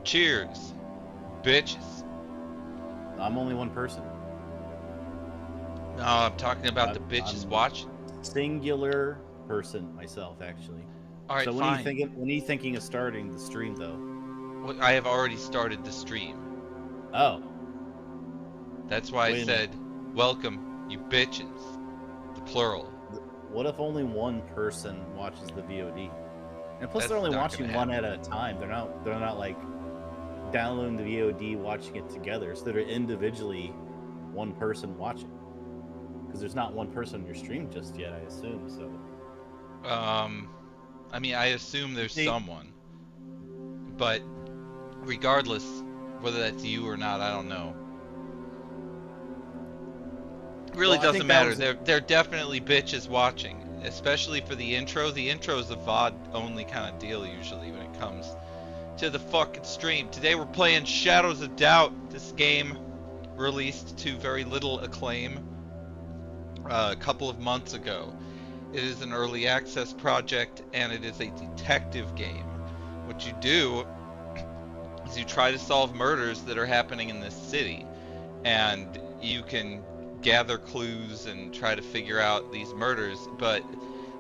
Cheers, bitches. I'm only one person. No, I'm talking about the bitches watching. Singular person myself, actually. All right, so when fine. are you thinking of starting the stream, though? Well, I have already started the stream. Oh. That's why I said, welcome, you bitches. The plural. What if only one person watches the VOD? And plus, That's they're only not watching gonna one happen. at a time. They're not like downloading the VOD, watching it together. So they're individually one person watching. Because there's not one person on your stream just yet, I assume. So. I mean, I assume there's someone, but regardless, whether that's you or not, I don't know. It really doesn't matter. They're definitely bitches watching, especially for the intro. The intro is a VOD-only kind of deal usually when it comes to the fucking stream. Today we're playing Shadows of Doubt. This game released to very little acclaim a couple of months ago. It is an early access project, and it is a detective game. What you do is you try to solve murders that are happening in this city, and you can gather clues and try to figure out these murders, but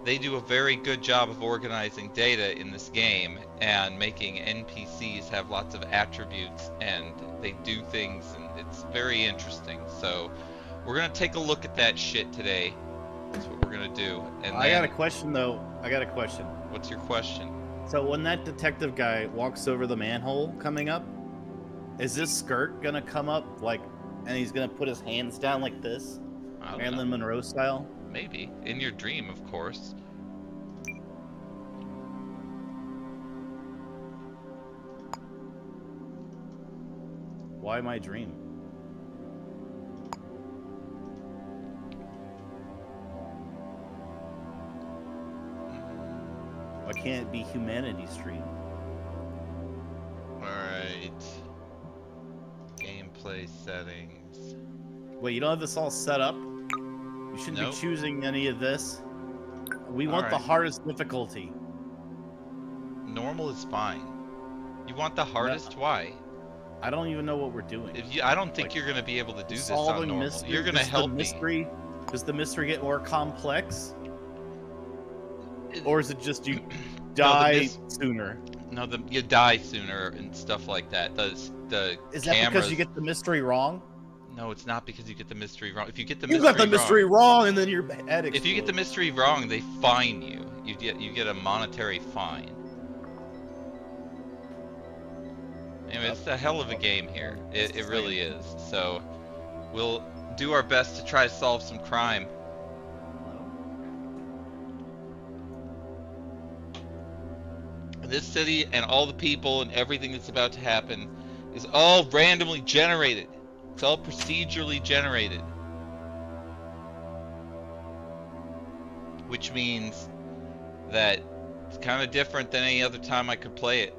they do a very good job of organizing data in this game and making NPCs have lots of attributes, and they do things, and it's very interesting. So we're gonna take a look at that shit today. That's what we're gonna do. And I got a question, though. I got a question. What's your question? So when that detective guy walks over the manhole coming up, is this skirt gonna come up like, and he's gonna put his hands down like this, Marilyn Monroe style? Maybe in your dream, of course. Why my dream? Why can't it be humanity's dream? Alright. Gameplay settings. Wait, you don't have this all set up? You shouldn't be choosing any of this. We want the hardest difficulty. Normal is fine. You want the hardest? Why? I don't even know what we're doing. I don't think you're gonna be able to do this on normal. Mystery, you're gonna help me. Does the mystery get more complex? Or is it just you die sooner? No, you die sooner and stuff like that. Is that because you get the mystery wrong? No, it's not because you get the mystery wrong. If you get the mystery wrong, and then your head explodes. If you get the mystery wrong, they fine you. You get a monetary fine. Anyway, it's a hell of a game here. It really is. So we'll do our best to try to solve some crime. This city and all the people and everything that's about to happen is all randomly generated. It's all procedurally generated. Which means that it's kind of different than any other time I could play it.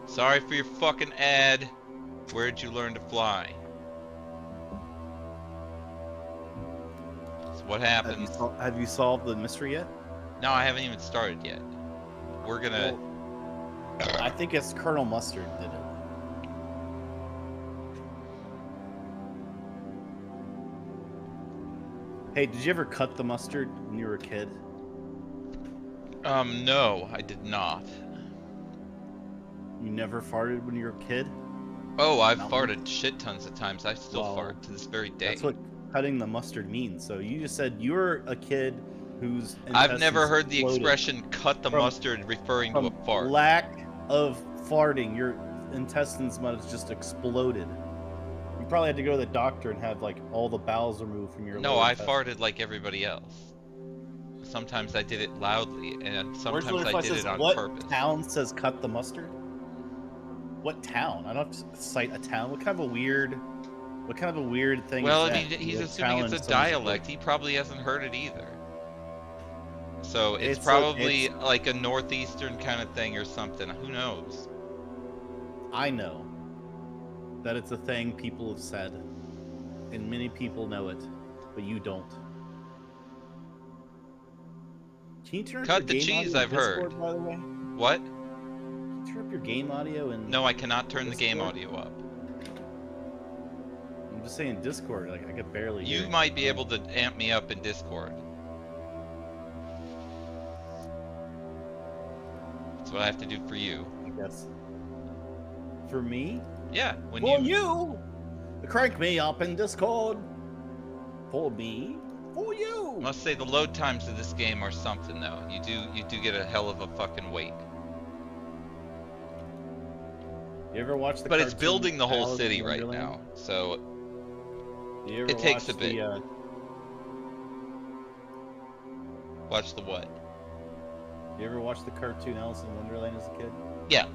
Sorry for your fucking ad. Where'd you learn to fly? So what happens? Have you solved the mystery yet? No, I haven't even started yet. We're gonna... I think it's Colonel Mustard did it. Hey, did you ever cut the mustard when you were a kid? No, I did not. You never farted when you were a kid? Oh, I've farted shit tons of times. I still fart to this very day. That's what cutting the mustard means. So you just said you were a kid whose I've never heard the expression "cut the mustard" referring to a fart. Lack of farting, your intestines might have just exploded. You probably had to go to the doctor and have like all the bowels removed from your. No, I farted like everybody else. Sometimes I did it loudly, and sometimes I did it on purpose. What town says "cut the mustard"? What town? I don't have to cite a town. What kind of a weird thing? Well, is I that? mean, he's assuming it's a dialect. He probably hasn't heard it either. So it's probably like a northeastern kind of thing or something. Who knows? I know that it's a thing people have said, and many people know it, but you don't. Can you turn Cut the cheese, I've heard. By the way? What? turn up your game audio and? No, I cannot turn Discord? the game audio up. I'm just saying Discord. Like I could barely. You hear might be able to amp me up in Discord. That's what I have to do for you. I guess. For me? Yeah, when For you! Crank me up in Discord. For me? For you! I must say the load times of this game are something though. You do get a hell of a fucking wait. You ever watch the But it's cartoon building the whole Alice in city right Wonderland? now, so You ever it takes a watch bit. the, watch the what? You ever watch the cartoon Alice in Wonderland as a kid? Yeah,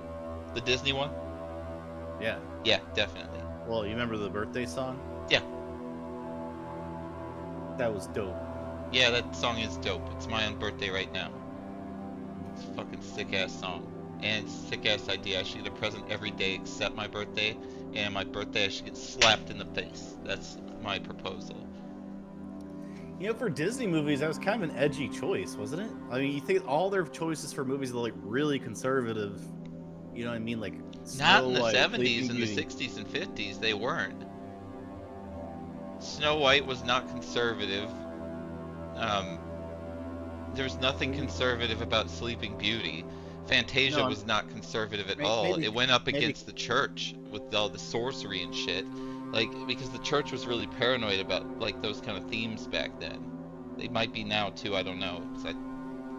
the Disney one. Yeah. Yeah, definitely. Well, you remember the birthday song? Yeah. That was dope. Yeah, that song is dope. It's my own birthday right now. It's a fucking sick ass song. And it's a sick ass idea. I should get a present every day except my birthday. And my birthday I should get slapped in the face. That's my proposal. You know, for Disney movies, that was kind of an edgy choice, wasn't it? I mean, you think all their choices for movies are like really conservative. You know what I mean? Like Not in the White, 70s, Sleeping in the Beauty. 60s and 50s, they weren't. Snow White was not conservative. There's nothing conservative about Sleeping Beauty. Fantasia No, was not conservative at Maybe- all. maybe- It went up maybe- against the church with all the sorcery and shit. Like, because the church was really paranoid about, like, those kind of themes back then. They might be now, too, I don't know. It's like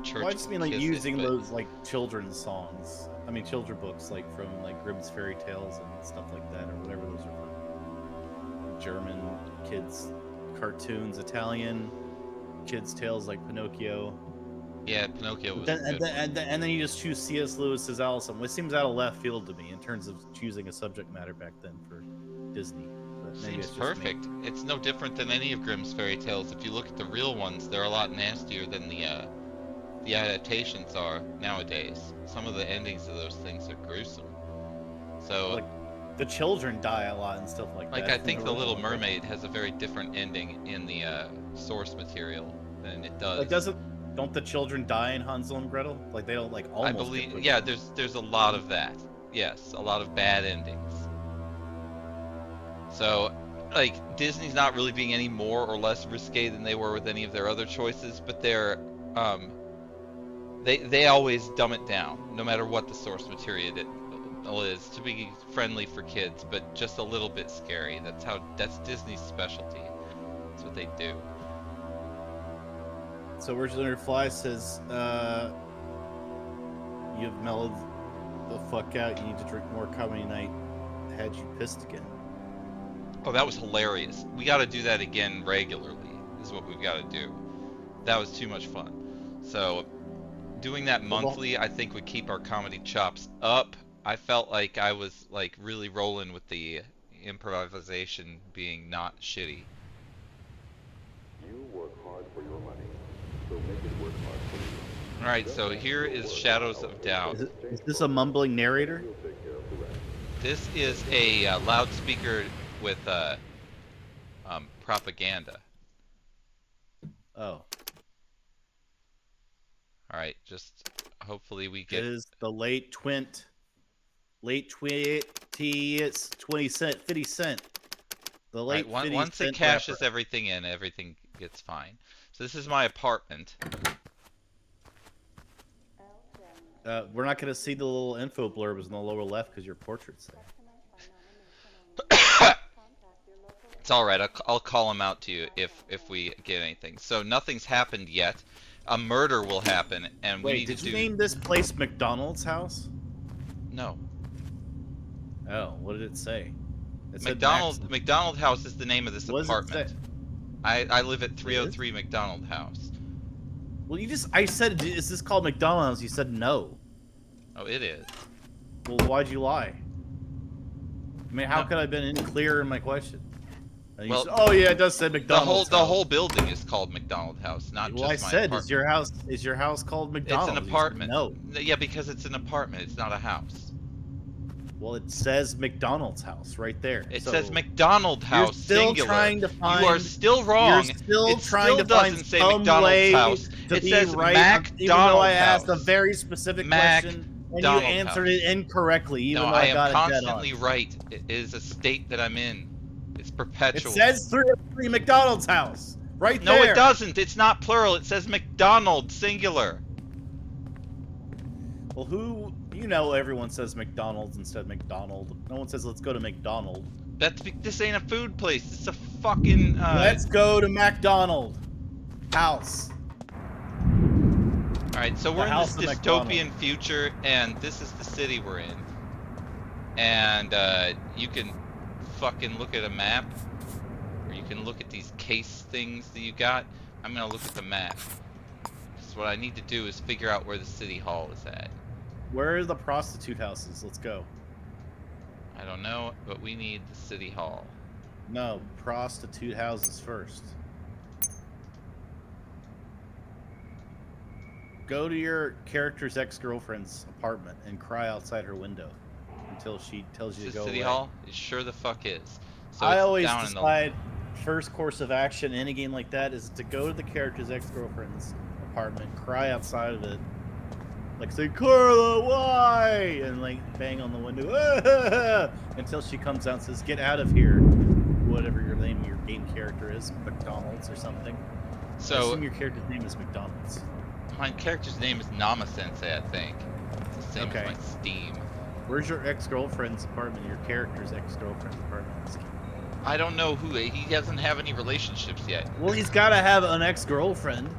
church Well, I just mean like kiss it, using but- those like children's songs. I mean, children books like from like Grimm's fairy tales and stuff like that, or whatever those are from. German kids cartoons, Italian kids tales like Pinocchio. Yeah, Pinocchio was Then, good. and then you just choose C.S. Lewis's Alice, which seems out of left field to me in terms of choosing a subject matter back then for Disney. But maybe Seems it's just me. perfect. It's no different than any of Grimm's fairy tales. If you look at the real ones, they're a lot nastier than the adaptations are nowadays. Some of the endings of those things are gruesome. So, Like, the children die a lot and stuff like that. I think The Little original. Mermaid has a very different ending in the source material than it does. Like, don't the children die in Hansel and Gretel? Like they don't like almost. I get believe, put yeah, down. there's a lot of that. Yes, a lot of bad endings. So, like, Disney's not really being any more or less risque than they were with any of their other choices, but they're, they always dumb it down, no matter what the source material is, to be friendly for kids, but just a little bit scary. That's Disney's specialty. That's what they do. So Original Fly says, you've mellowed the fuck out. You need to drink more comedy night. Had you pissed again? Oh, that was hilarious. We got to do that again regularly, is what we've got to do. That was too much fun. So, doing that monthly, I think would keep our comedy chops up. I felt like I was, like, really rolling with the improvisation being not shitty. You work hard for your money, so make it work hard for you. Alright, so here is Shadows of Doubt. Is this a mumbling narrator? You'll take care of the rest. This is a loudspeaker with propaganda. Oh, Alright, just hopefully we it get... is the late 20 cent, 50 cent. The late Right, 50 once it cent cashes rapper. everything in, everything gets fine. So this is my apartment. We're not going to see the little info blurbs in the lower left because your portrait's there. It's alright, I'll call him out to you if we get anything. So nothing's happened yet. A murder will happen, and we Wait, need did to you do... name this place McDonald's house? No. Oh, what did it say? It said McDonald House is the name of this What does it apartment. say? I live at 303 McDonald House. Well, I said, is this called McDonald's? You said no. Oh, it is. Well, why'd you lie? I mean, how No. could I have been clear in my question? And you Well, said, oh yeah, it does say McDonald's. The whole building is called McDonald House, not Well, just I my said, apartment. is your house called McDonald's? It's an You said apartment. no. Yeah, because it's an apartment. It's not a house. Well, it says McDonald's house right there. It So, says McDonald House, You're still singular. trying to find. You are still wrong. You're still It trying still to find doesn't say some McDonald's way House. to It be says right, McDonald even though I asked a House. very specific question. And you answered it incorrectly, even though I got it dead on. I am constantly right. It is a state that I'm in. It's perpetual. It says 303 McDonald's house. Right no, there. No, it doesn't. It's not plural. It says McDonald, singular. Well, who... You know everyone says McDonald's instead of McDonald. No one says, let's go to McDonald. This ain't a food place. It's a fucking, Let's go to McDonald. House. Alright, so we're in this dystopian future, and this is the city we're in. And, you can fucking look at a map, or you can look at these case things that you got. I'm gonna look at the map. Because what I need to do is figure out where the city hall is at. Where are the prostitute houses? Let's go. I don't know, but we need the city hall. No, prostitute houses first. Go to your character's ex-girlfriend's apartment and cry outside her window until she tells you to go away. City hall? It sure the fuck is. So I always decide first course of action in a game like that is to go to the character's ex-girlfriend's apartment, cry outside of it, like say, Carla, why? And like bang on the window until she comes out and says, get out of here. Whatever your name, your game character is, McDonald's or something. So I assume your character's name is McDonald's. My character's name is Nama Sensei, I think. It's the same as my Steam. Where's your ex-girlfriend's apartment? Your character's ex-girlfriend's apartment. I don't know who. He doesn't have any relationships yet. Well, he's got to have an ex-girlfriend.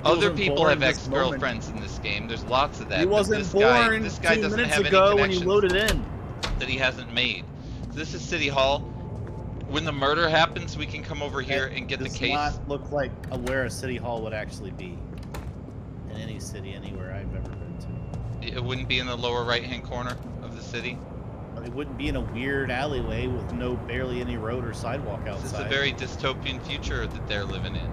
Other people have ex-girlfriends in this game. There's lots of that. He wasn't born this guy 2 doesn't minutes have ago any when you loaded in. That he hasn't made. So this is City Hall. When the murder happens, we can come over here and get the case. Does not look like where a City Hall would actually be. In any city, anywhere I've ever been to. It wouldn't be in the lower right-hand corner of the city? It wouldn't be in a weird alleyway with barely any road or sidewalk outside. This is a very dystopian future that they're living in.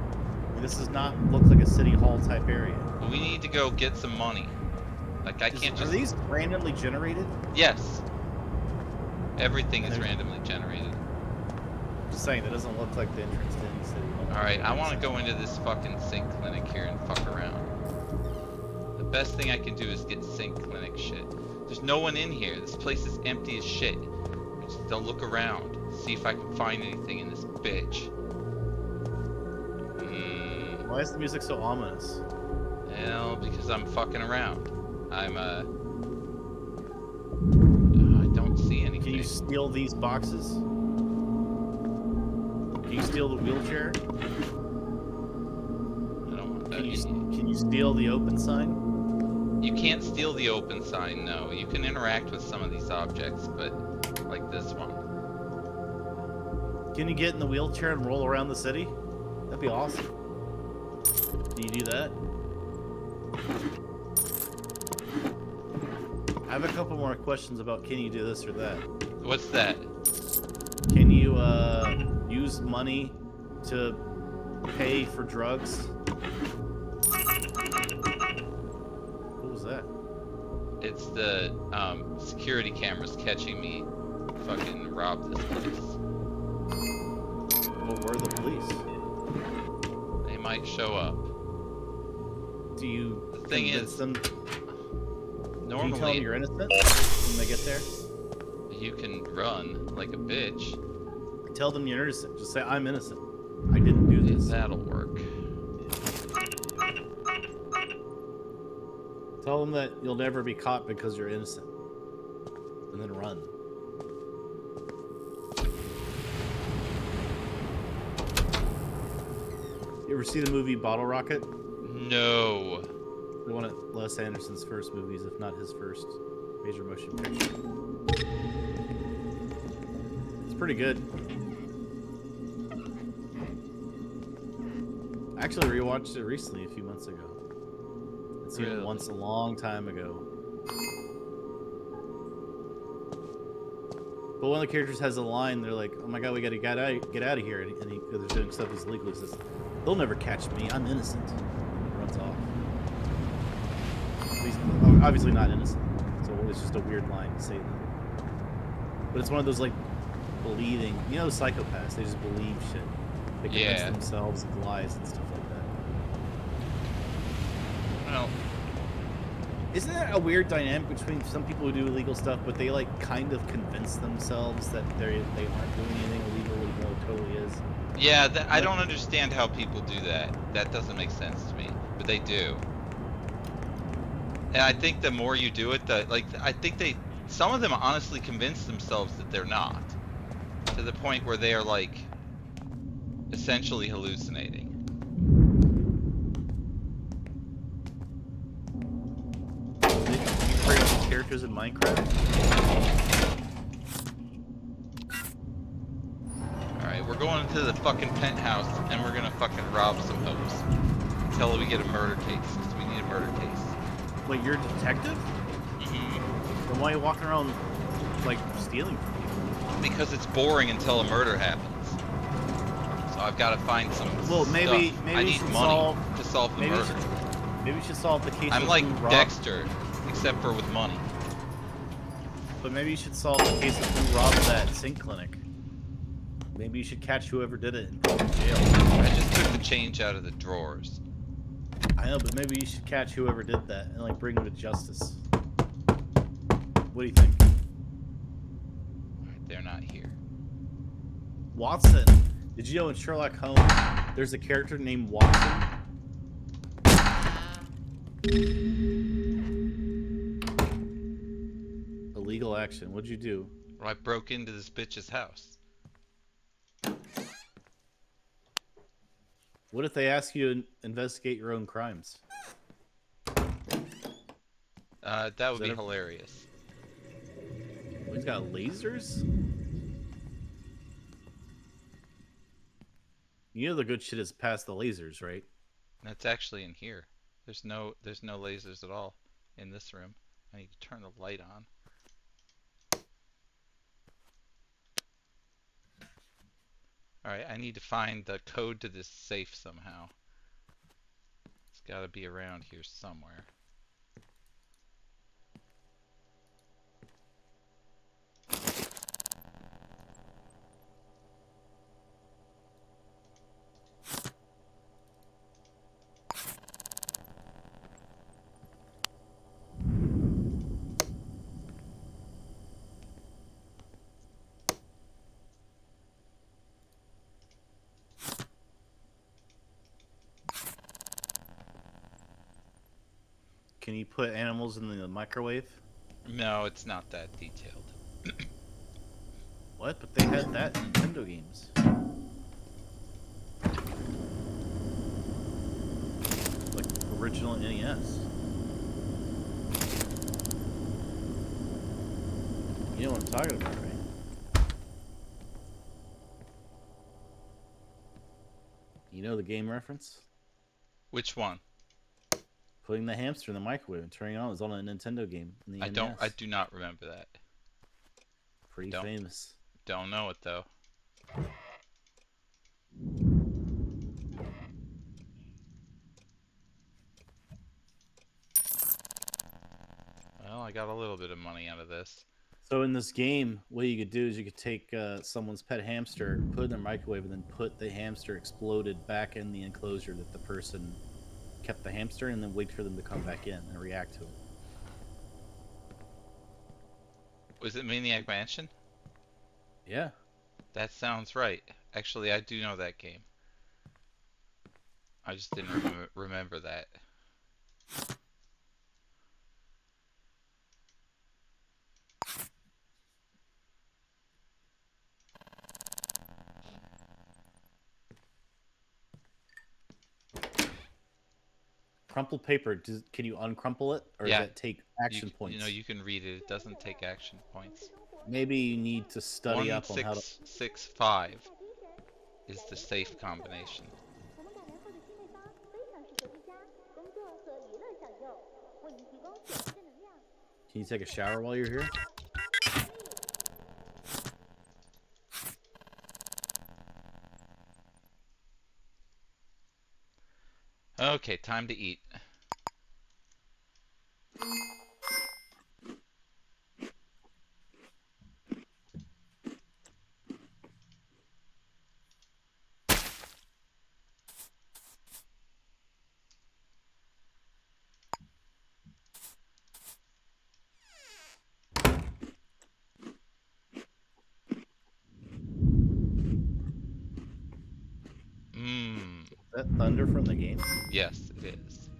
This does not look like a City Hall type area. We need to go get some money. Like, I can't just... Are these randomly generated? Yes. Everything is randomly generated. Just saying, that doesn't look like the entrance to any City Hall. Alright, I want to go into this fucking sync clinic here and fuck around. The best thing I can do is get sync clinic shit. There's no one in here. This place is empty as shit. I'll look around, see if I can find anything in this bitch. Why is the music so ominous? Well, because I'm fucking around. I don't see anything. Can you steal these boxes? Can you steal the wheelchair? I don't want that. Can you steal the open sign? You can't steal the open sign, no. You can interact with some of these objects, but like this one. Can you get in the wheelchair and roll around the city? That'd be awesome. Can you do that? I have a couple more questions about can you do this or that. What's that? Can you use money to pay for drugs? That? It's the security cameras catching me fucking rob this place. Well, where are the police? They might show up. Do you the thing is them? Normally, do you tell them you're innocent when they get there? You can run like a bitch. Tell them you're innocent. Just say I'm innocent. I didn't do this. That'll work. Tell them that you'll never be caught because you're innocent. And then run. You ever see the movie Bottle Rocket? No. One of Les Anderson's first movies, if not his first major motion picture. It's pretty good. I actually rewatched it recently, a few months ago. I'd seen it once a long time ago. But one of the characters has a line, they're like, oh my god, we gotta get out of here. And they're doing stuff he's illegal. He says, they'll never catch me, I'm innocent. And runs off. He's obviously not innocent. So it's just a weird line to say that. But it's one of those, like, believing, you know, psychopaths, they just believe shit. They convince themselves of lies and stuff like that. Well, Isn't that a weird dynamic between some people who do illegal stuff, but they like kind of convince themselves that they aren't doing anything illegal, even though it totally is? Yeah, I don't understand how people do that. That doesn't make sense to me, but they do. And I think the more you do it, I think some of them honestly convince themselves that they're not, to the point where they are like essentially hallucinating. Did you create characters in Minecraft? Alright, we're going into the fucking penthouse and we're gonna fucking rob some hoes. Until we get a murder case, because we need a murder case. Wait, you're a detective? Mm-hmm. Then why are you walking around, like, stealing from people? Because it's boring until a murder happens. So I've got to find some Well, maybe stuff. maybe I you need should money to solve the maybe murder. Maybe you should solve the case. I'm of like who robbed, Dexter, except for with money. but maybe you should solve the case of who robbed that sink clinic. Maybe you should catch whoever did it and put them in jail. I just took the change out of the drawers. I know, but maybe you should catch whoever did that and like bring them to justice. What do you think? They're not here. Watson. Did you know in Sherlock Holmes there's a character named Watson? Illegal action. What'd you do? Well, I broke into this bitch's house. What if they ask you to investigate your own crimes? That would be hilarious. Oh, he's got lasers? You know the good shit is past the lasers, right? That's actually in here. There's no lasers at all in this room. I need to turn the light on. Alright, I need to find the code to this safe somehow. It's gotta be around here somewhere. Can you put animals in the microwave? No, it's not that detailed. What? But they had that in Nintendo games. Like original NES. You know what I'm talking about, right? You know the game reference? Which one? Putting the hamster in the microwave and turning it on was on a Nintendo game in the NES. I do not remember that. Pretty famous. Don't know it though. Well, I got a little bit of money out of this. So in this game, what you could do is you could take someone's pet hamster, put it in the microwave, and then put the hamster exploded back in the enclosure that the person kept the hamster in, and then wait for them to come back in and react to it. Was it Maniac Mansion? Yeah. That sounds right. Actually, I do know that game. I just didn't remember that. Crumpled paper, can you uncrumple it? Or Yeah. does that take action points? You know, you can read it. It doesn't take action points. Maybe you need to study up on how to... 1665 is the safe combination. Can you take a shower while you're here? Okay, time to eat. that thunder from the game? Yes, it is.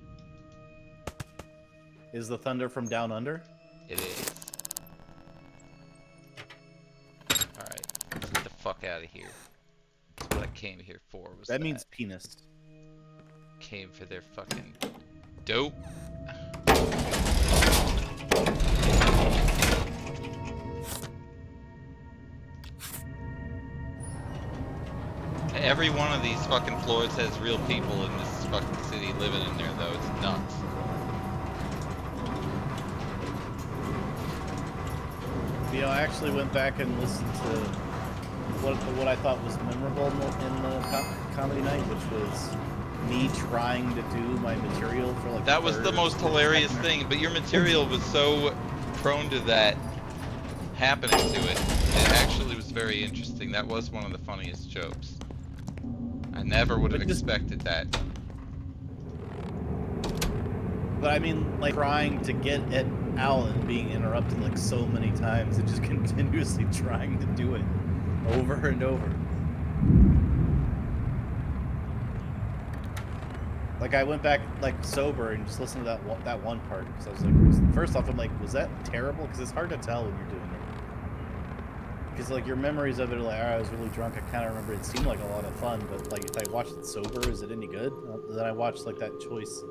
Is the thunder from Down Under? It is. Alright, let's get the fuck out of here. That's what I came here for, was That means penis. Came for their fucking dope. Every one of these fucking floors has real people in this fucking city living in there, though. It's nuts. You know, I actually went back and listened to what I thought was memorable in the comedy night, which was me trying to do my material for like. That was the most hilarious thing, but your material was so prone to that happening to it. It actually was very interesting. That was one of the funniest jokes. I never would have expected that. But I mean, like, trying to get at Alan being interrupted like so many times and just continuously trying to do it over and over. Like, I went back like sober and just listened to that one part because I was like, first off, I'm like, was that terrible? Because it's hard to tell when you're doing it. Because like your memories of it are like, oh, I was really drunk. I kind of remember it seemed like a lot of fun, but like if I watched it sober, is it any good? Then I watched like that choice.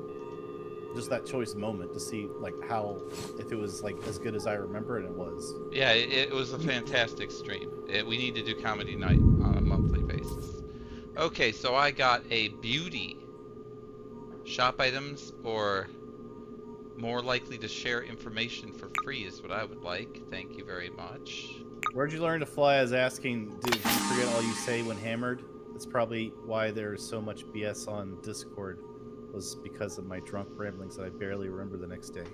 Just that choice moment to see like how, if it was like as good as I remember, and it was. Yeah, it was a fantastic stream. We need to do comedy night on a monthly basis. Okay, so I got a beauty. Shop items or more likely to share information for free is what I would like. Thank you very much. Where'd you learn to fly? I was asking, did you forget all you say when hammered? That's probably why there's so much BS on Discord. Was because of my drunk ramblings that I barely remember the next day.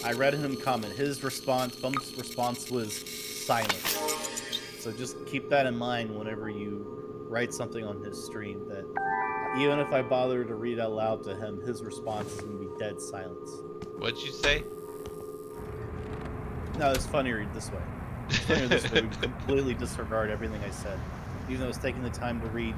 I read him comment. His response, Bump's response was silence. So just keep that in mind whenever you write something on his stream, that even if I bother to read out loud to him, his response is going to be dead silence. What'd you say? No, it's funnier this way. It's funnier this way. We completely disregard everything I said. Even though I was taking the time to read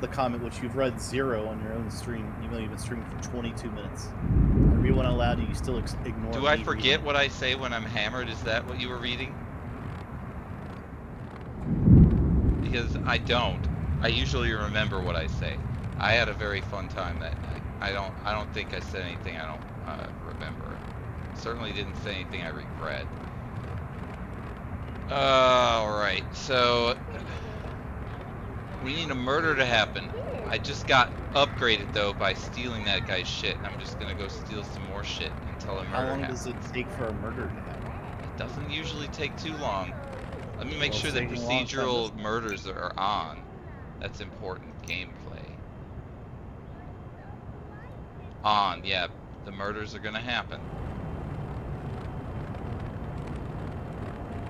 the comment, which you've read 0 on your own stream, even though you've been streaming for 22 minutes. I read one out loud, and you still ignore Do me I forget reading. what I say when I'm hammered? Is that what you were reading? Because I don't. I usually remember what I say. I had a very fun time that night. I don't think I said anything I don't remember. Certainly didn't say anything I regret. Alright, so we need a murder to happen. I just got upgraded though by stealing that guy's shit. I'm just gonna go steal some more shit until a murder happens. How long does it take for a murder to happen? It doesn't usually take too long. Let me make sure the taking a long time procedural murders are on. That's important gameplay. On, yeah, the murders are gonna happen.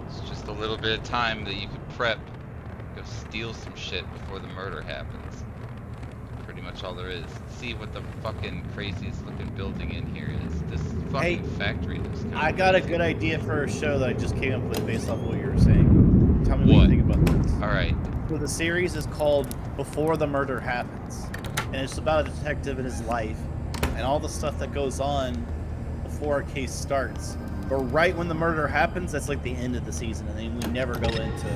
It's just a little bit of time that you could prep, go steal some shit before the murder happens. Pretty much all there is. Let's see what the fucking craziest looking building in here is. This fucking factory looks kind of I got a good idea for a show that I just came up with based off what you were saying. Tell me what you think about this. Alright. So the series is called Before the Murder Happens. And it's about a detective and his life and all the stuff that goes on before a case starts. But right when the murder happens, that's like the end of the season, and then we never go into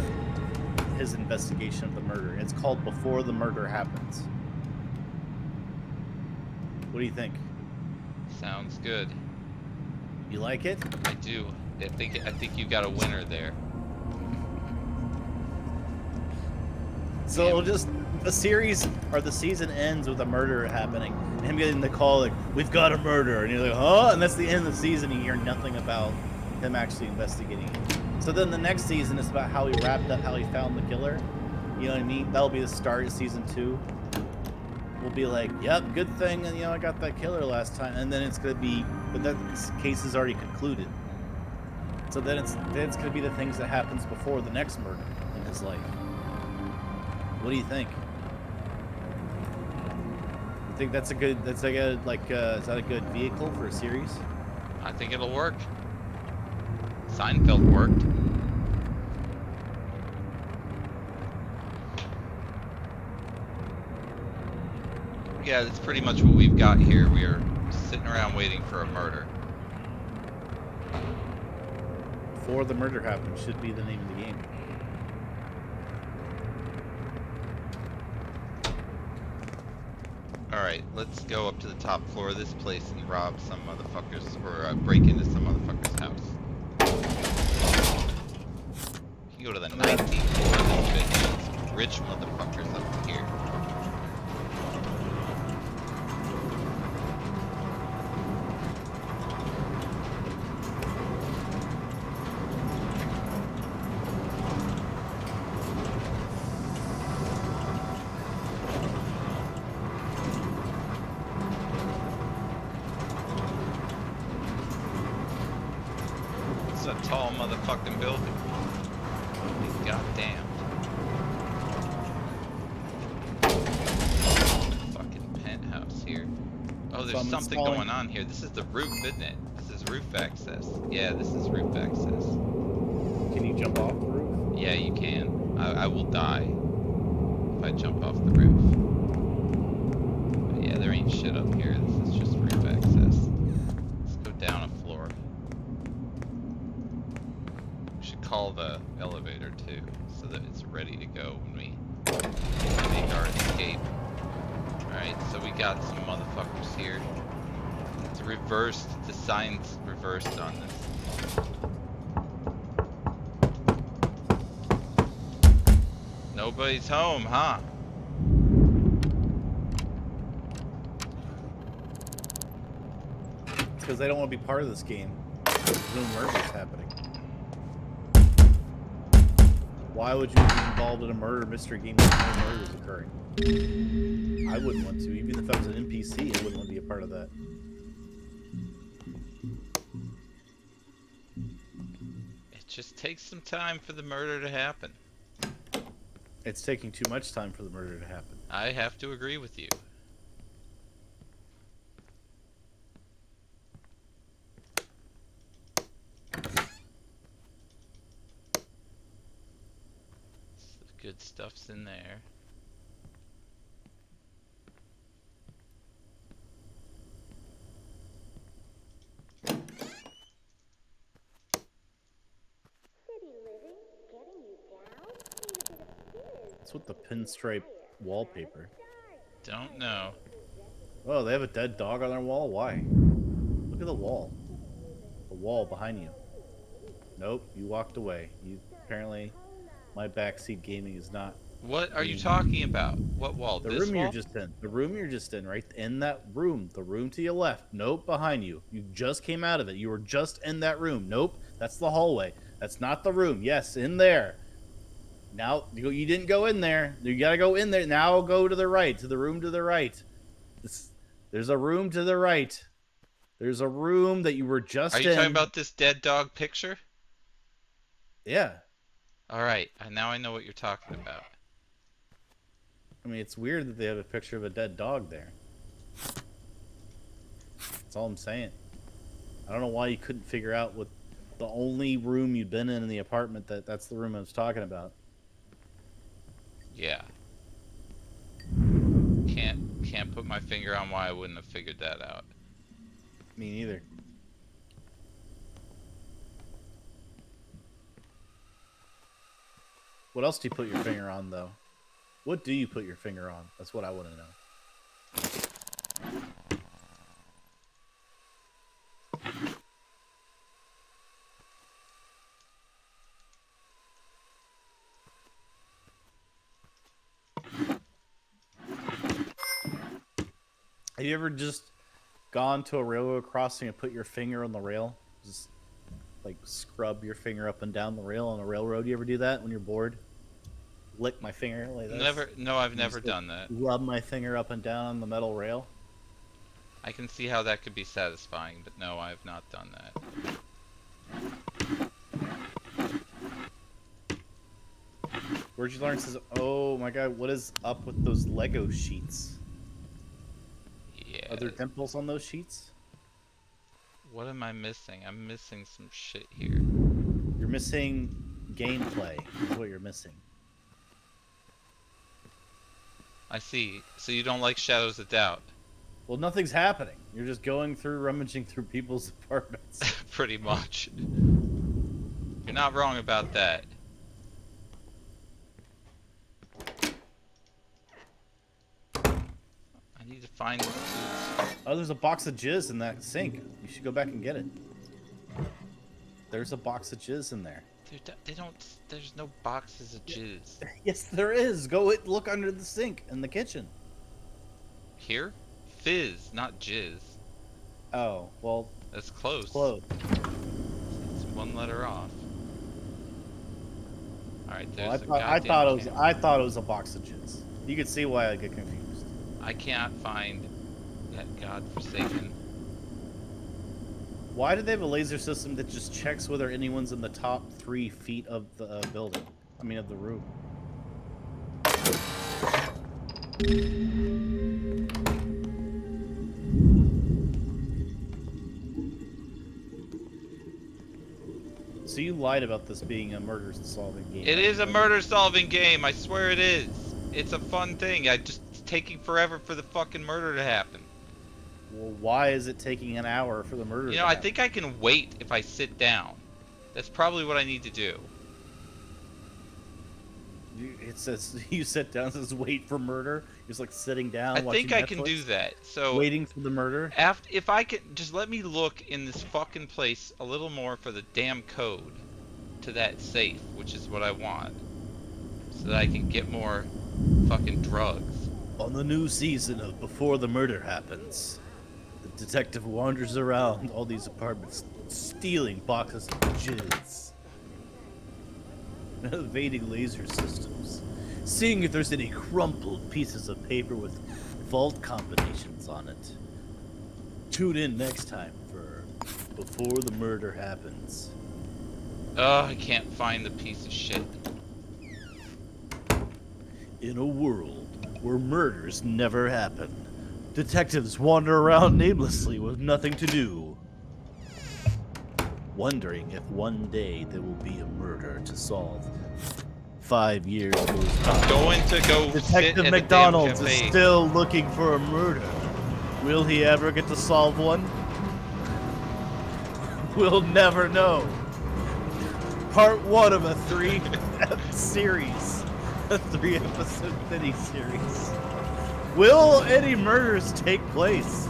his investigation of the murder. It's called Before the Murder Happens. What do you think? Sounds good. You like it? I do. I think you got a winner there. So it'll just, the series or the season ends with a murder happening, and him getting the call like, "We've got a murder," and you're like, "Huh?" And that's the end of the season. And you hear nothing about him actually investigating it. So then the next season is about how he wrapped up, how he found the killer. You know what I mean? That'll be the start of season 2. We'll be like, "Yep, good thing, and I got that killer last time." And then it's gonna be, but that case is already concluded. So then it's gonna be the things that happens before the next murder in his life. What do you think? You think that's a good? That's like a is that a good vehicle for a series? I think it'll work. Seinfeld worked. Yeah, that's pretty much what we've got here. We are sitting around waiting for a murder. Before the murder happened should be the name of the game. Alright, let's go up to the top floor of this place and rob some motherfuckers, or break into some motherfucker's house. You can go to the 19th floor of this bitch. Some rich motherfuckers up here. It's a tall motherfucking building. Holy goddamn. Fucking penthouse here. Oh, there's something going on here. This is the roof, isn't it? This is roof access. Yeah, this is roof access. Can you jump off the roof? Yeah, you can. I will die if I jump off the roof. But yeah, there ain't shit up here. This is just roof access. Let's go down a floor. We should call the elevator too, so that it's ready to go when we make our escape. Alright, so we got some motherfuckers here. It's reversed, the sign's reversed on this. Nobody's home, huh? Because they don't want to be part of this game. There's no murders happening. Why would you be involved in a murder mystery game with no murders occurring? I wouldn't want to. Even if I was an NPC, I wouldn't want to be a part of that. It just takes some time for the murder to happen. It's taking too much time for the murder to happen. I have to agree with you. The good stuff's in there. What's with the pinstripe wallpaper? Don't know. Oh, they have a dead dog on their wall? Why? Look at the wall. The wall behind you. Nope, you walked away. You apparently, my backseat gaming is not. What are you talking about? What wall? The This room wall? you're just in. The room you're just in, right in that room. The room to your left. Nope, behind you. You just came out of it. You were just in that room. Nope, that's the hallway. That's not the room. Yes, in there. Now, you didn't go in there. You gotta go in there. Now go to the right, to the room to the right. There's a room to the right. There's a room that you were just in. Are you talking about this dead dog picture? Yeah. Alright, now I know what you're talking about. I mean, it's weird that they have a picture of a dead dog there. That's all I'm saying. I don't know why you couldn't figure out what the only room you'd been in the apartment that's the room I was talking about. Yeah. Can't put my finger on why I wouldn't have figured that out. Me neither. What else do you put your finger on, though? What do you put your finger on? That's what I want to know. Have you ever just gone to a railroad crossing and put your finger on the rail? Just like scrub your finger up and down the rail on a railroad. You ever do that when you're bored? Lick my finger like this. Never. No, I've never done that. Rub my finger up and down on the metal rail. I can see how that could be satisfying, but no, I have not done that. Where'd you learn? Says, oh my god, what is up with those Lego sheets? Yeah. Are there dimples on those sheets? What am I missing? I'm missing some shit here. You're missing gameplay. Is what you're missing. I see. So you don't like Shadows of Doubt? Well, nothing's happening. You're just going through, rummaging through people's apartments. Pretty much. You're not wrong about that. I need to find this dude. Oh, there's a box of jizz in that sink. You should go back and get it. There's a box of jizz in there. They don't. There's no boxes of jizz. Yes, there is. Go look under the sink in the kitchen. Here? Fizz, not jizz. Oh, well, That's close. close. It's one letter off. Alright, Well, there's I thought it was a box of jizz. You can see why I get confused. I can't find that godforsaken. Why do they have a laser system that just checks whether anyone's in the top 3 feet of the building? I mean, of the room. So you lied about this being a murder-solving game. It is a murder-solving game. I swear it is. It's a fun thing. It's taking forever for the fucking murder to happen. Well, why is it taking an hour for the murder to You know, I happen? think I can wait if I sit down. That's probably what I need to do. It says you sit down. It says wait for murder. It's like sitting down. I watching think I can Netflix, do that. So waiting for the murder. if I can just let me look in this fucking place a little more for the damn code to that safe, which is what I want, so that I can get more fucking drugs. On the new season of Before the Murder Happens, the detective wanders around all these apartments, stealing boxes of jizz, evading laser systems, seeing if there's any crumpled pieces of paper with vault combinations on it. Tune in next time for Before the Murder Happens. Oh, I can't find the piece of shit. In a world where murders never happen, detectives wander around aimlessly with nothing to do, wondering if one day there will be a murder to solve. 5 years goes by. Going to go sit Detective at McDonald's a damn is cafe. still looking for a murder. Will he ever get to solve one? We'll never know. Part 1 of a 3-series. A 3-episode mini-series. Will any murders take place?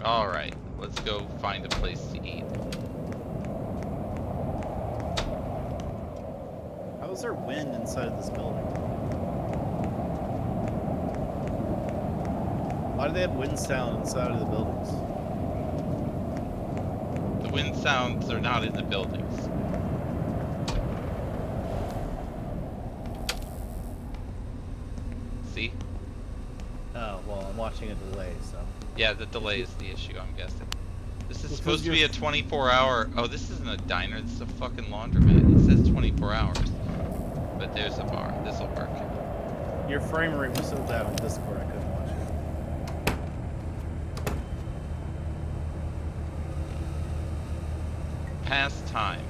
Alright, let's go find a place to eat. How is there wind inside of this building? Why do they have wind sound inside of the buildings? The wind sounds are not in the buildings. See? Oh, well, I'm watching a delay, so. Yeah, the delay is the issue, I'm guessing. This is Because supposed to be a you're- 24-hour... Oh, this isn't a diner, this is a fucking laundromat. It says 24 hours. But there's a bar. This'll work. Your frame rate was so down in Discord, I couldn't watch it. Past time.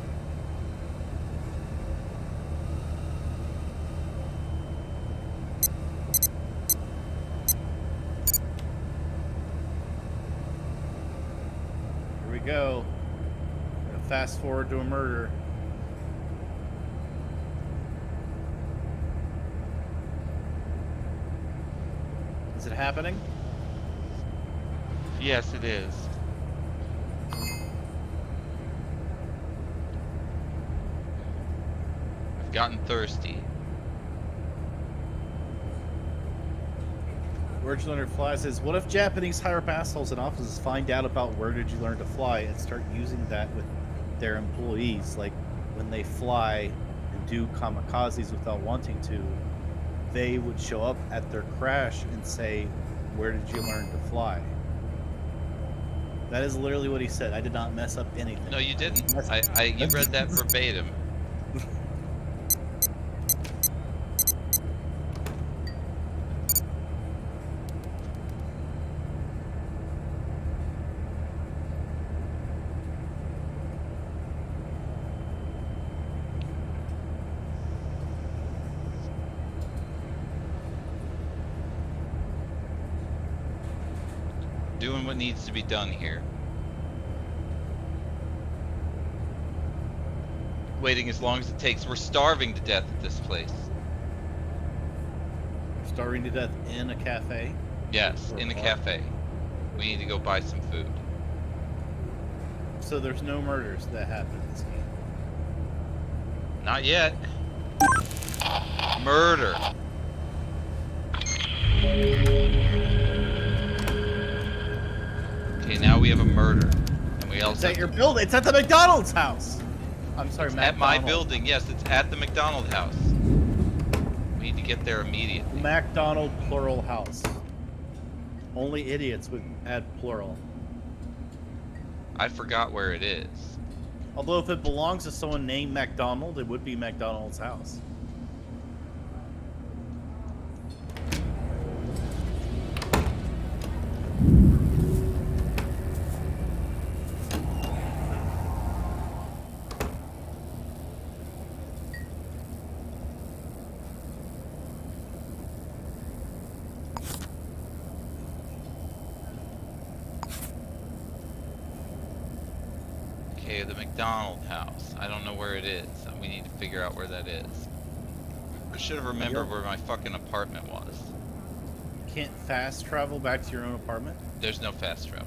Here we go. Gonna fast forward to a murder. Is it happening? Yes, it is. I've gotten thirsty. Where Did You Learn to Fly says, what if Japanese higher assholes in offices find out about Where Did You Learn to Fly and start using that with their employees? Like, when they fly and do kamikazes without wanting to, they would show up at their crash and say, where did you learn to fly? That is literally what he said. I did not mess up anything. No, you didn't. You read that verbatim. doing what needs to be done here. Waiting as long as it takes. We're starving to death at this place. Starving to death in a cafe? Yes, Or in a bar? cafe. We need to go buy some food. So there's no murders that happen in this game? Not yet. Murder. Okay, now we have a murder. And we It's also at your building. It's at the McDonald's house. I'm sorry, It's McDonald's. at my building. Yes, it's at the McDonald house. We need to get there immediately. McDonald plural house. Only idiots would add plural. I forgot where it is. Although if it belongs to someone named McDonald, it would be McDonald's house. Okay, the McDonald house. I don't know where it is. We need to figure out where that is. I should have remembered where my fucking apartment was. Can't fast travel back to your own apartment? There's no fast travel.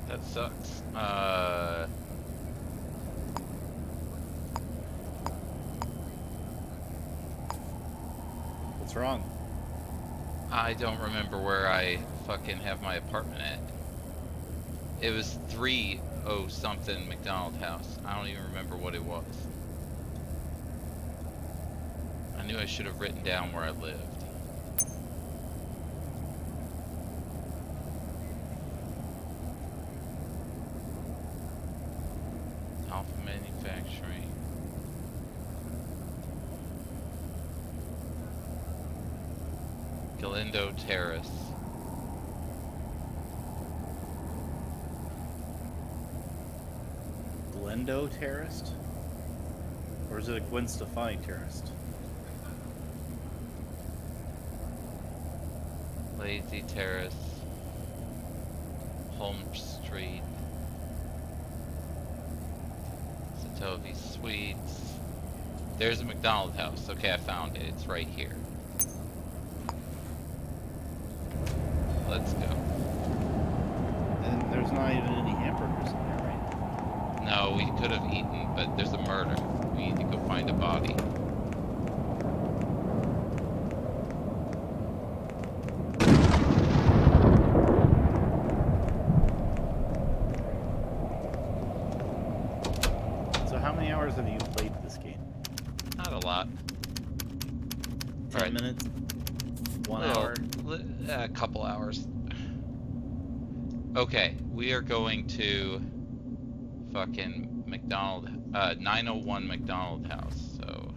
That sucks. What's wrong? I don't remember where I fucking have my apartment at. It was 30 something McDonald house. I don't even remember what it was. I knew I should have written down where I lived. Alpha Manufacturing. Galindo Terrace. Glendo Terraced? Or is it a Gwen Stefani Terraced? Lazy Terrace. Holmes Street. Satovi Suites. There's a McDonald house. Okay, I found it. It's right here. Let's go. And there's not even any hamburgers in there, right? No, we could have eaten, but there's a murder. We need to go find a body. So how many hours have you played this game? Not a lot. 10 Alright. minutes? 1 Little- hour? A couple hours. Okay, we are going to fucking McDonald, 901 McDonald house, so.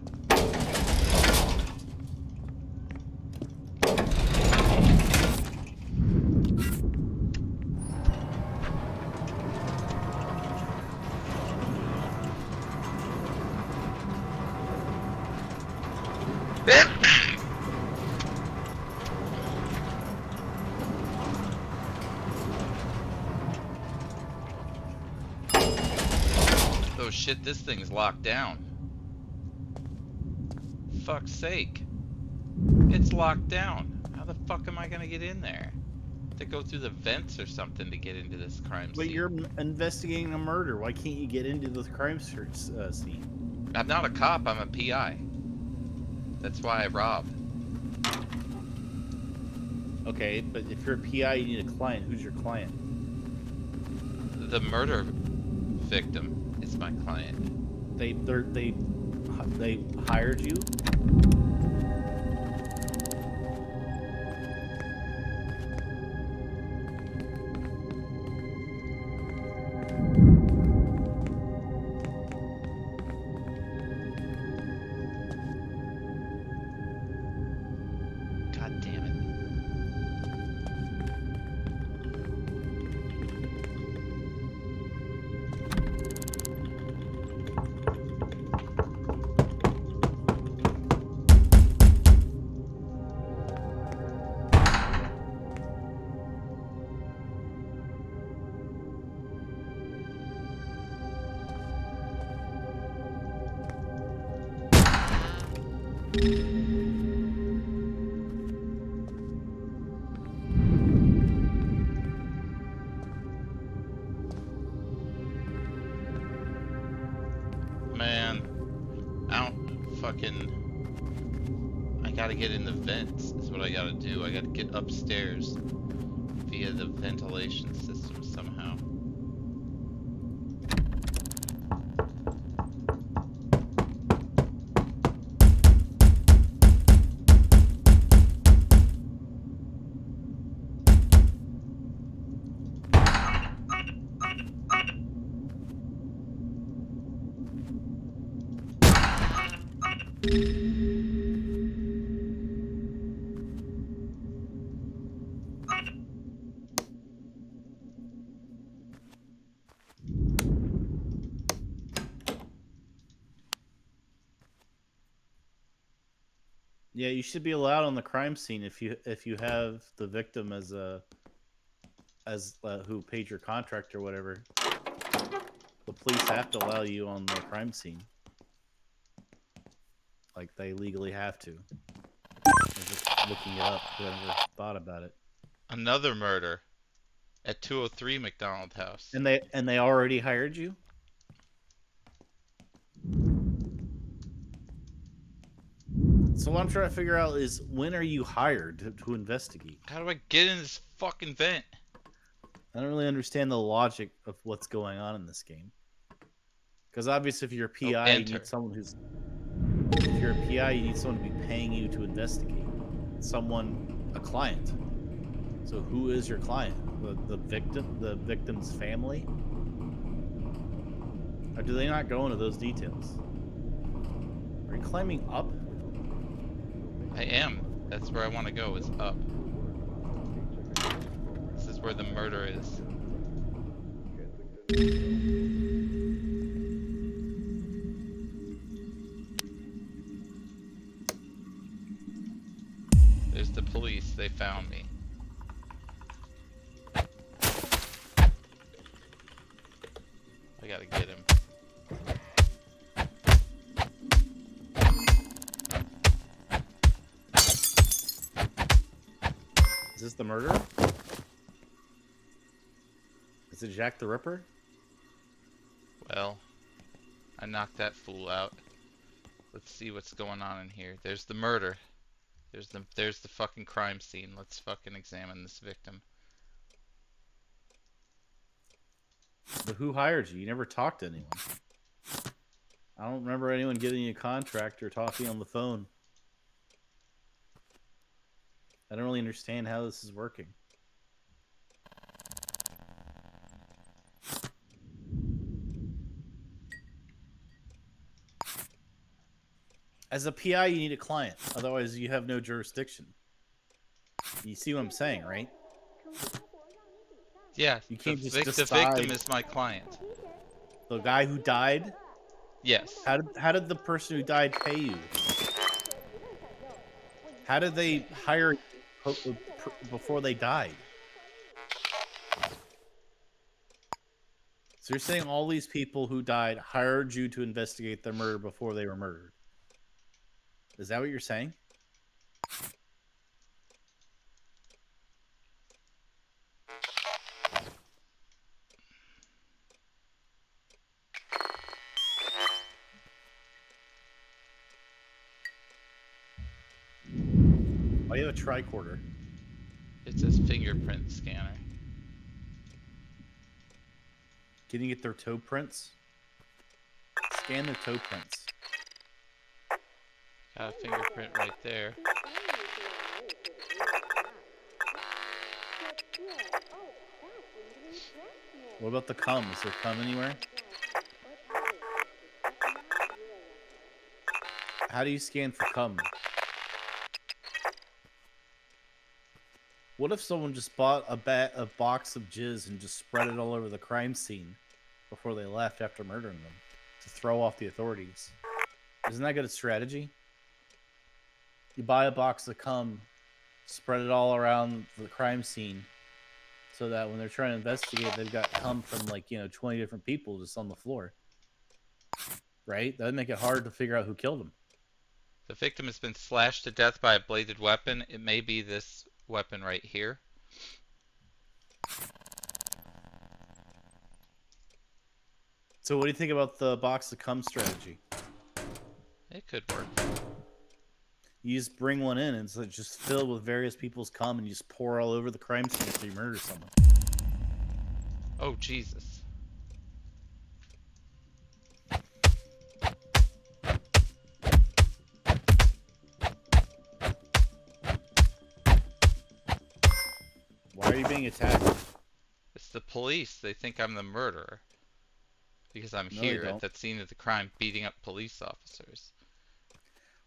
Oh shit, this thing's locked down. Fuck's sake. It's locked down. How the fuck am I gonna get in there? To go through the vents or something to get into this crime But scene. you're investigating a murder. Why can't you get into the crime scene? I'm not a cop, I'm a PI. That's why I robbed. Okay, but if you're a PI, you need a client. Who's your client? The murder victim is my client. They hired you? Man, I don't fucking. I gotta get in the vents, is what I gotta do. I gotta get upstairs via the ventilation system somehow. Yeah, you should be allowed on the crime scene if you have the victim as who paid your contract or whatever. The police have to allow you on the crime scene. Like, they legally have to. I'm just looking it up because I never thought about it. Another murder at 203 McDonald House. And they already hired you? So what I'm trying to figure out is, when are you hired to investigate? How do I get in this fucking vent? I don't really understand the logic of what's going on in this game. Because obviously, if you're a PI, you need someone who's... If you're a PI, you need someone to be paying you to investigate. A client. So who is your client? The victim's family? Or do they not go into those details? Are you climbing up? I am. That's where I want to go, is up. This is where the murder is. There's the police. They found me. I gotta get him. Is this the murder? Is it Jack the Ripper? Well, I knocked that fool out. Let's see what's going on in here. There's the murder. There's the fucking crime scene. Let's fucking examine this victim. But who hired you? You never talked to anyone. I don't remember anyone giving you a contract or talking on the phone. I don't really understand how this is working. As a PI, you need a client. Otherwise, you have no jurisdiction. You see what I'm saying, right? Yeah, you can't the just victim is my client. The guy who died? Yes. How did the person who died pay you? How did they hire you before they died? So you're saying all these people who died hired you to investigate their murder before they were murdered? Is that what you're saying? Why do you have a tricorder? It says fingerprint scanner. Can you get their toe prints? Scan their toe prints. Got a fingerprint right there. What about the cum? Is there cum anywhere? How do you scan for cum? What if someone just bought a box of jizz and just spread it all over the crime scene before they left after murdering them to throw off the authorities? Isn't that a good strategy? You buy a box of cum, spread it all around the crime scene, so that when they're trying to investigate, they've got cum from 20 different people just on the floor. Right? That would make it hard to figure out who killed them. The victim has been slashed to death by a bladed weapon. It may be this weapon right here. So what do you think about the box of cum strategy? It could work. You just bring one in and it's like just filled with various people's cum and you just pour all over the crime scene after you murder someone. Oh, Jesus. Why are you being attacked? It's the police. They think I'm the murderer. Because I'm No, here they at don't. that scene of the crime beating up police officers.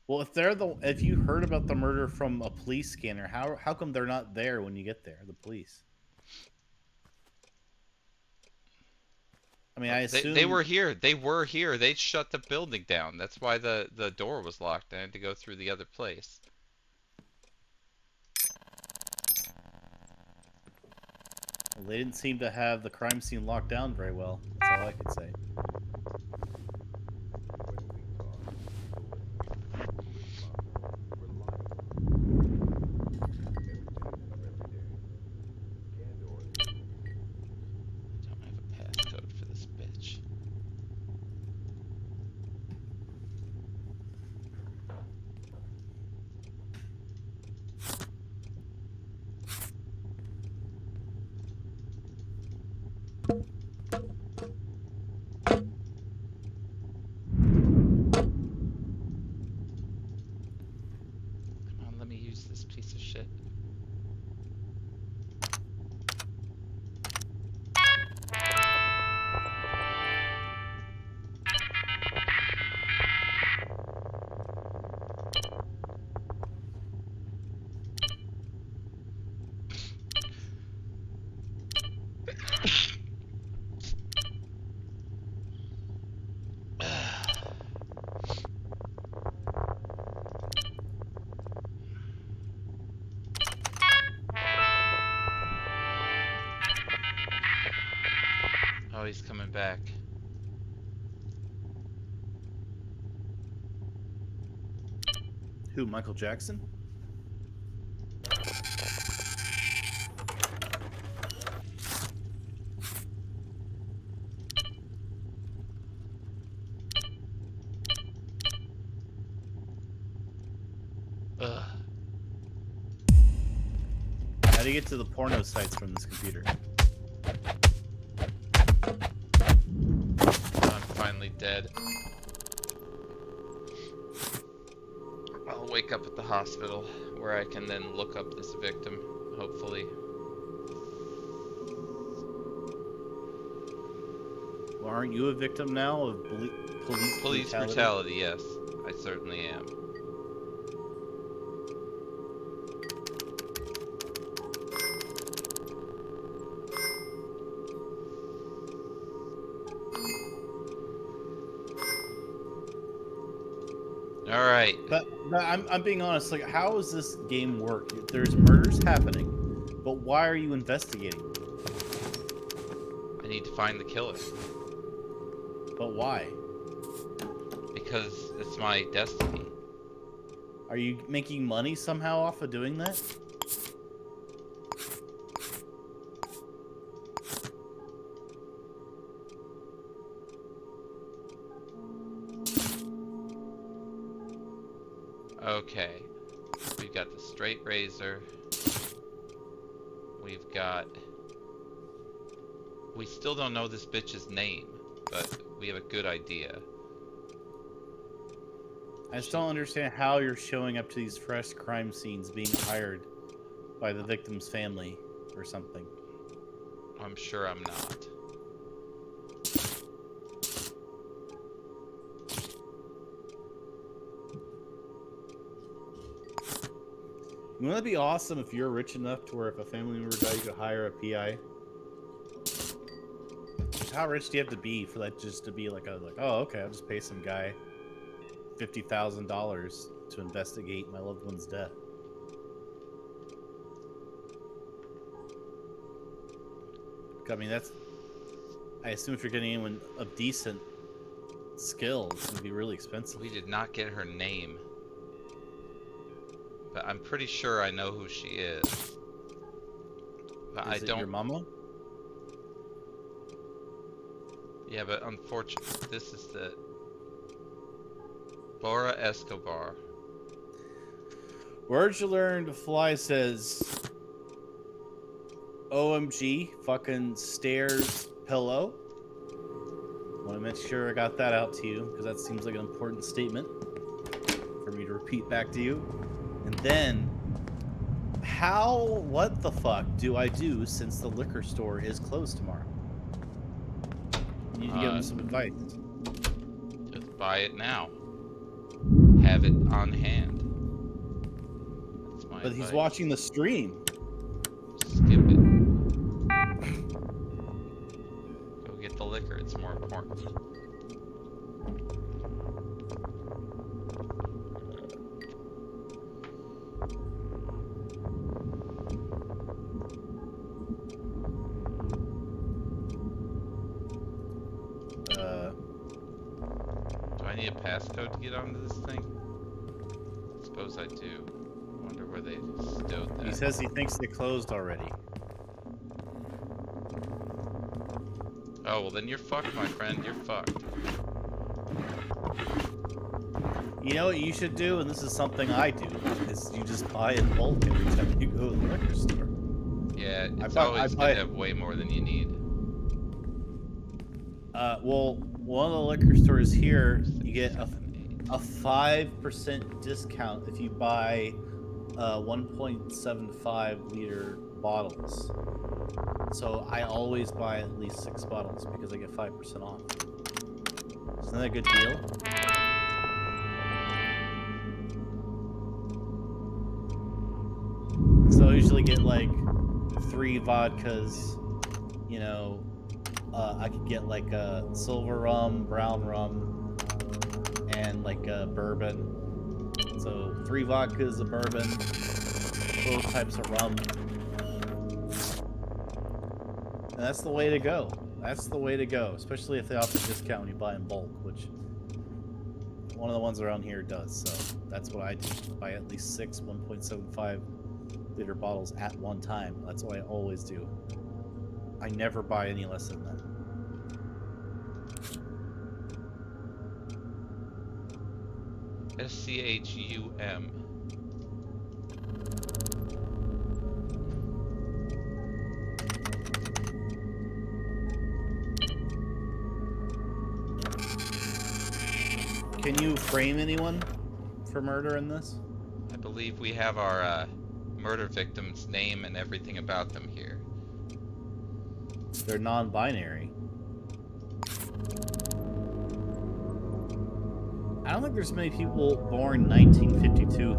Well, if you heard about the murder from a police scanner, how come they're not there when you get there, the police? I mean, I assume They were here. They were here. They shut the building down. That's why the door was locked. I had to go through the other place. Well, they didn't seem to have the crime scene locked down very well. That's all I could say. Don't have a passcode for this bitch. Come on, let me use this piece of shit. Oh, he's coming back. Who, Michael Jackson? Ugh. How do you get to the porno sites from this computer? I'm finally dead. I'll wake up at the hospital where I can then look up this victim, hopefully. Well, aren't you a victim now of police Brutality, yes. I certainly am. Alright. But I'm being honest. Like, how does this game work? There's murders happening, but why are you investigating? I need to find the killer. But why? Because it's my destiny. Are you making money somehow off of doing that? Okay. We've got the straight razor. We've got... We still don't know this bitch's name, but we have a good idea. I just don't understand how you're showing up to these fresh crime scenes being hired by the victim's family or something. I'm sure I'm not. Wouldn't that be awesome if you're rich enough to where if a family member died, you could hire a PI? How rich do you have to be for that just to be like, oh, okay, I'll just pay some guy $50,000 to investigate my loved one's death? I mean, I assume if you're getting anyone of decent skills, it would be really expensive. We did not get her name. but I'm pretty sure I know who she is. But I Is it don't. your mama? Yeah, but unfortunately, this is the Laura Escobar. Where'd you learn to fly says OMG fucking stairs pillow. Want to make sure I got that out to you because that seems like an important statement for me to repeat back to you. And then, what the fuck do I do since the liquor store is closed tomorrow? You need to give him some advice. Just buy it now. Have it on hand. That's my But he's advice. watching the stream. Skip it. Go get the liquor, it's more important. Do I need a passcode to get onto this thing? I suppose I do. I wonder where they stowed that. He says he thinks they closed already. Oh, well then you're fucked, my friend. You're fucked. You know what you should do, and this is something I do, is you just buy in bulk every time you go to the liquor store. Yeah, it's I always buy good to have way more than you need. Well, one of the liquor stores here, you get a 5% discount if you buy 1.75 liter bottles. So I always buy at least 6 bottles because I get 5% off. Isn't that a good deal? So I usually get like 3 vodkas, you know. I could get like a silver rum, brown rum, and like a bourbon. So 3 vodkas, a bourbon, both types of rum. And that's the way to go. That's the way to go, especially if they offer a discount when you buy in bulk, which one of the ones around here does. So that's what I do. Buy at least 6 1.75 liter bottles at one time. That's what I always do. I never buy any less than that. SCHUM. Can you frame anyone for murder in this? I believe we have our murder victim's name and everything about them here. They're non-binary. I don't think there's many people born 1952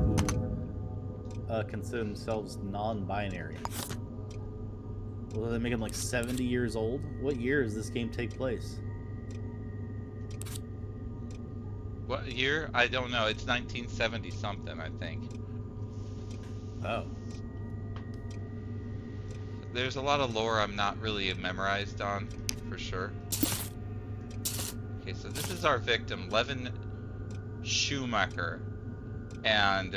who consider themselves non-binary. Will they make them like 70 years old? What year does this game take place? What year? I don't know. It's 1970 something, I think. Oh. There's a lot of lore I'm not really memorized on, for sure. Okay, so this is our victim, Levin Schumacher. And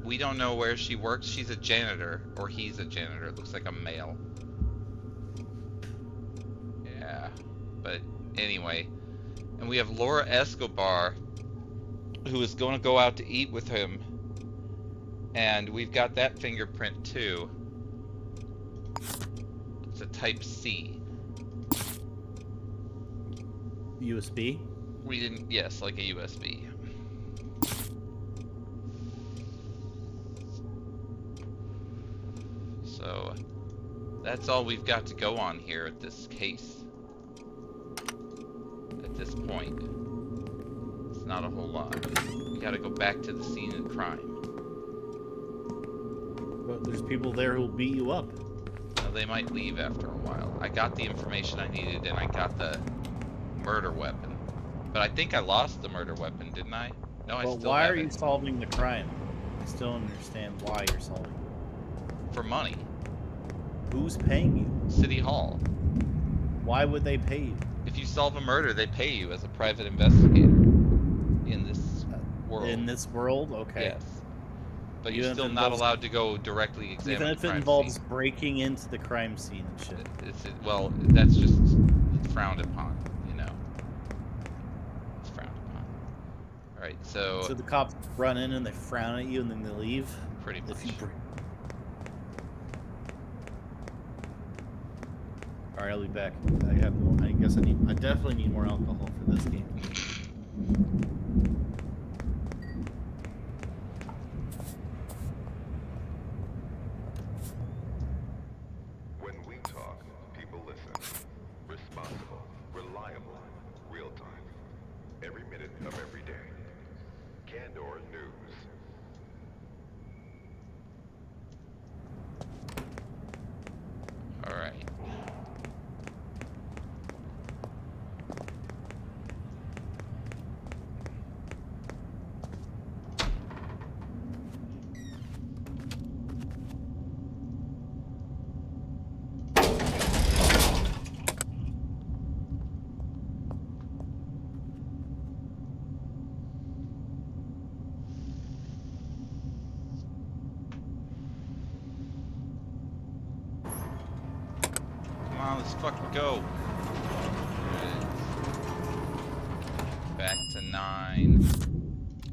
we don't know where she works. She's a janitor, or he's a janitor. It looks like a male. Yeah, but anyway. And we have Laura Escobar, who is going to go out to eat with him. And we've got that fingerprint too. It's a type C. USB? We didn't, yes, like a USB. So, that's all we've got to go on here at this case. At this point. It's not a whole lot. We gotta go back to the scene of crime. But there's people there who'll beat you up. Now, they might leave after a while. I got the information I needed and I got the murder weapon. But I think I lost the murder weapon, didn't I? No, I Well, still why have are you it. solving the crime? I still don't understand why you're solving it. For money. Who's paying you? City Hall. Why would they pay you? If you solve a murder, they pay you as a private investigator in this world. In this world? Okay. Yes. But Even you're if still it not involves- allowed to go directly examine Even the if it crime involves scene. breaking into the crime scene and shit. Well, that's just frowned upon, you know. It's frowned upon. All right, so So the cops run in and they frown at you and then they leave. pretty much. If you All right, I'll be back. I have more. I guess I definitely need more alcohol for this game. When we talk, people listen. Responsible, reliable, real time. Every minute of every day. Candor News. All right. Come on, let's fucking go. There it is. Back to 9.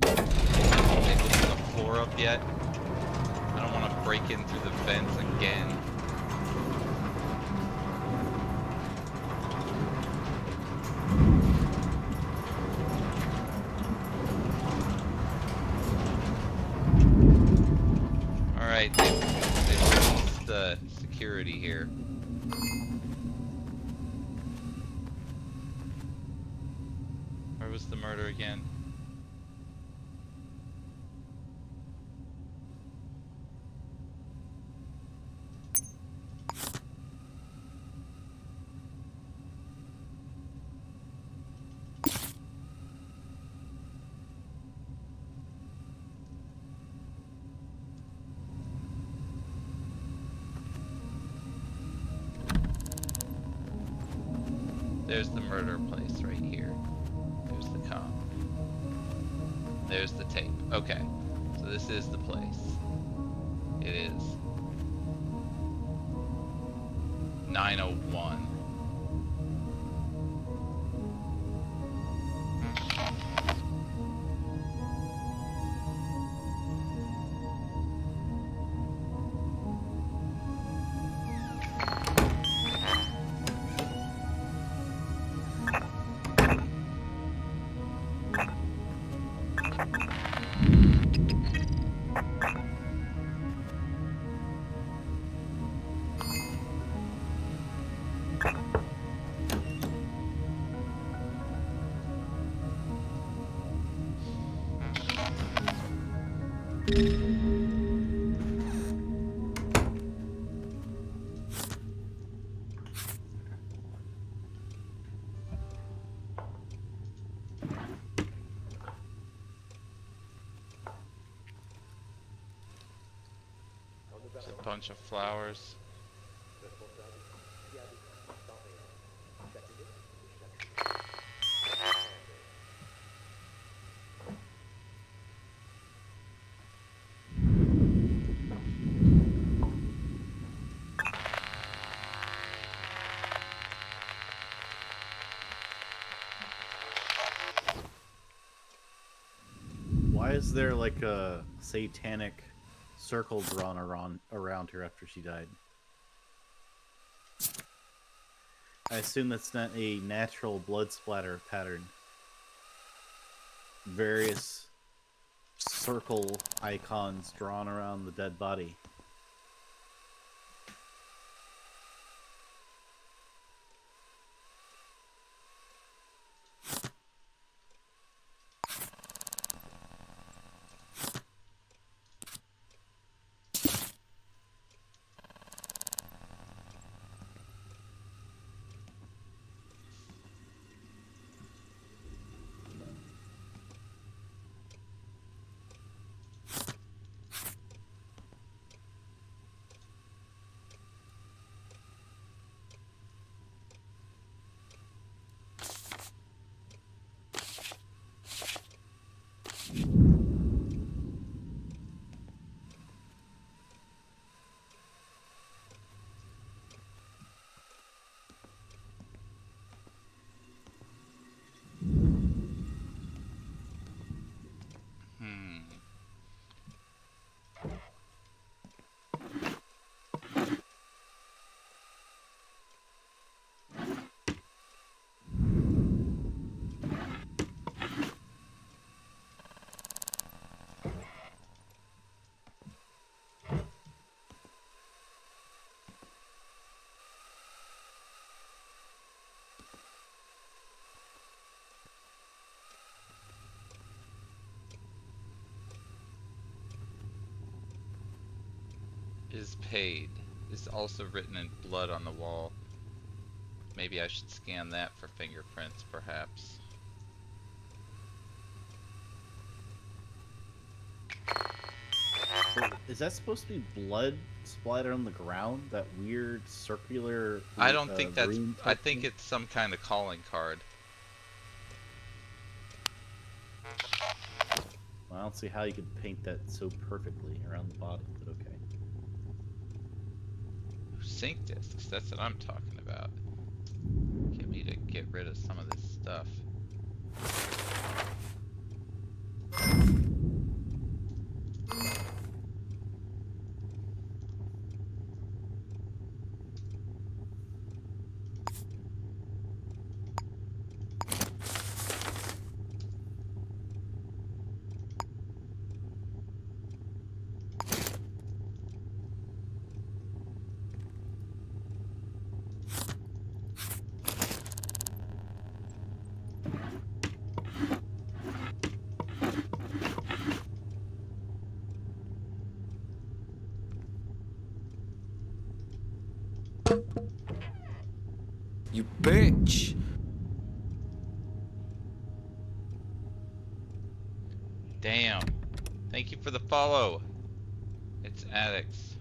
They lifting the floor up yet? I don't want to break in through the vents again. Alright, they've released the security here. Where was the murder again? There's the murder place right here. There's the comp. There's the tape. Okay. So this is the place. It is 9:01. There's a bunch of flowers. Why is there like a satanic circle drawn around her after she died? I assume that's not a natural blood splatter pattern. Various circle icons drawn around the dead body. is paid is also written in blood on the wall. Maybe I should scan that for fingerprints, perhaps. So is that supposed to be blood splattered on the ground? That weird circular. I don't think that's. rune I type think thing? it's some kind of calling card. Well, I don't see how you could paint that so perfectly around the body, but okay. Sync discs. That's what I'm talking about. Get me to get rid of some of this stuff. You bitch! Damn. Thank you for the follow. It's addicts.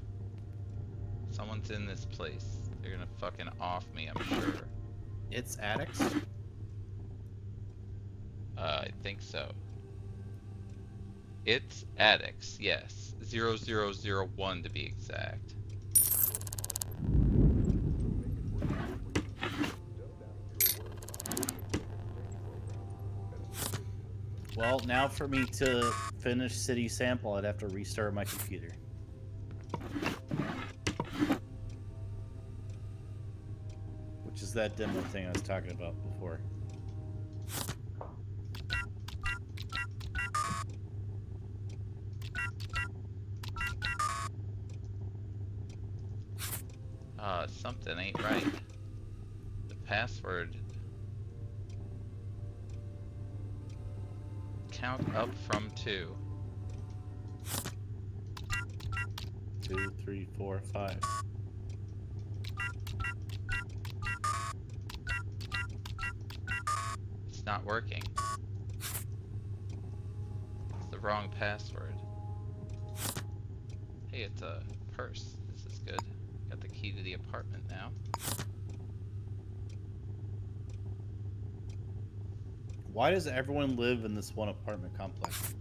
Someone's in this place. They're gonna fucking off me, I'm sure. It's addicts. I think so. It's addicts, yes. 0001 to be exact. Well, now for me to finish City Sample, I'd have to restart my computer. Which is that demo thing I was talking about before. Something ain't right. The password. Count up from 2. 2, 3, 4, 5. It's not working. It's the wrong password. Hey, it's a purse. This is good. Got the key to the apartment now. Why does everyone live in this one apartment complex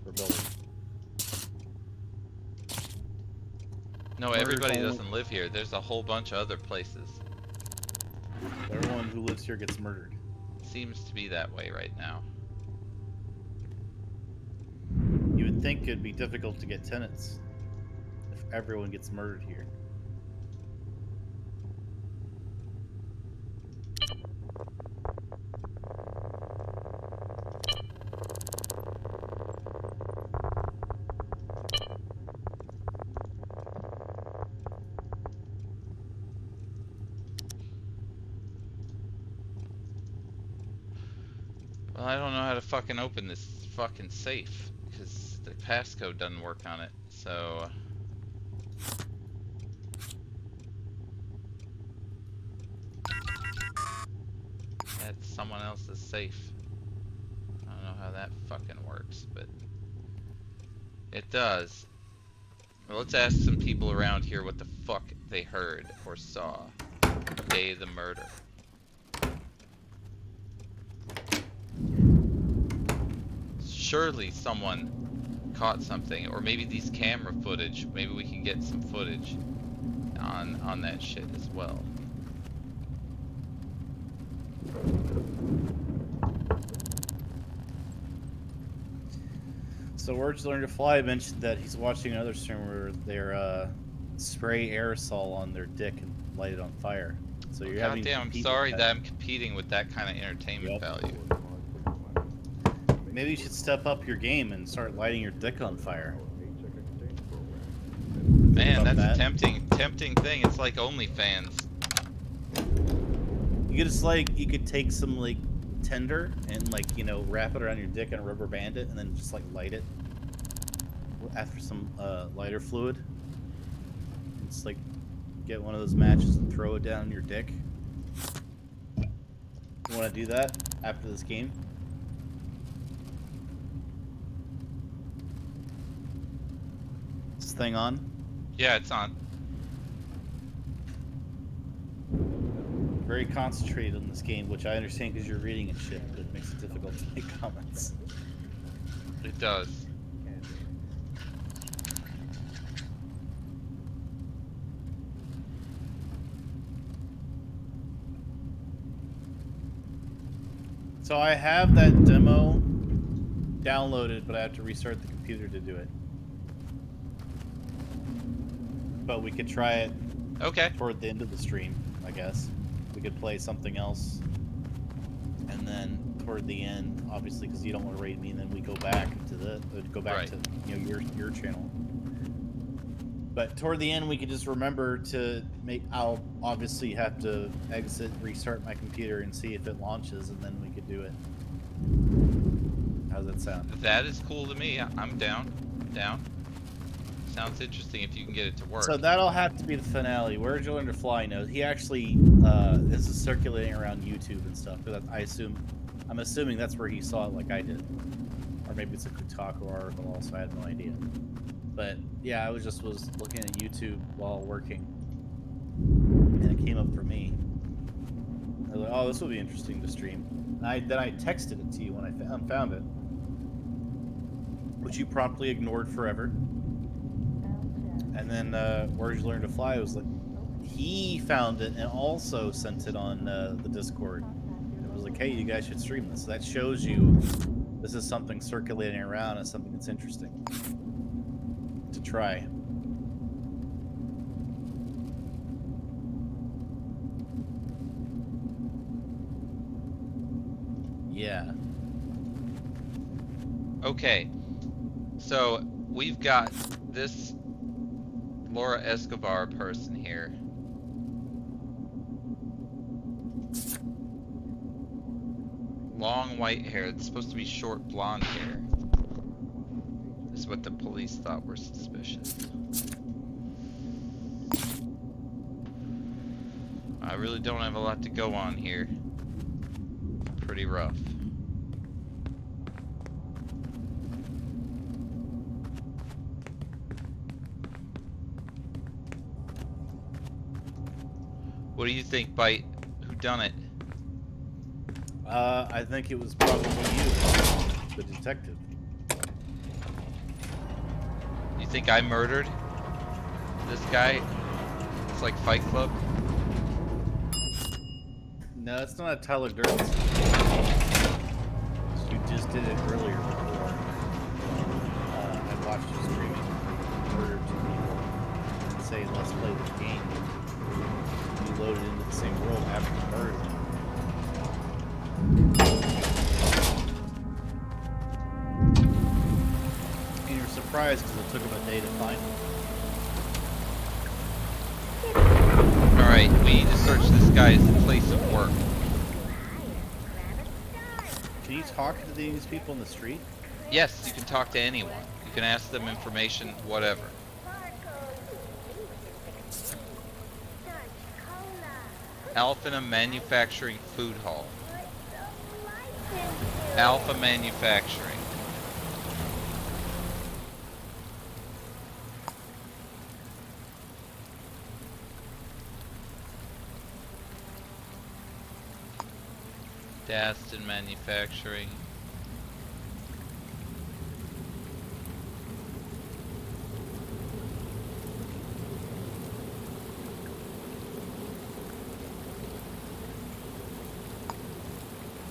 or building? No, everybody doesn't live here. There's a whole bunch of other places. Everyone who lives here gets murdered. Seems to be that way right now. You would think it'd be difficult to get tenants if everyone gets murdered here. Well, I don't know how to fucking open this fucking safe because the passcode doesn't work on it. So that's someone else's safe. I don't know how that fucking works, but it does. Well, let's ask some people around here what the fuck they heard or saw the day of the murder. Surely someone caught something, or maybe these camera footage, maybe we can get some footage on that shit as well. So Words Learn to Fly mentioned that he's watching another stream where they're spray aerosol on their dick and light it on fire. So you're having to Goddamn, I'm compete sorry with that I'm competing with that kind of entertainment value. Maybe you should step up your game and start lighting your dick on fire. Man, About that's a that. tempting thing. It's like OnlyFans. You could just you could take some like tinder and wrap it around your dick and rubber band it and then just light it after some lighter fluid. Just like get one of those matches and throw it down your dick. You want to do that after this game? Is this thing on? Yeah, it's on. Very concentrated on this game, which I understand because you're reading and shit, but it makes it difficult to make comments. It does. So I have that demo downloaded, but I have to restart the computer to do it. But we could try it Okay. toward the end of the stream, I guess. We could play something else, and then toward the end, obviously, because you don't want to raid me, and then we go back to Right. to your channel. But toward the end, we could just remember to make. I'll obviously have to exit, restart my computer, and see if it launches, and then we could do it. How's that sound? That is cool to me. I'm down. Down. Sounds interesting if you can get it to work. So that'll have to be the finale. Where Did You Learn to Fly knows. He actually this is circulating around YouTube and stuff. I'm assuming that's where he saw it, like I did, or maybe it's a Kotaku article. Also, I had no idea. But yeah, I was looking at YouTube while working, and it came up for me. I was like, oh, this will be interesting to stream. And then I texted it to you when I found it, which you promptly ignored forever. And then Where Did You Learn to Fly was like, he found it and also sent it on the Discord. It was like, hey, you guys should stream this. So that shows you this is something circulating around and something that's interesting to try. Yeah. Okay. So we've got this Laura Escobar person here. Long white hair. It's supposed to be short blonde hair. This is what the police thought were suspicious. I really don't have a lot to go on here. Pretty rough. What do you think, Bite? Who done it? I think it was probably you, the detective. You think I murdered this guy? It's like Fight Club. No, it's not a Tyler Durden. You just did it earlier before. I watched you streaming murder two people and say, let's play this game. You loaded into the same world after you murdered them. And you're surprised because it took him a day to find him. Alright, we need to search this guy's place of work. Can you talk to these people in the street? Yes, you can talk to anyone. You can ask them information, whatever. Alpha Manufacturing Food Hall. Alpha Manufacturing. Daston Manufacturing.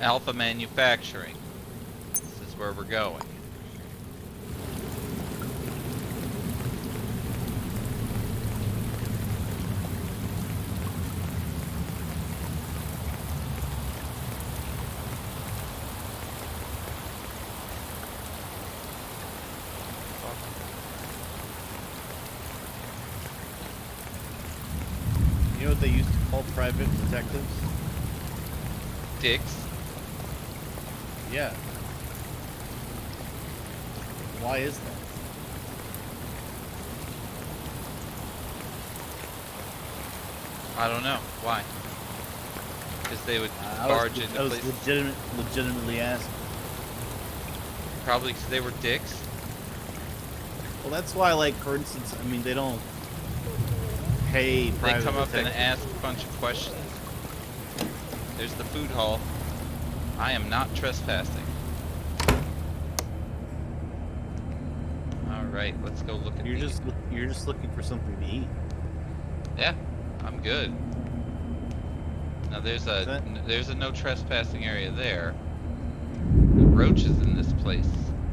Alpha Manufacturing. This is where we're going. You know what they used to call private detectives? Dicks. Yeah. Why is that? I don't know. Why? Because they would I barge was, into I was places. legitimately asking. Probably because they were dicks. Well, that's why, like, for instance, I mean, they don't pay They private come up and detectives. ask a bunch of questions. There's the food hall. I am not trespassing. All right, let's go look at You're these. just looking for something to eat. Yeah, I'm good. Now there's a no trespassing area there. The roaches in this place.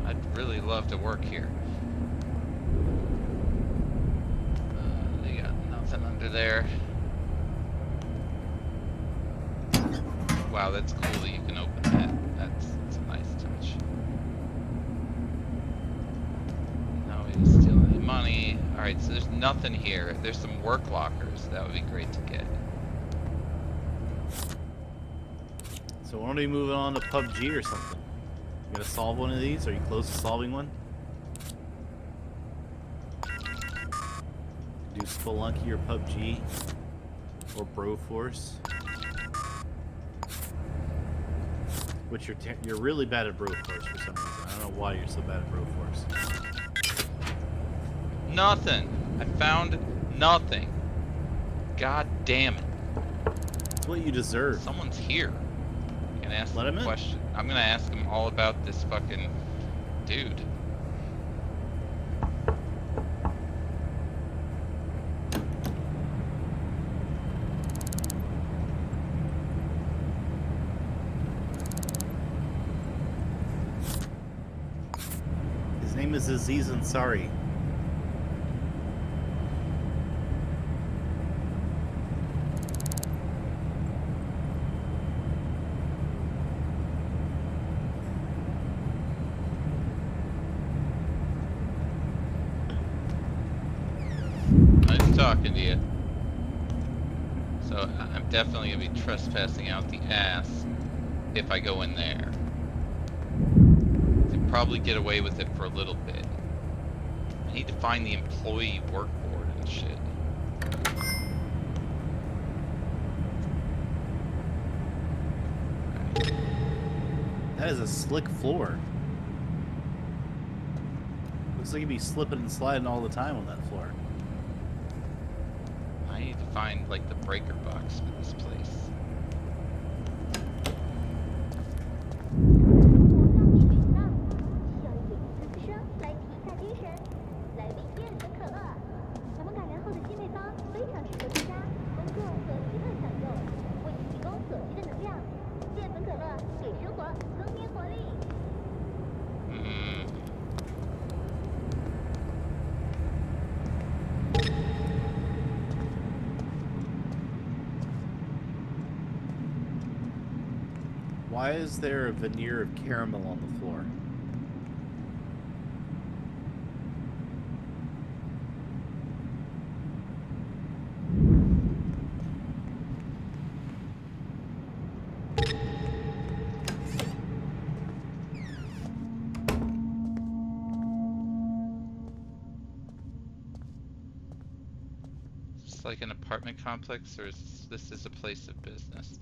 I'd really love to work here. They got nothing under there. Wow, that's cool that you can open that. That's a nice touch. No way to steal any money. Alright, so there's nothing here. There's some work lockers. That would be great to get. So why don't we move on to PUBG or something? You gotta solve one of these? Are you close to solving one? Do Spelunky or PUBG? Or Broforce? Which you're really bad at Broforce for some reason. I don't know why you're so bad at Broforce. Nothing. I found nothing. God damn it. It's what you deserve. Someone's here. I can ask Let them him a in. question. I'm gonna ask them all about this fucking dude. His name is Aziz Ansari. Nice talking to you. So I'm definitely gonna be trespassing out the ass if I go in there. I can probably get away with it for a little bit. I need to find the employee work board and shit. That is a slick floor. Looks like you'd be slipping and sliding all the time on that floor. I need to find like the breaker box for this place. Hmm. Why is there a veneer of caramel on the floor? Is this like an apartment complex, or is this a place of business?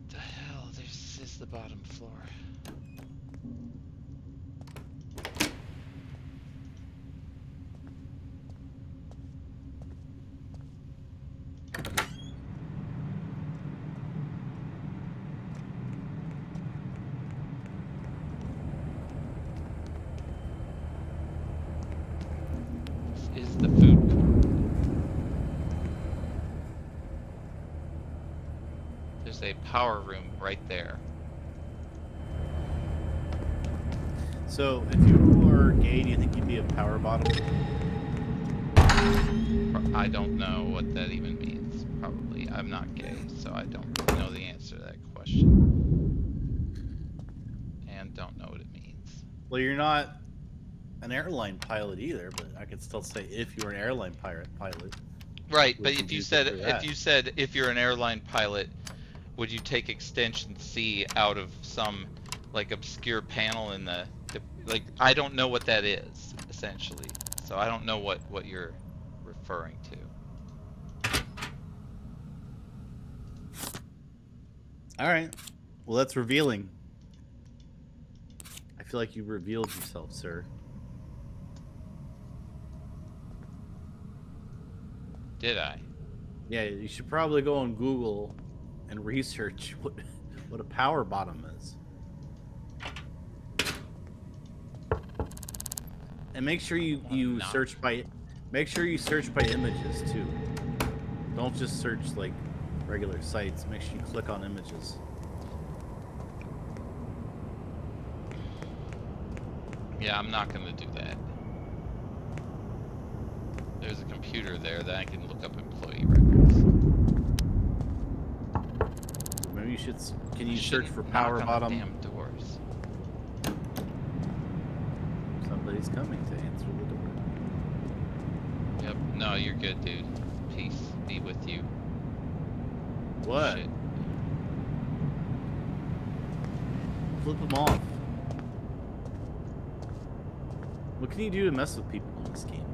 The hell? This is the bottom floor. This is the food court. There's a power room right there. So, if you were gay, do you think you'd be a power bottom? I don't know what that even means. Probably. I'm not gay, so I don't know the answer to that question. And don't know what it means. Well, you're not an airline pilot either, but I could still say if you were an airline pilot. Right, but Would if you you consider that? said if you're an airline pilot, would you take extension C out of some like obscure panel in the like I don't know what that is essentially. So I don't know what you're referring to. All right. Well, that's revealing. I feel like you revealed yourself, sir. Did I? Yeah, you should probably go on Google and research what a power bottom is. And make sure you Not. search by images too. Don't just search like regular sites. Make sure you click on images. Yeah, I'm not gonna do that. There's a computer there that I can look up employee records. Maybe you should. Can you search Shouldn't for knock power on bottom? the damn doors. Somebody's coming to answer the door. Yep. No, you're good, dude. Peace be with you. What? Shit. Flip them off. What can you do to mess with people in this game?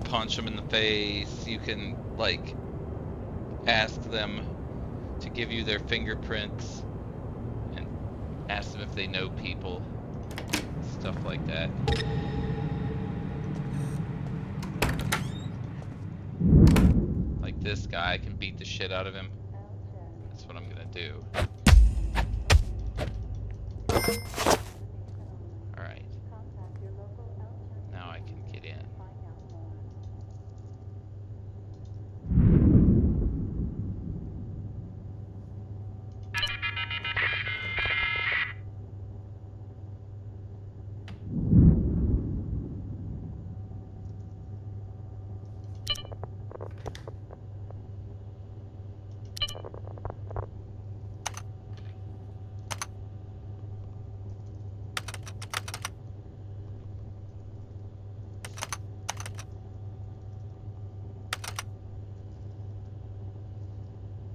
Punch them in the face. You can, like, ask them to give you their fingerprints and ask them if they know people. Stuff like that. Like this guy, I can beat the shit out of him. That's what I'm gonna do. Alright. Now I can get in.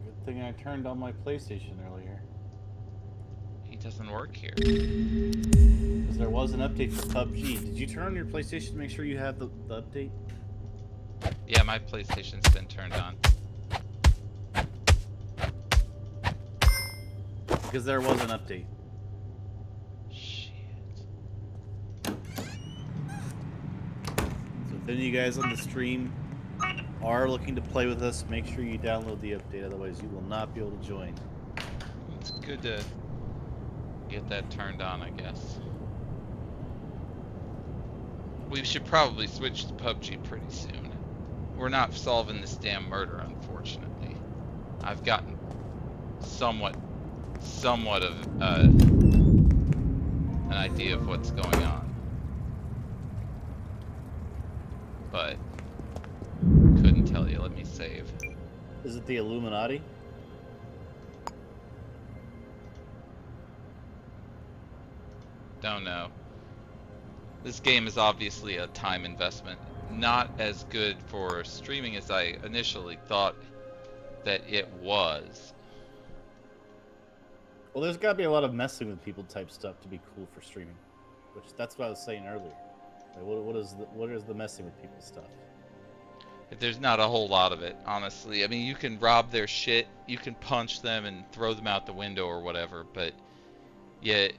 Good thing I turned on my PlayStation earlier. He doesn't work here. Because there was an update for PUBG. Did you turn on your PlayStation to make sure you have the update? Yeah, my PlayStation's been turned on. Because there was an update. Shit. So if any of you guys on the stream are looking to play with us, make sure you download the update, otherwise you will not be able to join. It's good to get that turned on, I guess. We should probably switch to PUBG pretty soon. We're not solving this damn murder, unfortunately. I've gotten somewhat of an idea of what's going on, but couldn't tell you. Let me save. Is it the Illuminati? Don't know. This game is obviously a time investment. Not as good for streaming as I initially thought that it was. Well, there's got to be a lot of messing with people type stuff to be cool for streaming. That's what I was saying earlier. Like, what is the messing with people stuff? There's not a whole lot of it, honestly. I mean, you can rob their shit, you can punch them and throw them out the window or whatever, but yeah,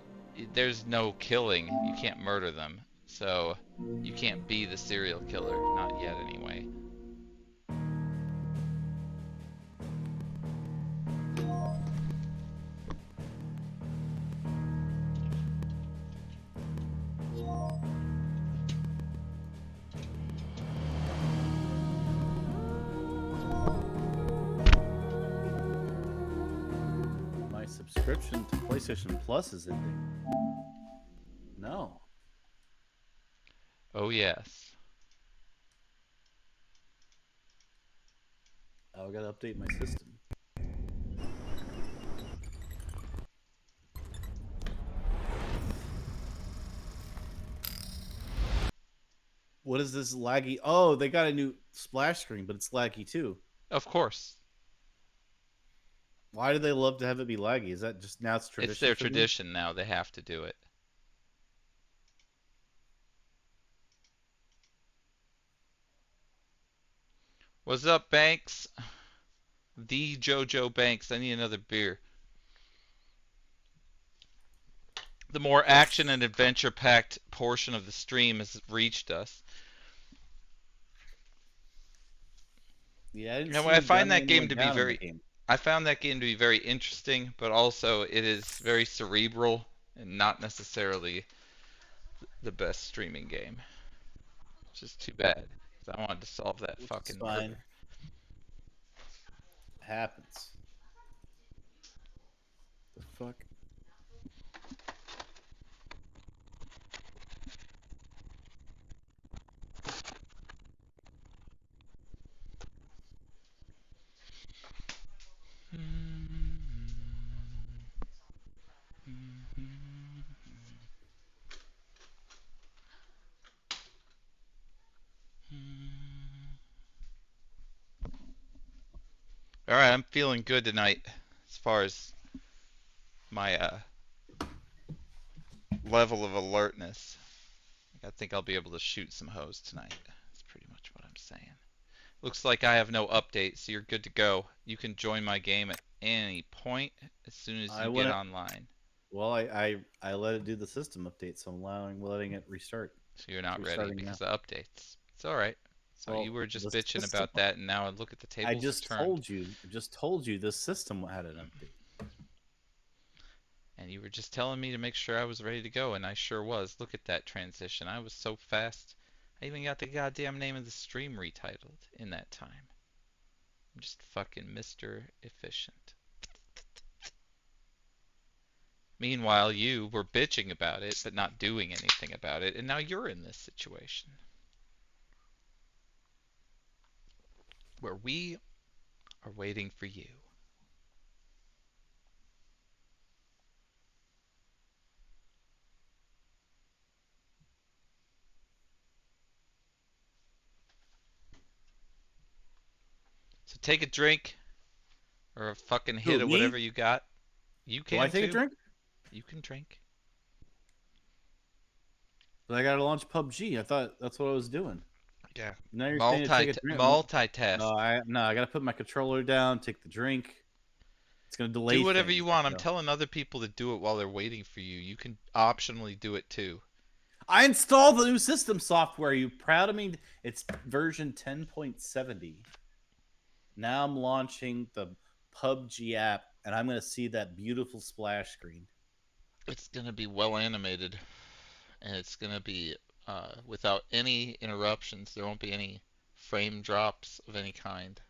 there's no killing. You can't murder them. So you can't be the serial killer, not yet anyway. My subscription to PlayStation Plus is ending. No. Oh yes. I gotta update my system. What is this laggy? Oh, they got a new splash screen, but it's laggy too. Of course. Why do they love to have it be laggy? Is that just now it's tradition? It's their for them? tradition now. They have to do it. What's up, Banks? The JoJo Banks. I need another beer. The more action and adventure packed portion of the stream has reached us. Yeah, I didn't And see I you find gunning that game anyone to be down in the very game. I found that game to be very interesting, but also it is very cerebral and not necessarily the best streaming game. Which is too bad. 'Cause I wanted to solve that Which is fucking fine. murder. Happens. The fuck? All right, I'm feeling good tonight as far as my level of alertness. I think I'll be able to shoot some hoes tonight. That's pretty much what I'm saying. Looks like I have no update, so you're good to go. You can join my game at any point as soon as I you get went. online. Well, I let it do the system update, so I'm letting it restart. So you're It's not ready restarting now. because of updates. It's all right. So you Well, were just the bitching system. about that, and now look at the I tables have just turned. told you. I just told you the system had an update. And you were just telling me to make sure I was ready to go, and I sure was. Look at that transition. I was so fast. I even got the goddamn name of the stream retitled in that time. I'm just fucking Mr. Efficient. Meanwhile, you were bitching about it, but not doing anything about it, and now you're in this situation. Where we are waiting for you. So take a drink, or a fucking hit Who, of me? whatever you got. You Do I can take a too. drink? You can drink. But I gotta launch PUBG. I thought that's what I was doing. Yeah. Now you're saying to take a drink. Multitask. No, I gotta put my controller down, take the drink. It's gonna Do delay whatever things. you want. I'm telling other people to do it while they're waiting for you. You can optionally do it too. I installed the new system software. Are you proud of me? It's version 10.70. Now I'm launching the PUBG app, and I'm gonna see that beautiful splash screen. It's gonna be well animated, and it's gonna be without any interruptions. There won't be any frame drops of any kind.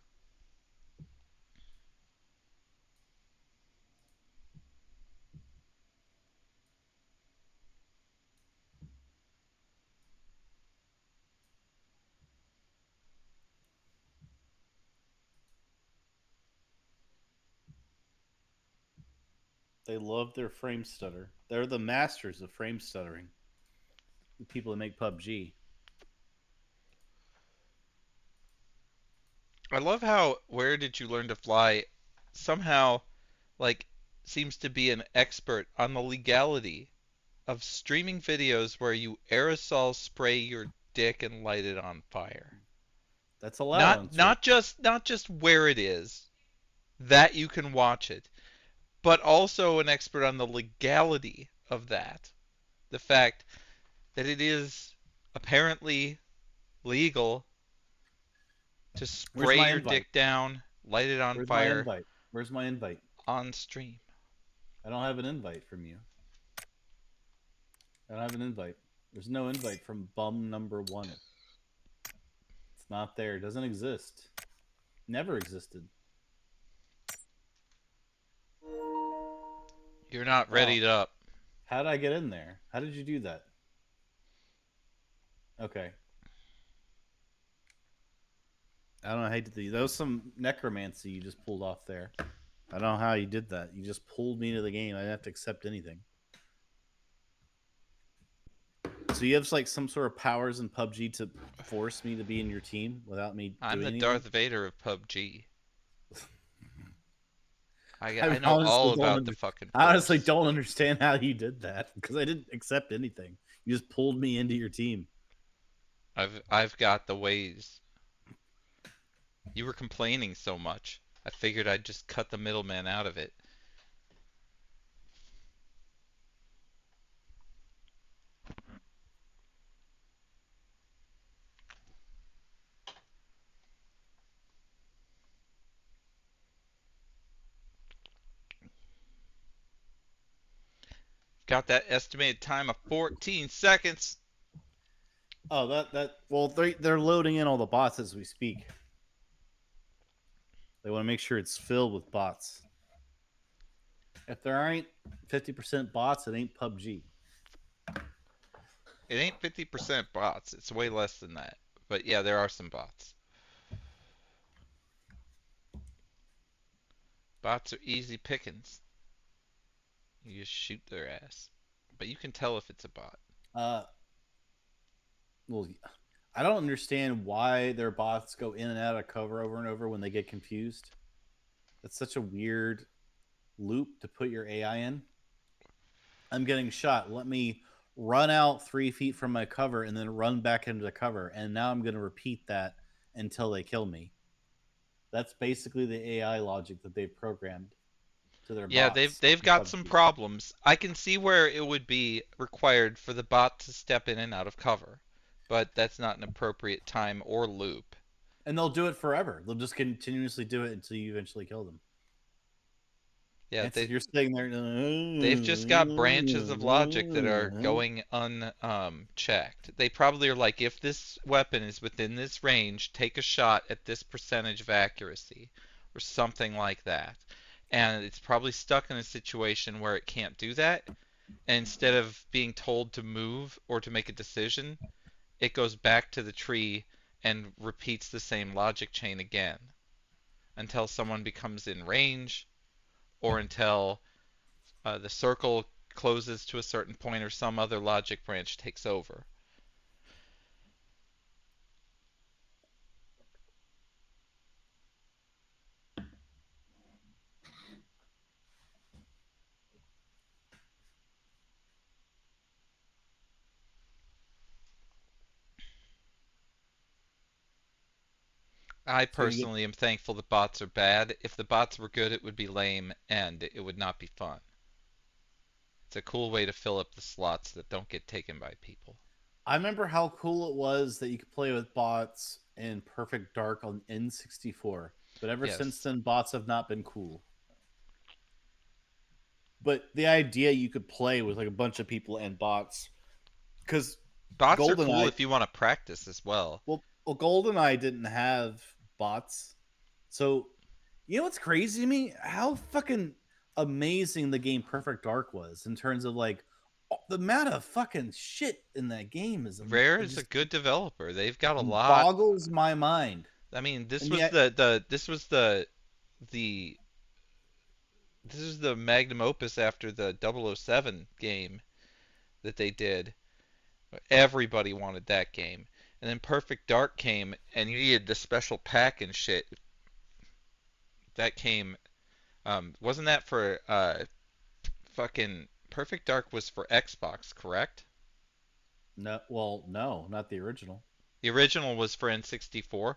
They love their frame stutter. They're the masters of frame stuttering. The people that make PUBG. I love how Where Did You Learn to Fly somehow like seems to be an expert on the legality of streaming videos where you aerosol spray your dick and light it on fire. That's allowed on Not Twitch. not just where it is that you can watch it, but also an expert on the legality of that. The fact that it is apparently legal to Where's spray my your invite? dick down, light it on Where's my fire invite? Where's my invite? on stream. I don't have an invite from you. I don't have an invite. There's no invite from bum number one. It's not there. It doesn't exist. Never existed. You're not Wow. readied up. How did I get in there? How did you do that? Okay. I don't know how you did that. That was some necromancy you just pulled off there. I don't know how you did that. You just pulled me into the game. I didn't have to accept anything. So you have like some sort of powers in PUBG to force me to be in your team without me I'm doing the anything? Darth Vader of PUBG. I I know all about the fucking I honestly force. don't understand how you did that because I didn't accept anything. You just pulled me into your team. I've got the ways. You were complaining so much. I figured I'd just cut the middleman out of it. Got that estimated time of 14 seconds. Oh, well, they're loading in all the bots as we speak. They want to make sure it's filled with bots. If there aren't 50% bots, it ain't PUBG. It ain't 50% bots. It's way less than that. But yeah, there are some bots. Bots are easy pickings. You just shoot their ass. But you can tell if it's a bot. Well, I don't understand why their bots go in and out of cover over and over when they get confused. That's such a weird loop to put your AI in. I'm getting shot. Let me run out 3 feet from my cover and then run back into the cover. And now I'm going to repeat that until they kill me. That's basically the AI logic that they've programmed to their Yeah, bots. they've got some problems. I can see where it would be required for the bot to step in and out of cover, but that's not an appropriate time or loop. And they'll do it forever. They'll just continuously do it until you eventually kill them. Yeah, And so you're sitting there. they've just got branches of logic that are going unchecked. They probably are like, if this weapon is within this range, take a shot at this percentage of accuracy, or something like that. And it's probably stuck in a situation where it can't do that. And instead of being told to move or to make a decision, it goes back to the tree and repeats the same logic chain again until someone becomes in range or until the circle closes to a certain point or some other logic branch takes over. I personally am thankful that bots are bad. If the bots were good, it would be lame and it would not be fun. It's a cool way to fill up the slots that don't get taken by people. I remember how cool it was that you could play with bots in Perfect Dark on N64. But ever since then, bots have not been cool. But the idea you could play with like a bunch of people and bots, because bots are cool if you want to practice as well. Well, GoldenEye didn't have bots, so you know what's crazy to me? How fucking amazing the game Perfect Dark was in terms of like the amount of fucking shit in that game is. Rare is a good developer. They've got a lot. Boggles my mind. I mean, this was the magnum opus after the 007 game that they did. Everybody wanted that game. And then Perfect Dark came, and you needed the special pack and shit. That came, wasn't that for, fucking, Perfect Dark was for Xbox, correct? No, well, no, not the original. The original was for N64?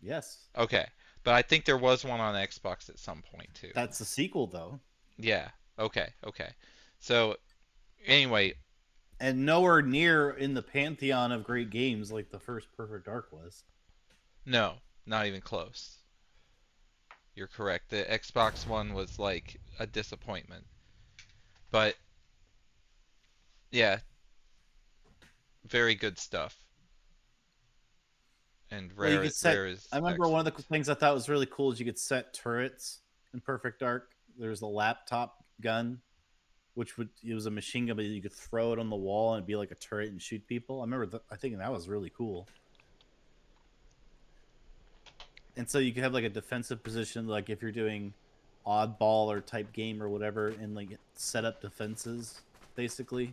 Yes. Okay, but I think there was one on Xbox at some point, too. That's the sequel, though. Yeah, okay. So, anyway, and nowhere near in the pantheon of great games like the first Perfect Dark was. No, not even close. You're correct. The Xbox One was like a disappointment. But yeah, very good stuff. And Rare is. I remember one of the things I thought was really cool is you could set turrets in Perfect Dark. There's a laptop gun, it was a machine gun, but you could throw it on the wall and it'd be like a turret and shoot people. I remember I think that was really cool. And so you could have like a defensive position, like if you're doing oddball or type game or whatever, and like set up defenses. Basically,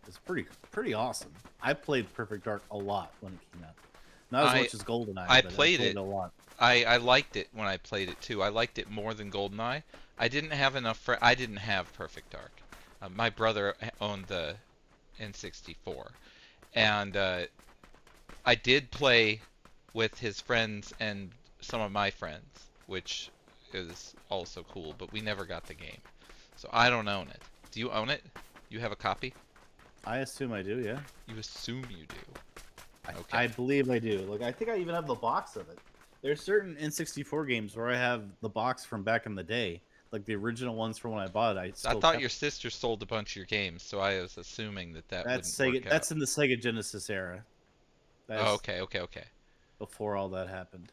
it's pretty awesome. I played Perfect Dark a lot when it came out. Not as much as GoldenEye. I played it a lot. I liked it when I played it too. I liked it more than GoldenEye. I didn't have enough. I didn't have Perfect Dark. My brother owned the N64, and I did play with his friends and some of my friends, which is also cool, but we never got the game. So I don't own it. Do you own it? You have a copy? I assume I do, yeah. You assume you do. Okay. I believe I do. Like, I think I even have the box of it. There's certain N64 games where I have the box from back in the day. Like the original ones from when I bought it, I I still thought kept. your sister sold a bunch of your games, so I was assuming that That's wouldn't work Sega. out. That's in the Sega Genesis era. Oh, That's okay. before all that happened.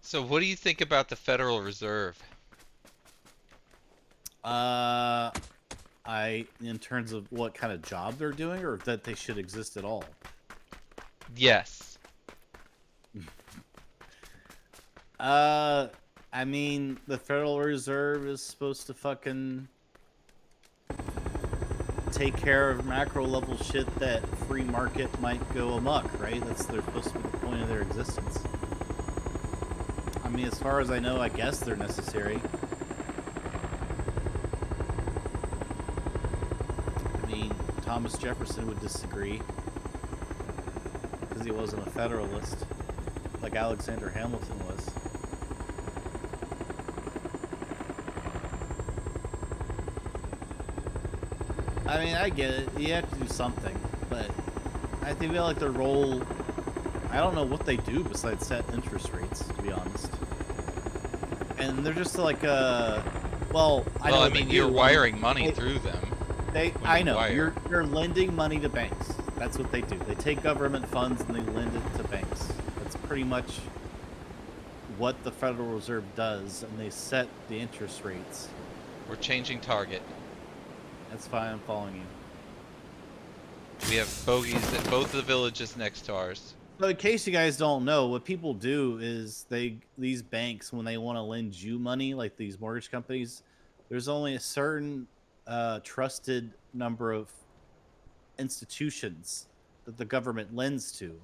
So what do you think about the Federal Reserve? In terms of what kind of job they're doing, or that they should exist at all. Yes. I mean, the Federal Reserve is supposed to fucking take care of macro level shit that free market might go amok, right? They're supposed to be the point of their existence. I mean, as far as I know, I guess they're necessary. I mean, Thomas Jefferson would disagree because he wasn't a Federalist like Alexander Hamilton was. I mean, I get it. You have to do something, but I feel like their role. I don't know what they do besides set interest rates, to be honest. And they're just like well, I mean, you're wiring money through them. I know you're lending money to banks. That's what they do. They take government funds and they lend it to banks. That's pretty much what the Federal Reserve does, and they set the interest rates. We're changing target. That's fine. I'm following you. We have bogeys at both the villages next to ours. So in case you guys don't know, what people do is these banks, when they want to lend you money, like these mortgage companies, there's only a certain trusted number of institutions that the government lends to,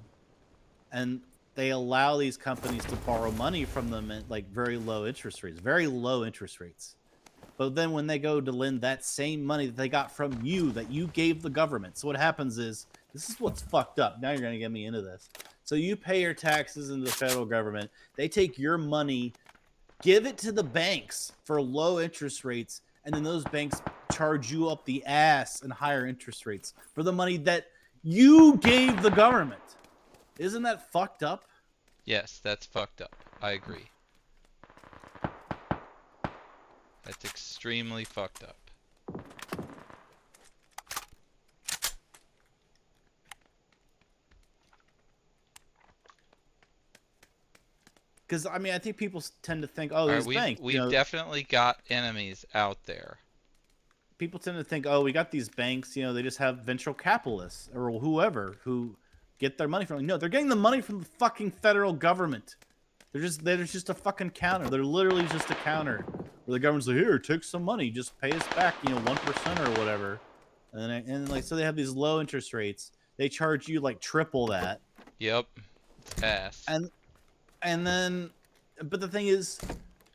and they allow these companies to borrow money from them at like very low interest rates. But then when they go to lend that same money that they got from you, that you gave the government, so what happens is, this is what's fucked up. Now you're going to get me into this. So you pay your taxes into the federal government. They take your money, give it to the banks for low interest rates, and then those banks charge you up the ass and higher interest rates for the money that you gave the government. Isn't that fucked up? Yes, that's fucked up. I agree. That's extremely fucked up. Because, I mean, I think people tend to think, oh, these banks. We've definitely got enemies out there. People tend to think, oh, we got these banks, they just have venture capitalists or whoever who get their money from. No, they're getting the money from the fucking federal government. They're just a fucking counter. They're literally just a counter where the government's like, here, take some money, just pay us back, 1% or whatever. And so they have these low interest rates. They charge you like triple that. Yep. Ass. And then, but the thing is,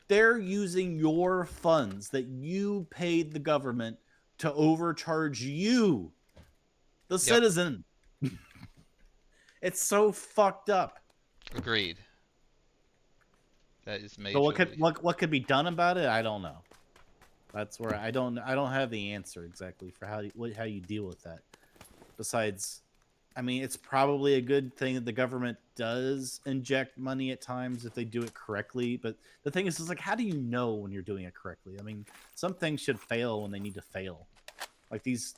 they're using your funds that you paid the government to overcharge you, the citizen. It's so fucked up. Agreed. That is majorly. But what could be done about it? I don't know. That's where I don't have the answer exactly for how you deal with that. Besides, I mean, it's probably a good thing that the government does inject money at times if they do it correctly. But the thing is like, how do you know when you're doing it correctly? I mean, some things should fail when they need to fail. Like these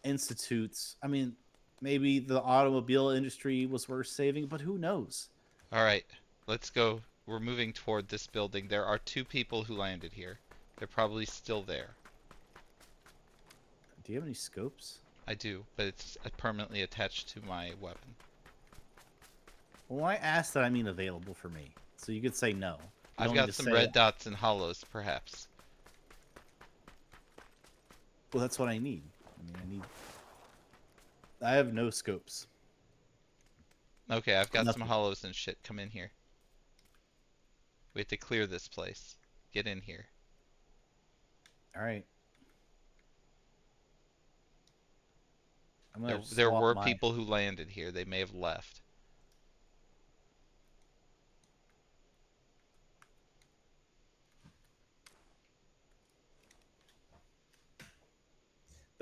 institutes. I mean, maybe the automobile industry was worth saving, but who knows? All right, let's go. We're moving toward this building. There are 2 people who landed here. They're probably still there. Do you have any scopes? I do, but it's permanently attached to my weapon. Well, I asked that, I mean available for me. So you could say no. I've got some red dots and hollows, perhaps. Well, that's what I need. I have no scopes. Okay, I've got some hollows and shit. Come in here. We have to clear this place. Get in here. All right. There were people who landed here. They may have left.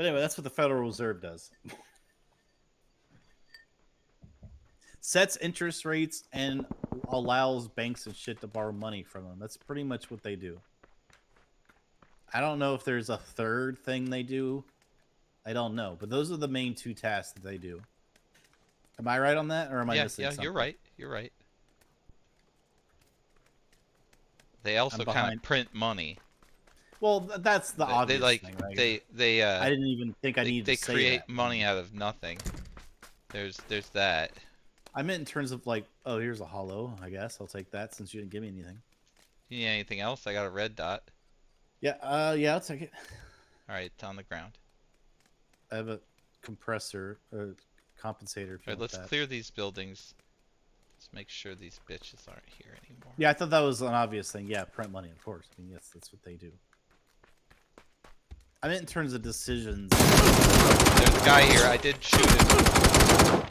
But anyway, that's what the Federal Reserve does. Sets interest rates and allows banks and shit to borrow money from them. That's pretty much what they do. I don't know if there's a third thing they do. I don't know, but those are the main two tasks that they do. Am I right on that, or am I missing something? You're right. You're right. They also kind of print money. Well, that's the obvious thing, right? I didn't even think I needed to say that. They create money out of nothing. There's that. I meant in terms of like, oh, here's a hollow. I guess I'll take that since you didn't give me anything. You need anything else? I got a red dot. Yeah, yeah, I'll take it. All right, it's on the ground. I have a compressor, compensator. All right, let's clear these buildings. Let's make sure these bitches aren't here anymore. Yeah, I thought that was an obvious thing. Yeah, print money, of course. I mean, yes, that's what they do. I meant in terms of decisions. There's a guy here. I did shoot him.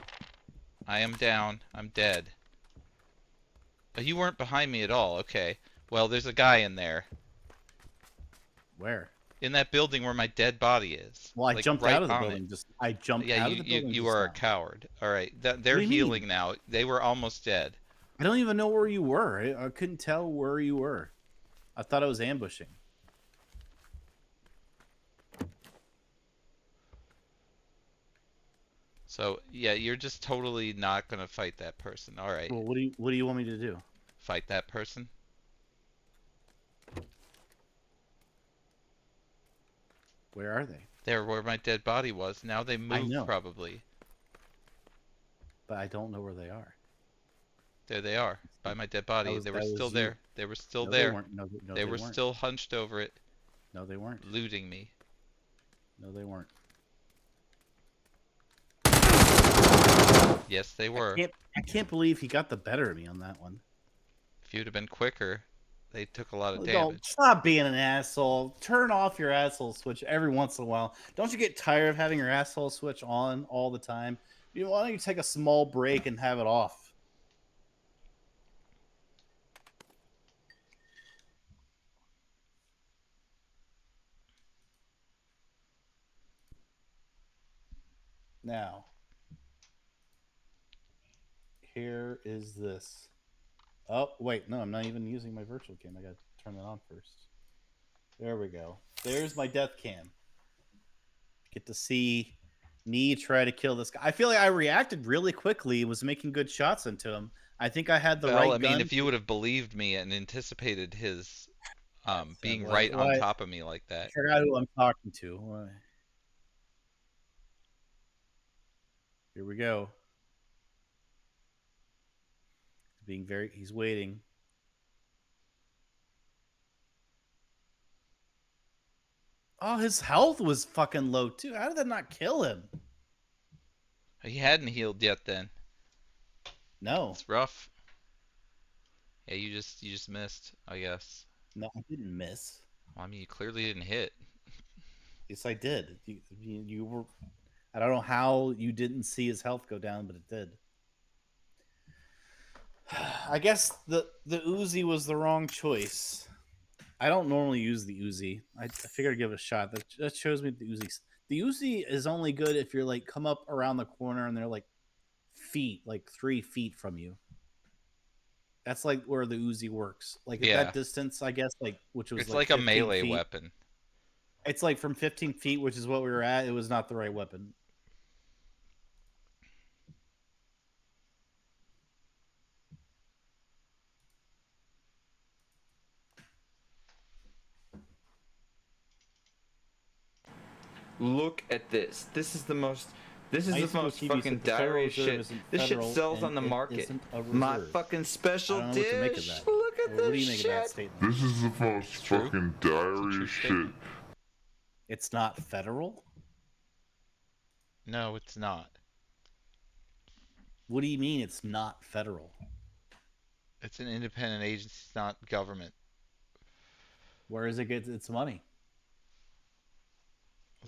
I am down. I'm dead. But you weren't behind me at all. Okay. Well, there's a guy in there. Where? In that building where my dead body is. Well, I jumped out of the building. I jumped out of the building. You are a coward. All right. They're healing now. They were almost dead. I don't even know where you were. I couldn't tell where you were. I thought I was ambushing. So yeah, you're just totally not gonna fight that person. All right. Well, what do you want me to do? Fight that person? Where are they? They're where my dead body was. Now they moved probably. But I don't know where they are. There they are, by my dead body. They were still there. They were still there. They were still hunched over it. No, they weren't. Looting me. No, they weren't. Yes, they were. I can't believe he got the better of me on that one. If you'd have been quicker, they took a lot of damage. Don't stop being an asshole. Turn off your asshole switch every once in a while. Don't you get tired of having your asshole switch on all the time? Why don't you take a small break and have it off? Now, here is this. Oh, wait, no, I'm not even using my virtual cam. I gotta turn it on first. There we go. There's my death cam. Get to see me try to kill this guy. I feel like I reacted really quickly, was making good shots into him. I think I had the right gun. I mean, if you would have believed me and anticipated his being right on top of me like that. I forgot who I'm talking to. Here we go. He's waiting. Oh, his health was fucking low too. How did that not kill him? He hadn't healed yet then. No. It's rough. Yeah, you just missed, I guess. No, I didn't miss. Well, I mean, you clearly didn't hit. Yes, I did. You were. I don't know how you didn't see his health go down, but it did. I guess the Uzi was the wrong choice. I don't normally use the Uzi. I figured I'd give it a shot. That shows me the Uzi. The Uzi is only good if you're like come up around the corner and they're like 3 feet from you. That's like where the Uzi works. Like at that distance, I guess, which was it's like a melee feet. weapon. It's like from 15 feet, which is what we were at. It was not the right weapon. Look at this. This is the most fucking diarrhea shit. This shit sells on the market. My fucking special dish. Look at this shit. This is the most fucking diarrhea shit. It's not federal? No, it's not. What do you mean it's not federal? It's an independent agency, it's not government. Where does it get its money?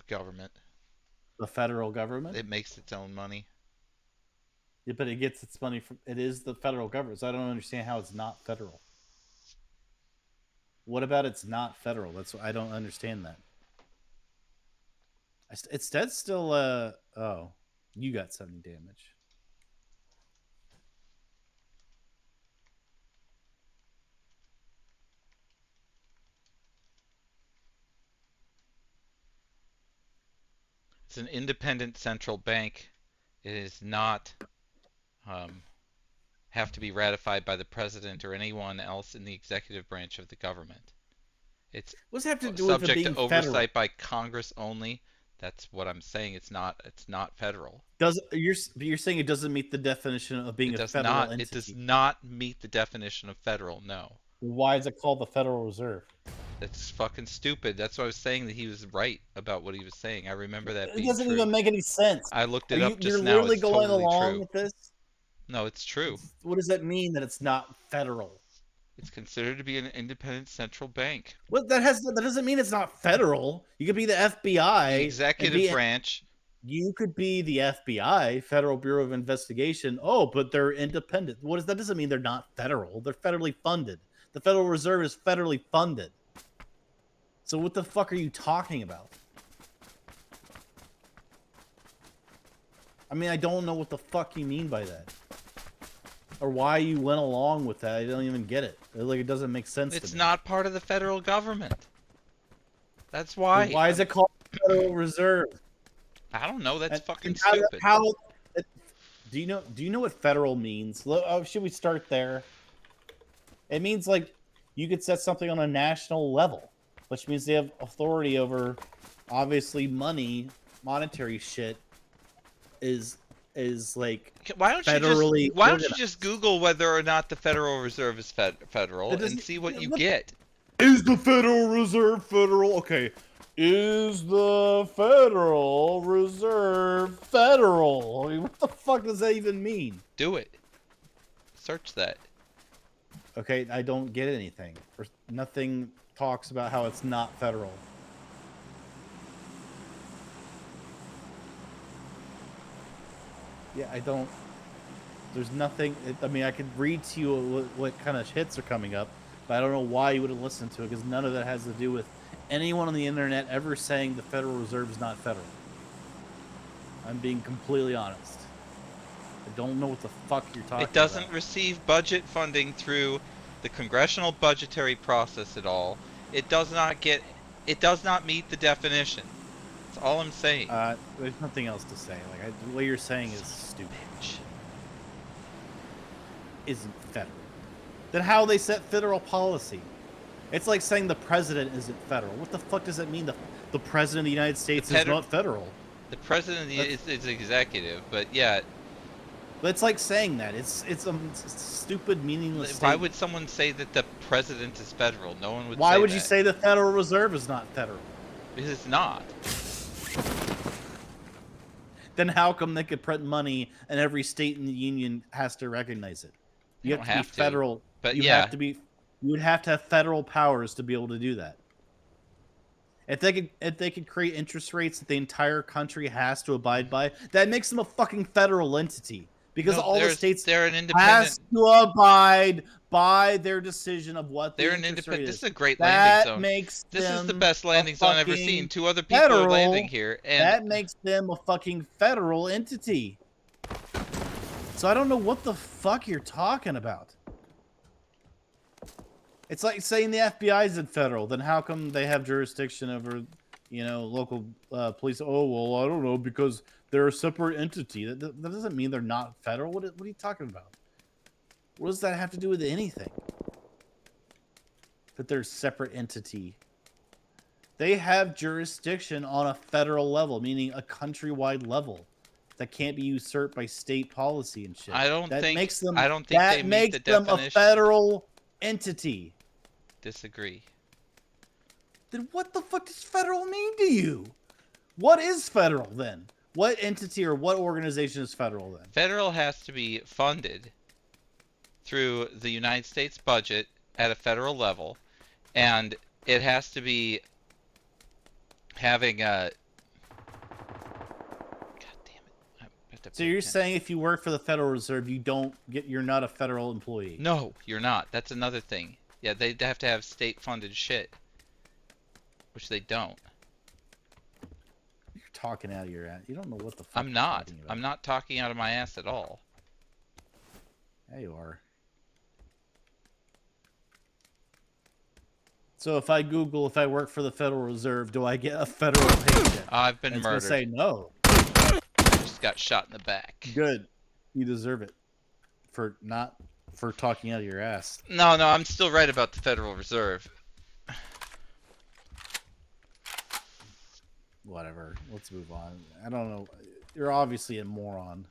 Government. The federal government? It makes its own money. Yeah, but it gets its money from... It is the federal government, so I don't understand how it's not federal. What about it's not federal? I don't understand that. It's dead still. Oh, you got 70 damage. It's an independent central bank. It is not have to be ratified by the president or anyone else in the executive branch of the government. It's What's that have to do with subject it to being oversight federal? by Congress only. That's what I'm saying. It's not federal. You're saying it doesn't meet the definition of being It a does federal not. entity? It does not meet the definition of federal. No. Why is it called the Federal Reserve? That's fucking stupid. That's why I was saying that he was right about what he was saying. I remember that It being doesn't true. even make any sense. I looked Are it up you're just now. literally It's going totally along true. with this? No, it's true. What does that mean that it's not federal? It's considered to be an independent central bank. Well, that doesn't mean it's not federal. You could be the FBI. The executive branch. You could be the FBI, Federal Bureau of Investigation. Oh, but they're independent. That doesn't mean they're not federal. They're federally funded. The Federal Reserve is federally funded. So what the fuck are you talking about? I mean, I don't know what the fuck you mean by that. Or why you went along with that. I don't even get it. Like, it doesn't make sense to me. It's not part of the federal government. That's why. Why is it called Federal Reserve? I don't know. That's fucking stupid. Do you know what federal means? Should we start there? It means like you could set something on a national level, which means they have authority over, obviously, monetary shit is like why don't you just Google whether or not the Federal Reserve is federal and see what you get? Is the Federal Reserve federal? Okay. Is the Federal Reserve federal? I mean, what the fuck does that even mean? Do it. Search that. Okay, I don't get anything. Nothing talks about how it's not federal. Yeah, I don't. There's nothing. I mean, I could read to you what kind of hits are coming up, but I don't know why you would have listened to it, because none of that has to do with anyone on the internet ever saying the Federal Reserve is not federal. I'm being completely honest. I don't know what the fuck you're talking about. It doesn't receive budget funding through the congressional budgetary process at all. It does not meet the definition. That's all I'm saying. There's nothing else to say. Like, what you're saying is stupid. Isn't federal. Then how they set federal policy? It's like saying the president isn't federal. What the fuck does that mean? The president of the United States is not federal. The president is executive, but yeah. But it's like saying that. It's a stupid, meaningless statement. Why would someone say that the president is federal? No one would say that. Why would you say the Federal Reserve is not federal? Because it's not. Then how come they could print money and every state in the union has to recognize it? You have to be federal. But you would have to have federal powers to be able to do that. If they could create interest rates that the entire country has to abide by, that makes them a fucking federal entity. Because all the states has to abide by their decision of what the interest rate is. This is a great landing zone. This is the best landing zone I've ever seen. 2 other people are landing here, and that makes them a fucking federal entity. So I don't know what the fuck you're talking about. It's like saying the FBI isn't federal. Then how come they have jurisdiction over, local police? Oh, well, I don't know, because they're a separate entity. That doesn't mean they're not federal. What are you talking about? What does that have to do with anything? That they're a separate entity. They have jurisdiction on a federal level, meaning a countrywide level that can't be usurped by state policy and shit. I don't think they meet the definition. That makes them a federal entity. Disagree. Then what the fuck does federal mean to you? What is federal then? What entity or what organization is federal then? Federal has to be funded through the United States budget at a federal level, and it has to be having a... God damn it. So you're saying if you work for the Federal Reserve, you're not a federal employee? No, you're not. That's another thing. Yeah, they have to have state-funded shit, which they don't. What are you talking out of your ass. You don't know what the fuck I'm you're not. talking about. I'm not talking out of my ass at all. Yeah, you are. So if I Google if I work for the Federal Reserve, do I get a federal paycheck? I've been and murdered. It's gonna say no. I just got shot in the back. Good. You deserve it for talking out of your ass. No, I'm still right about the Federal Reserve. Whatever. Let's move on. I don't know. You're obviously a moron.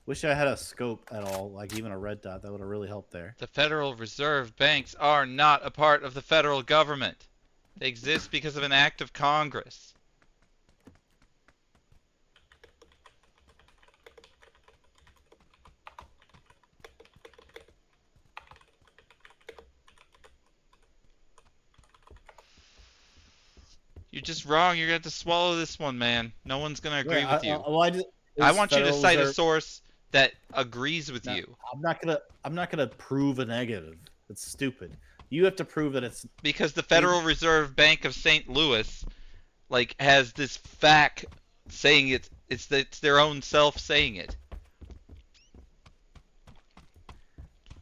Wish I had a scope at all, like even a red dot. That would have really helped there. The Federal Reserve banks are not a part of the federal government. They exist because of an act of Congress. You're just wrong. You're going to have to swallow this one, man. No one's going to agree with you. I want you to cite a source that agrees with you. I'm not gonna prove a negative. It's stupid. You have to prove that it's because the Federal Reserve Bank of St. Louis has this fact saying it's their own self saying it.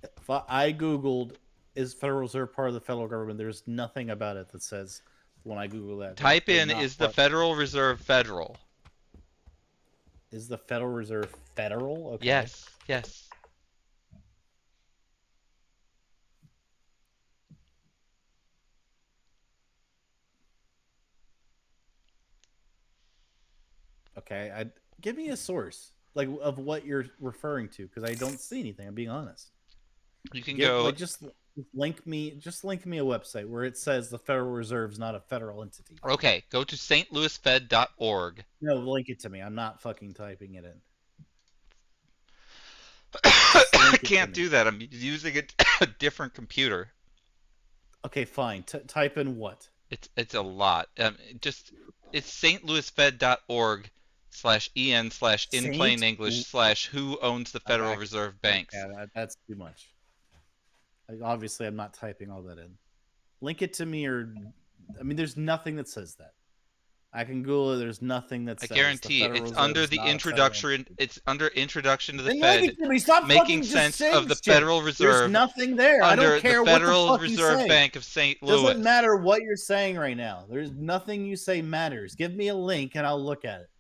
If I googled is Federal Reserve part of the federal government, there's nothing about it that says when I Google that. Type in is the Federal Reserve federal? Is the Federal Reserve federal? Okay. Yes. Okay, give me a source of what you're referring to, because I don't see anything. I'm being honest. You can go just link me a website where it says the Federal Reserve is not a federal entity. Okay, go to stlouisfed.org. No, link it to me. I'm not fucking typing it in. I can't do that. I'm using a different computer. Okay, fine. Type in what? It's a lot. It's stlouisfed.org/en/in plain English/who owns the Federal Reserve banks. Yeah, that's too much. Obviously, I'm not typing all that in. Link it to me, there's nothing that says that. I can Google it. There's nothing that says. I guarantee it's under the introduction. It's under Introduction to the Fed. Making sense of the Federal Reserve. There's nothing there. I don't care the Federal what the fuck Reserve you say. Bank of St. Louis. Doesn't matter what you're saying right now. There's nothing you say matters. Give me a link and I'll look at it.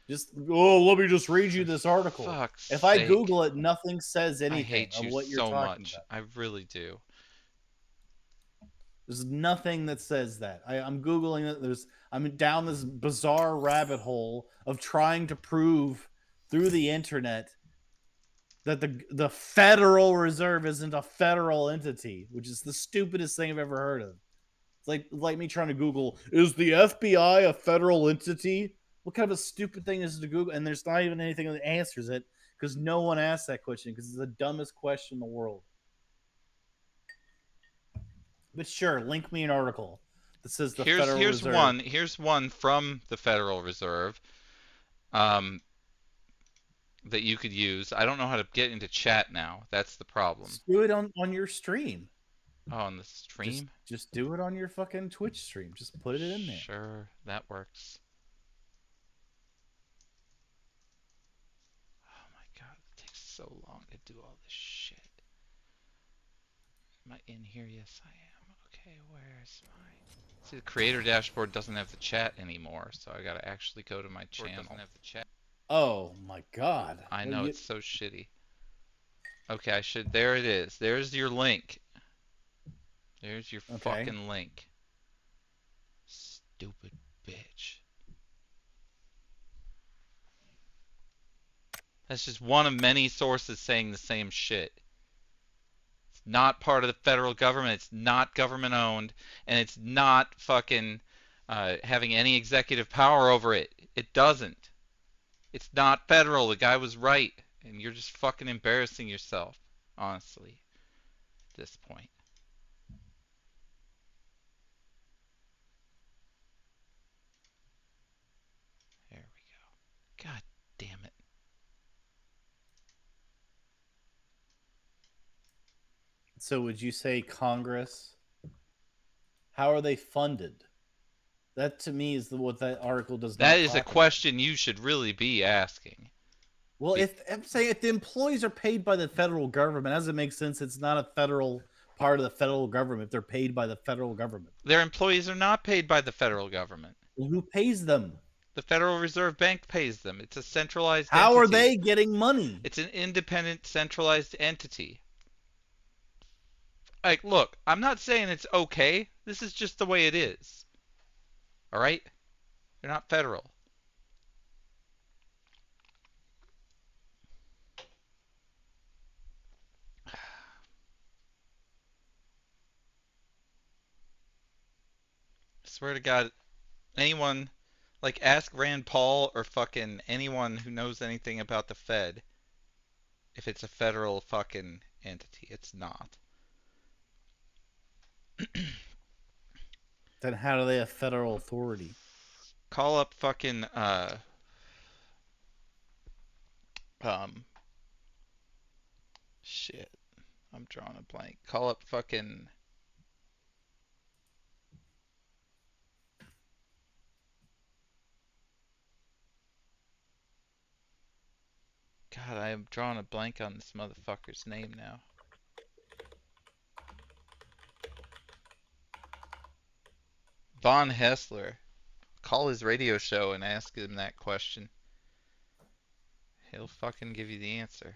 Let me just read you this article. If I Google it, nothing says anything of what you're talking about. I really do. There's nothing that says that. I'm Googling it. I'm down this bizarre rabbit hole of trying to prove through the internet that the Federal Reserve isn't a federal entity, which is the stupidest thing I've ever heard of. It's like me trying to Google, is the FBI a federal entity? What kind of a stupid thing is it to Google? And there's not even anything that answers it, because no one asked that question, because it's the dumbest question in the world. But sure, link me an article that says the Federal Reserve. Here's one from the Federal Reserve that you could use. I don't know how to get into chat now. That's the problem. Just do it on your stream. Oh, on the stream? Just do it on your fucking Twitch stream. Just put it in there. Sure, that works. Oh my god, it takes so long to do all this shit. Am I in here? Yes, I am. Okay, where's my... See, the creator dashboard doesn't have the chat anymore, so I gotta actually go to my channel. Doesn't have the chat. Oh my god. I know, it's so shitty. Okay, there it is. There's your link. There's your fucking link. Stupid bitch. That's just one of many sources saying the same shit. It's not part of the federal government. It's not government owned, and it's not fucking having any executive power over it. It doesn't. It's not federal. The guy was right, and you're just fucking embarrassing yourself, honestly, at this point. There we go. God damn it. So would you say Congress? How are they funded? That to me is what that article does not. That is a question you should really be asking. Well, if the employees are paid by the federal government, does it make sense? It's not a federal part of the federal government if they're paid by the federal government. Their employees are not paid by the federal government. Well, who pays them? The Federal Reserve Bank pays them. It's a centralized entity. How are they getting money? It's an independent, centralized entity. Like, look, I'm not saying it's okay. This is just the way it is. All right? They're not federal. I swear to God, anyone, like, ask Rand Paul or fucking anyone who knows anything about the Fed if it's a federal fucking entity. It's not. Then how do they have federal authority? Call up fucking shit. I'm drawing a blank. Call up fucking God, I am drawing a blank on this motherfucker's name now. Von Hessler. Call his radio show and ask him that question. He'll fucking give you the answer.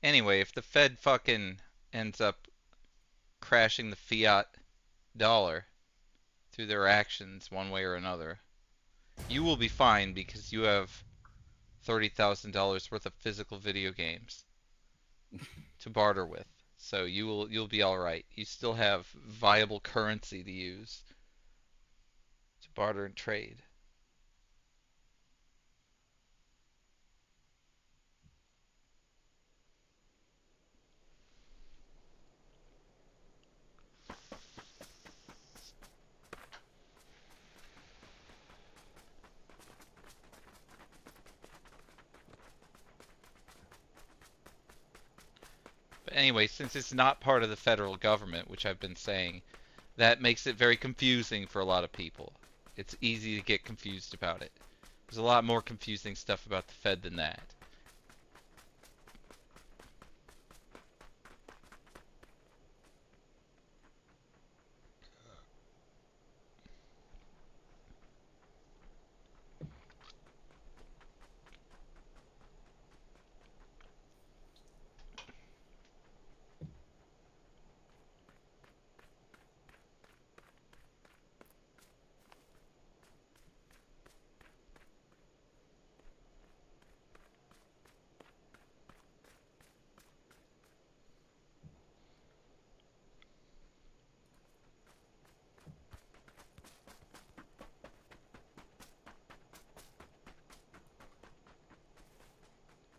Anyway, if the Fed fucking ends up crashing the fiat dollar through their actions one way or another, you will be fine because you have $30,000 worth of physical video games to barter with. So you'll be all right. You still have viable currency to use to barter and trade. But anyway, since it's not part of the federal government, which I've been saying, that makes it very confusing for a lot of people. It's easy to get confused about it. There's a lot more confusing stuff about the Fed than that.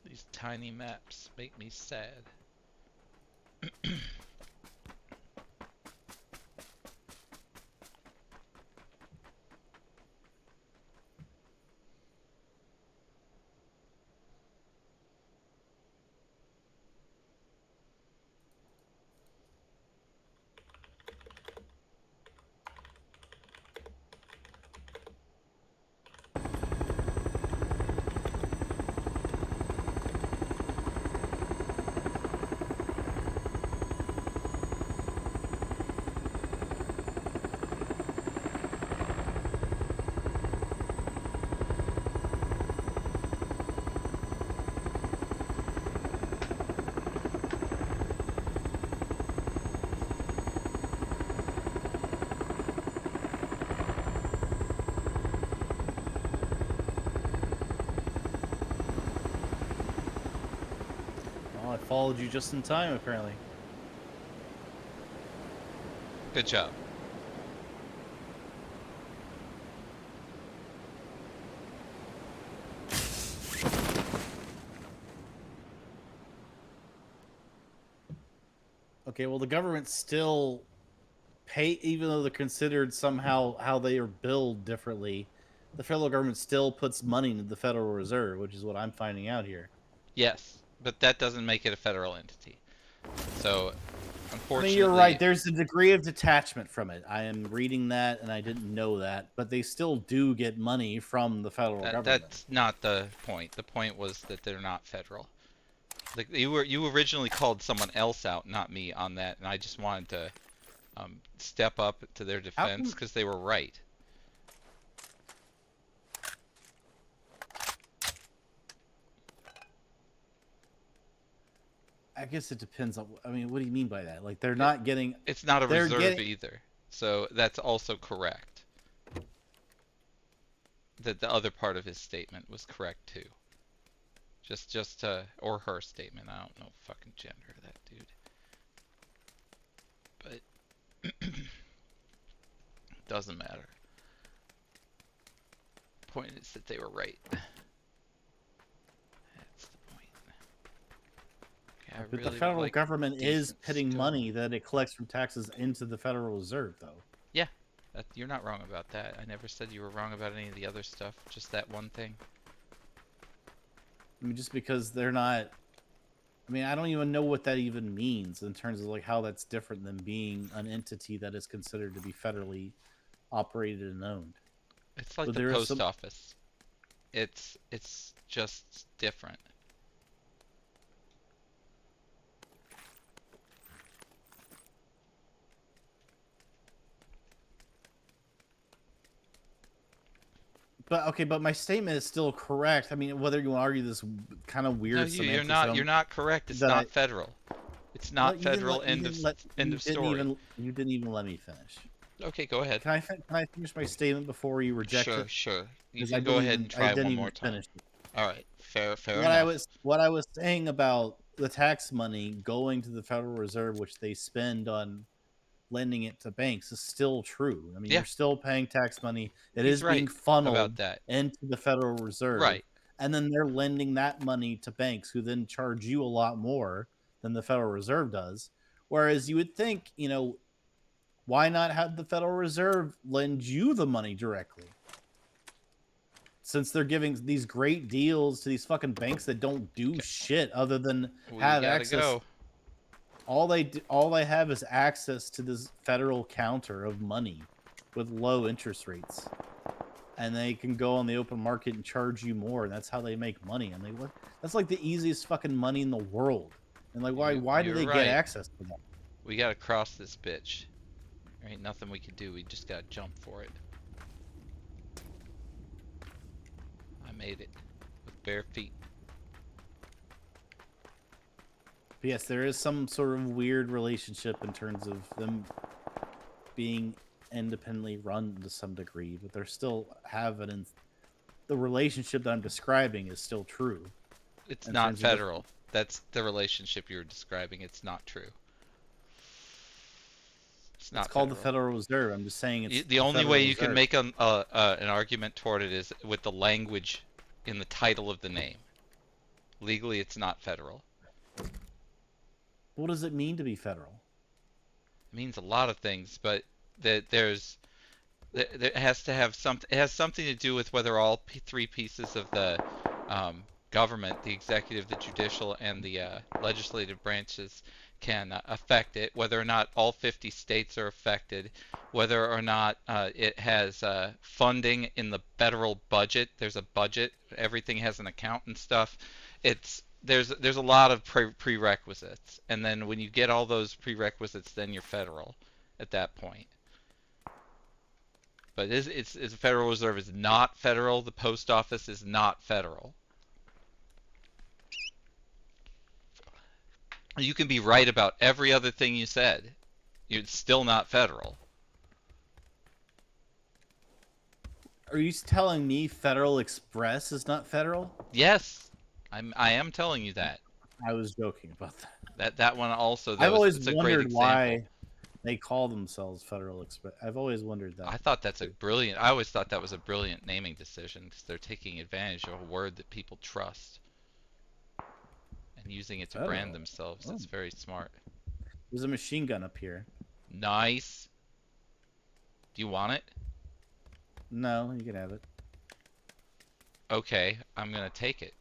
These tiny maps make me sad. Followed you just in time, apparently. Good job. Okay, well, the government still pay, even though they're considered somehow how they are billed differently. The federal government still puts money into the Federal Reserve, which is what I'm finding out here. Yes, but that doesn't make it a federal entity. So, unfortunately, you're right. There's a degree of detachment from it. I am reading that, and I didn't know that, but they still do get money from the federal government. That's not the point. The point was that they're not federal. Like you originally called someone else out, not me, on that, and I just wanted to step up to their defense because they were right. I guess it depends on. I mean, what do you mean by that? Like they're not getting. It's not a reserve either, so that's also correct. That the other part of his statement was correct too. Just or her statement. I don't know fucking gender of that dude. But doesn't matter. Point is that they were right. That's the point. Okay, but the federal government is putting money that it collects from taxes into the Federal Reserve, though. Yeah, you're not wrong about that. I never said you were wrong about any of the other stuff. Just that one thing. I mean, just because they're not. I mean, I don't even know what that even means in terms of like how that's different than being an entity that is considered to be federally operated and owned. It's like the post office. It's just different. But okay, but my statement is still correct. I mean, whether you want to argue this kind of weird semantics, you're not correct. It's not federal. It's not federal. End of story. You didn't even let me finish. Okay, go ahead. Can I finish my statement before you reject it? Sure. You can go ahead and try one more time. All right, fair enough. What I was saying about the tax money going to the Federal Reserve, which they spend on lending it to banks, is still true. I mean, you're still paying tax money. It is being funneled into the Federal Reserve. Right. And then they're lending that money to banks who then charge you a lot more than the Federal Reserve does. Whereas you would think, why not have the Federal Reserve lend you the money directly? Since they're giving these great deals to these fucking banks that don't do shit other than have access. All they have is access to this federal counter of money with low interest rates. And they can go on the open market and charge you more, and that's how they make money. And that's like the easiest fucking money in the world. And like why do they get access to that? We gotta cross this bitch. There ain't nothing we can do. We just gotta jump for it. I made it with bare feet. But yes, there is some sort of weird relationship in terms of them being independently run to some degree, but they're still having the relationship that I'm describing is still true. It's not federal. That's the relationship you're describing. It's not true. It's not. It's called the Federal Reserve. I'm just saying it's the only way you can make an argument toward it is with the language in the title of the name. Legally, it's not federal. What does it mean to be federal? It means a lot of things, but there has to have something. It has something to do with whether all three pieces of the government, the executive, the judicial, and the legislative branches, can affect it. Whether or not all 50 states are affected, whether or not it has funding in the federal budget. There's a budget. Everything has an account and stuff. There's a lot of prerequisites, and then when you get all those prerequisites, then you're federal at that point. But it's the Federal Reserve is not federal. The post office is not federal. You can be right about every other thing you said. It's still not federal. Are you telling me Federal Express is not federal? Yes. I am telling you that. I was joking about that. That one also. I've always wondered why they call themselves Federal Express. I've always wondered that. I thought that's a brilliant. I always thought that was a brilliant naming decision because they're taking advantage of a word that people trust and using it to brand themselves. That's very smart. There's a machine gun up here. Nice. Do you want it? No, you can have it. Okay, I'm gonna take it.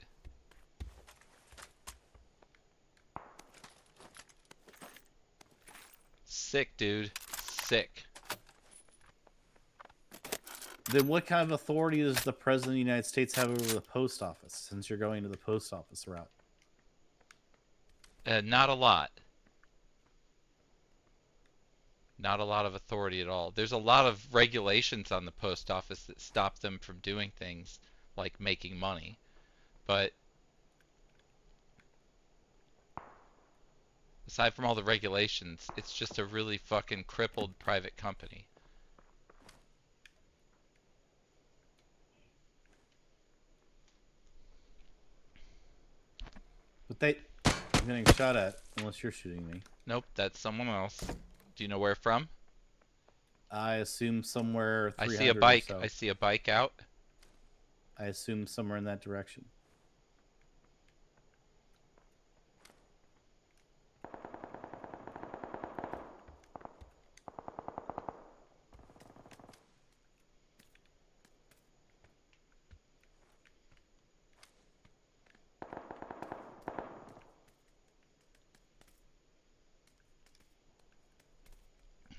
Sick, dude. Sick. Then what kind of authority does the President of the United States have over the post office, since you're going to the post office route? Not a lot. Not a lot of authority at all. There's a lot of regulations on the post office that stop them from doing things like making money. But aside from all the regulations, it's just a really fucking crippled private company. But I'm getting shot at, unless you're shooting me. Nope, that's someone else. Do you know where from? I assume somewhere 300 I see a bike. or so. I see a bike out. I assume somewhere in that direction.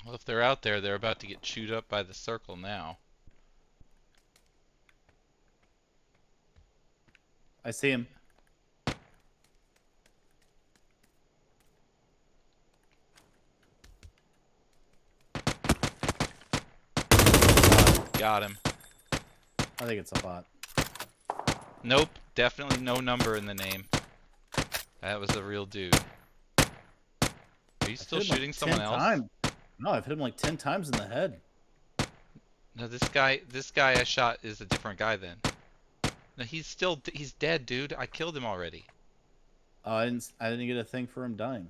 Well, if they're out there, they're about to get chewed up by the circle now. I see him. Got him. I think it's a bot. Nope, definitely no number in the name. That was a real dude. Are you still shooting someone else? No, I've hit him like 10 times in the head. No, this guy I shot is a different guy then. No, he's dead, dude. I killed him already. I didn't get a thing for him dying.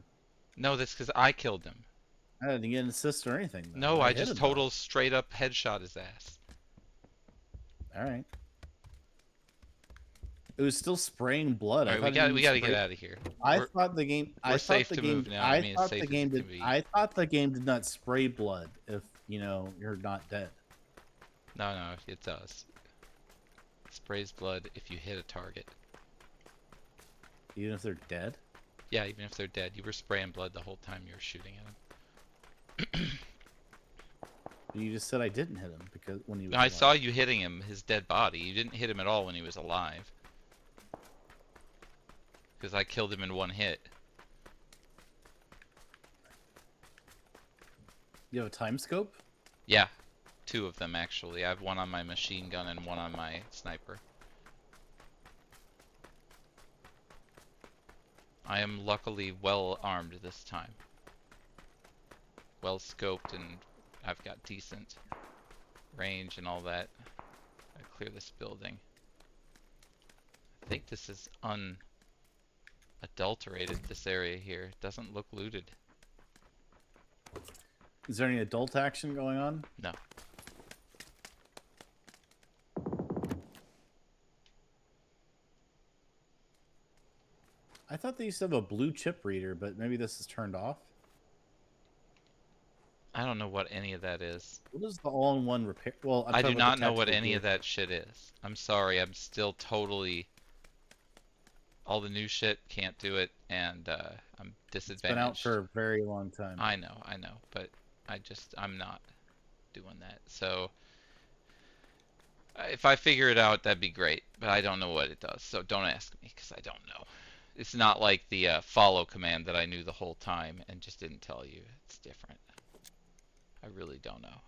No, that's because I killed him. I didn't get an assist or anything, though. No, I just total straight up headshot his ass. Alright. It was still spraying blood. Alright, we gotta get out of here. I thought the game. We're safe to move now. I mean, as safe as it can be. I thought the game did not spray blood if you're not dead. No, it does. It sprays blood if you hit a target. Even if they're dead? Yeah, even if they're dead. You were spraying blood the whole time you were shooting at them. You just said I didn't hit him because when he was. No, I saw you hitting him, his dead body. You didn't hit him at all when he was alive. Because I killed him in one hit. You have a time scope? Yeah, 2 of them actually. I have one on my machine gun and one on my sniper. I am luckily well armed this time. Well scoped, and I've got decent range and all that. I clear this building. I think this is unadulterated, this area here. It doesn't look looted. Is there any adult action going on? No. I thought they used to have a blue chip reader, but maybe this is turned off. I don't know what any of that is. What is the all-in-one repair? Well, I do not know what any of that shit is. I'm sorry. I'm still totally... All the new shit can't do it, and I'm disadvantaged. It's been out for a very long time. I know, but I'm not doing that. So if I figure it out, that'd be great, but I don't know what it does, so don't ask me, because I don't know. It's not like the follow command that I knew the whole time and just didn't tell you. It's different. I really don't know.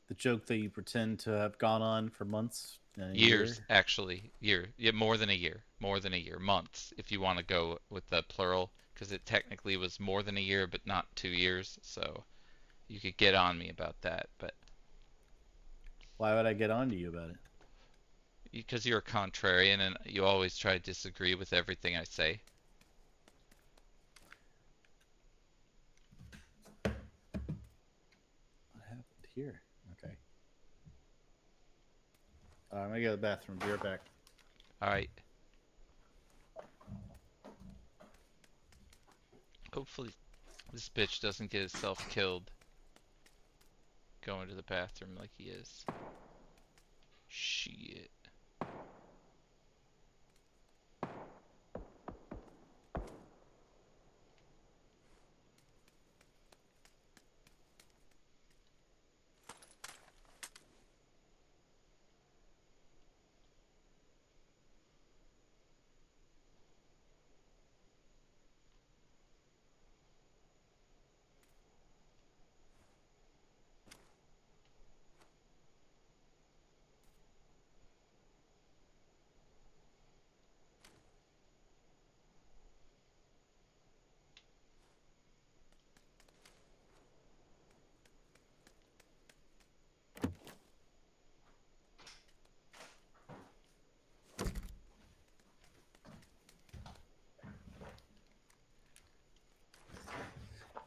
The joke that you pretend to have gone on for months? Years, actually. Yeah, more than a year. More than a year. Months, if you want to go with the plural, because it technically was more than a year, but not 2 years, so you could get on me about that, but... Why would I get on to you about it? Because you're a contrarian, and you always try to disagree with everything I say. What happened here? Okay. I'm gonna go to the bathroom. Be right back. Alright. Hopefully this bitch doesn't get himself killed going to the bathroom like he is. Shit.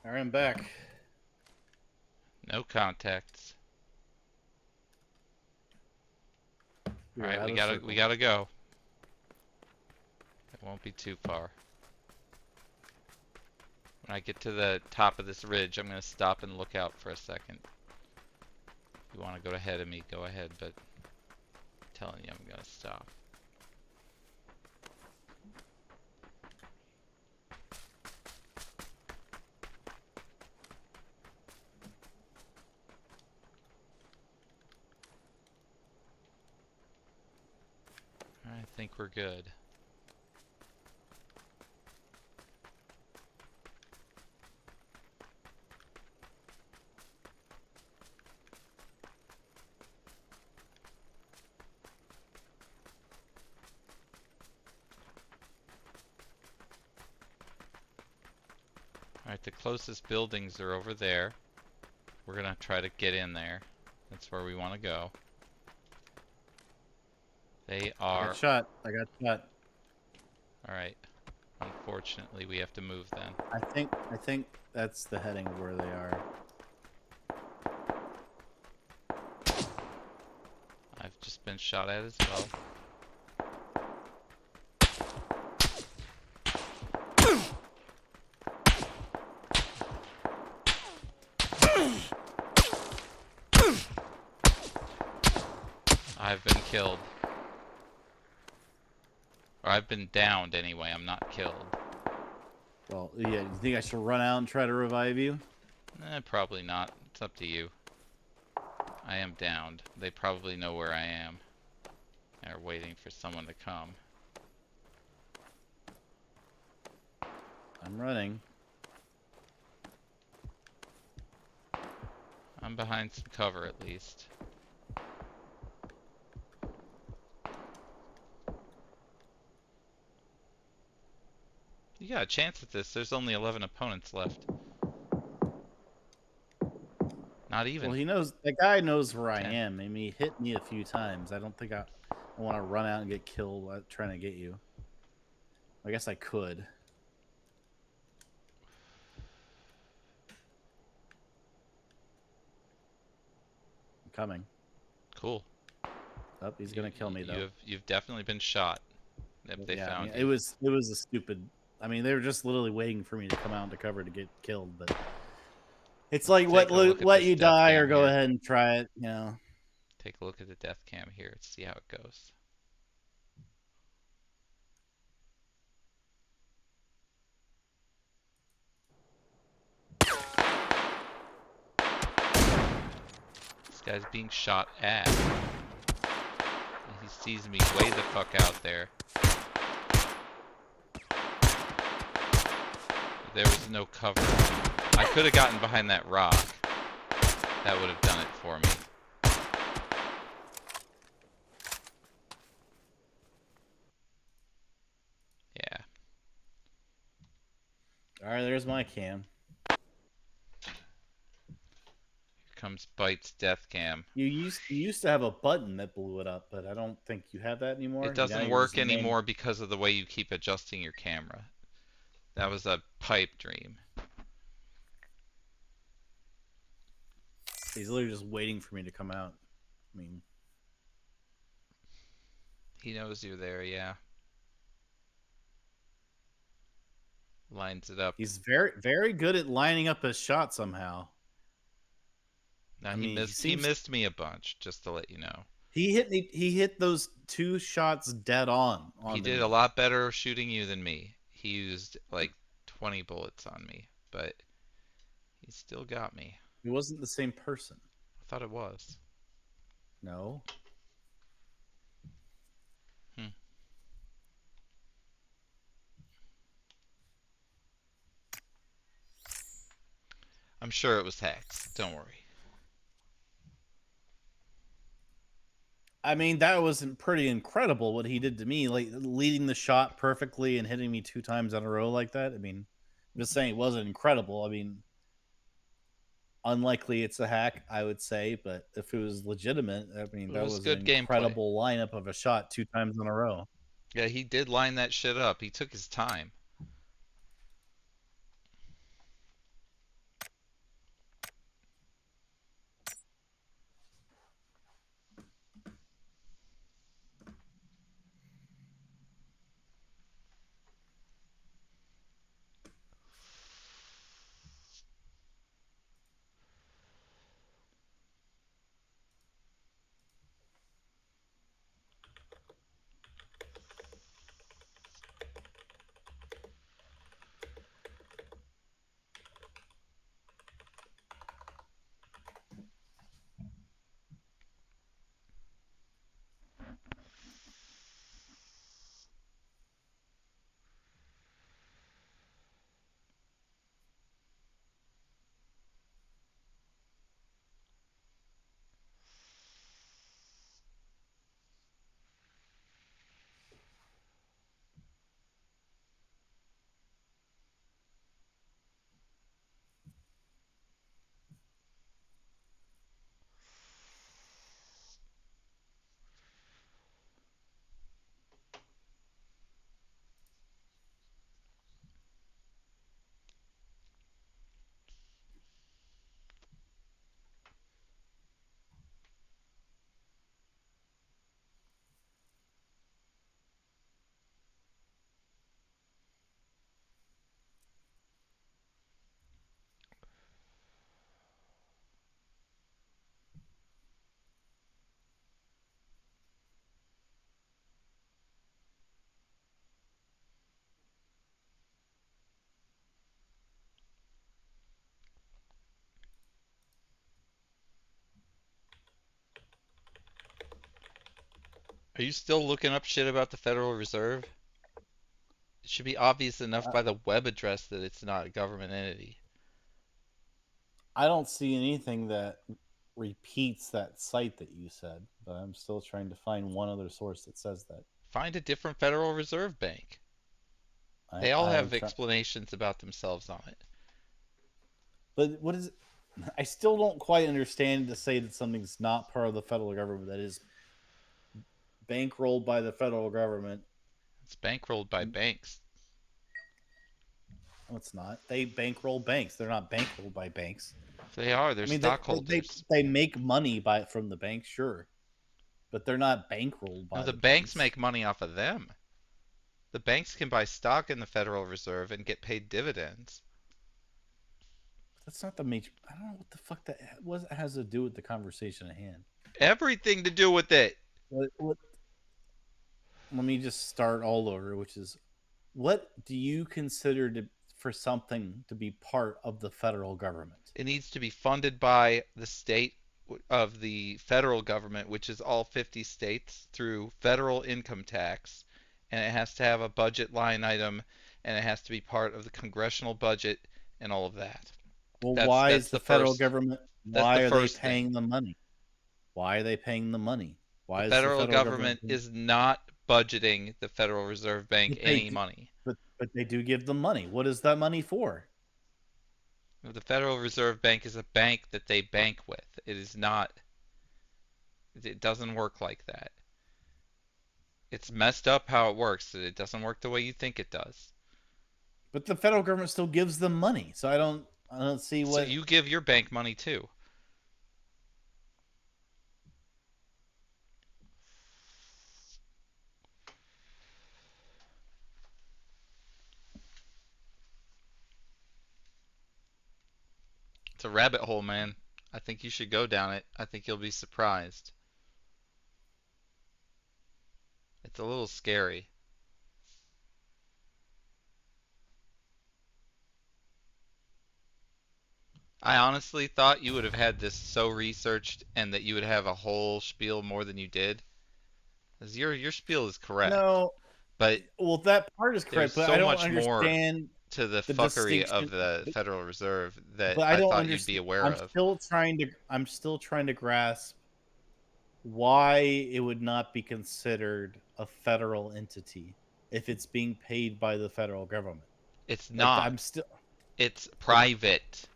Alright, I'm back. No contacts. Alright, we gotta go. It won't be too far. When I get to the top of this ridge, I'm gonna stop and look out for a second. If you wanna go ahead of me, go ahead, but I'm telling you I'm gonna stop. I think we're good. Alright, the closest buildings are over there. We're gonna try to get in there. That's where we want to go. They are... I got shot. Alright. Unfortunately, we have to move then. I think that's the heading of where they are. I've just been shot at as well. I've been killed. Or I've been downed anyway, I'm not killed. Well, yeah, do you think I should run out and try to revive you? Probably not. It's up to you. I am downed. They probably know where I am. And are waiting for someone to come. I'm running. I'm behind some cover at least. You got a chance at this. There's only 11 opponents left. Not even. Well, he knows. The guy knows where I am. I mean, he hit me a few times. I don't think I want to run out and get killed while trying to get you. I guess I could. I'm coming. Cool. Oh, he's gonna kill me though. You've definitely been shot. If they found you. It was a stupid. I mean, they were just literally waiting for me to come out into cover to get killed, but it's like let you die or go ahead and try it, you know. Take a look at the death cam here and see how it goes. This guy's being shot at. He sees me way the fuck out there. There was no cover. I could have gotten behind that rock. That would have done it for me. Yeah. Alright, there's my cam. Here comes Bite's death cam. You used to have a button that blew it up, but I don't think you have that anymore. It doesn't work anymore because of the way you keep adjusting your camera. That was a pipe dream. He's literally just waiting for me to come out. I mean, he knows you're there, yeah. Lines it up. He's very, very good at lining up his shot somehow. Now he missed me a bunch, just to let you know. He hit me. He hit those 2 shots dead on. He did a lot better shooting you than me. He used like 20 bullets on me, but he still got me. He wasn't the same person. I thought it was. No. I'm sure it was hacks. Don't worry. I mean, that wasn't pretty incredible what he did to me, like leading the shot perfectly and hitting me 2 times in a row like that. I mean, I'm just saying it wasn't incredible. I mean, unlikely it's a hack, I would say, but if it was legitimate, I mean, that was an incredible lineup of a shot 2 times in a row. Yeah, he did line that shit up. He took his time. Are you still looking up shit about the Federal Reserve? It should be obvious enough by the web address that it's not a government entity. I don't see anything that repeats that site that you said, but I'm still trying to find one other source that says that. Find a different Federal Reserve Bank. They all have explanations about themselves on it. But what is it? I still don't quite understand to say that something's not part of the federal government that is bankrolled by the federal government. It's bankrolled by banks. No, it's not. They bankroll banks. They're not bankrolled by banks. They are. They're stockholders. They make money from the bank, sure, but they're not bankrolled by. No, the banks make money off of them. The banks can buy stock in the Federal Reserve and get paid dividends. That's not the major. I don't know what the fuck that has to do with the conversation at hand. Everything to do with it. Let me just start all over, which is, what do you consider for something to be part of the federal government? It needs to be funded by the state of the federal government, which is all 50 states, through federal income tax, and it has to have a budget line item, and it has to be part of the congressional budget and all of that. Well, why is the federal government? Why are they paying the money? Why are they paying the money? Why the federal government is not budgeting the Federal Reserve Bank any money. But they do give them money. What is that money for? The Federal Reserve Bank is a bank that they bank with. It is not. It doesn't work like that. It's messed up how it works. It doesn't work the way you think it does. But the federal government still gives them money, so I don't see what. So you give your bank money too. It's a rabbit hole, man. I think you should go down it. I think you'll be surprised. It's a little scary. I honestly thought you would have had this so researched and that you would have a whole spiel more than you did. 'Cause your spiel is correct. No, But well, that part is there's correct, but I so don't much more understand to the the fuckery of distinction. the Federal Reserve that But I I don't thought you'd be understand. aware of. I'm still trying to grasp why it would not be considered a federal entity if it's being paid by the federal government. It's Like not. I'm still It's private.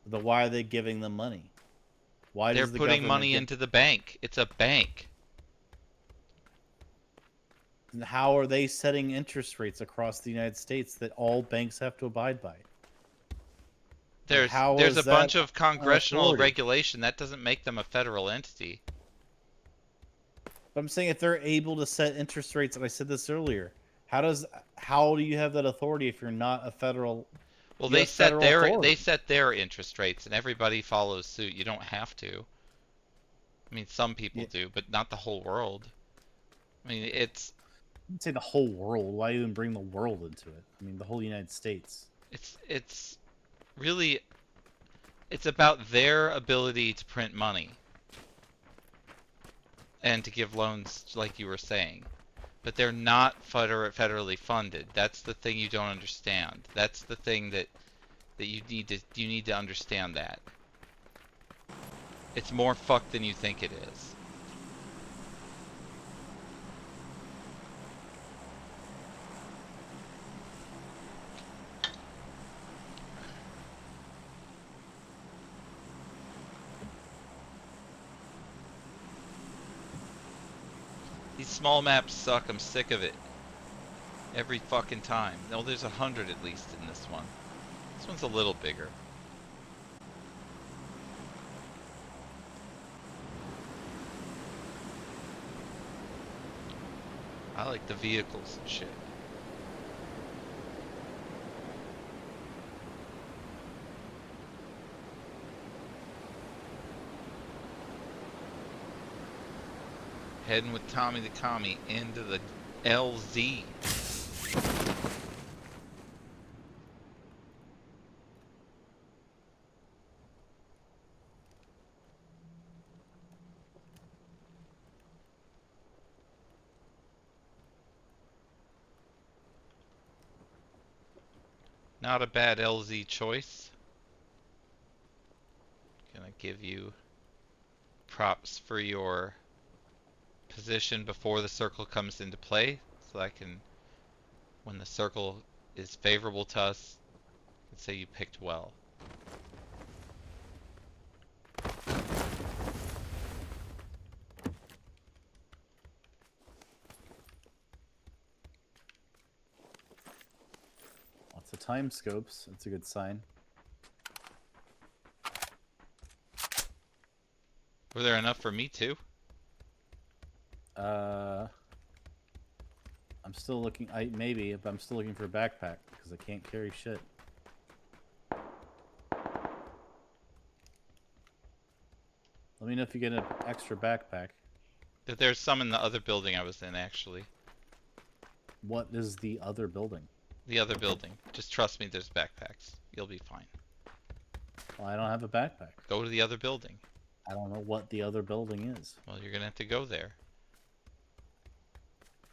why are they giving them money? Why They're does the putting government money give? into the bank. It's a bank. And how are they setting interest rates across the United States that all banks have to abide by? There's a bunch of congressional authority? regulation that doesn't make them a federal entity. But I'm saying if they're able to set interest rates, and I said this earlier, how do you have that authority if you're not a federal? Well, they set their interest rates, and everybody follows suit. You don't have to. I mean, some people do, but not the whole world. I mean, it's. I'd say the whole world. Why even bring the world into it? I mean, the whole United States. It's really. It's about their ability to print money and to give loans, like you were saying. But they're not federally funded. That's the thing you don't understand. That's the thing that you need to understand that. It's more fucked than you think it is. These small maps suck. I'm sick of it. Every fucking time. No, there's 100 at least in this one. This one's a little bigger. I like the vehicles and shit. Heading with Tommy the Commie into the LZ. Not a bad LZ choice. Gonna give you props for your position before the circle comes into play, so I can, when the circle is favorable to us, I can say you picked well. Lots of time scopes. That's a good sign. Were there enough for me too? I'm still looking. Maybe, but I'm still looking for a backpack because I can't carry shit. Let me know if you get an extra backpack. There's some in the other building I was in, actually. What is the other building? The other building. Just trust me, there's backpacks. You'll be fine. Well, I don't have a backpack. Go to the other building. I don't know what the other building is. Well, you're gonna have to go there.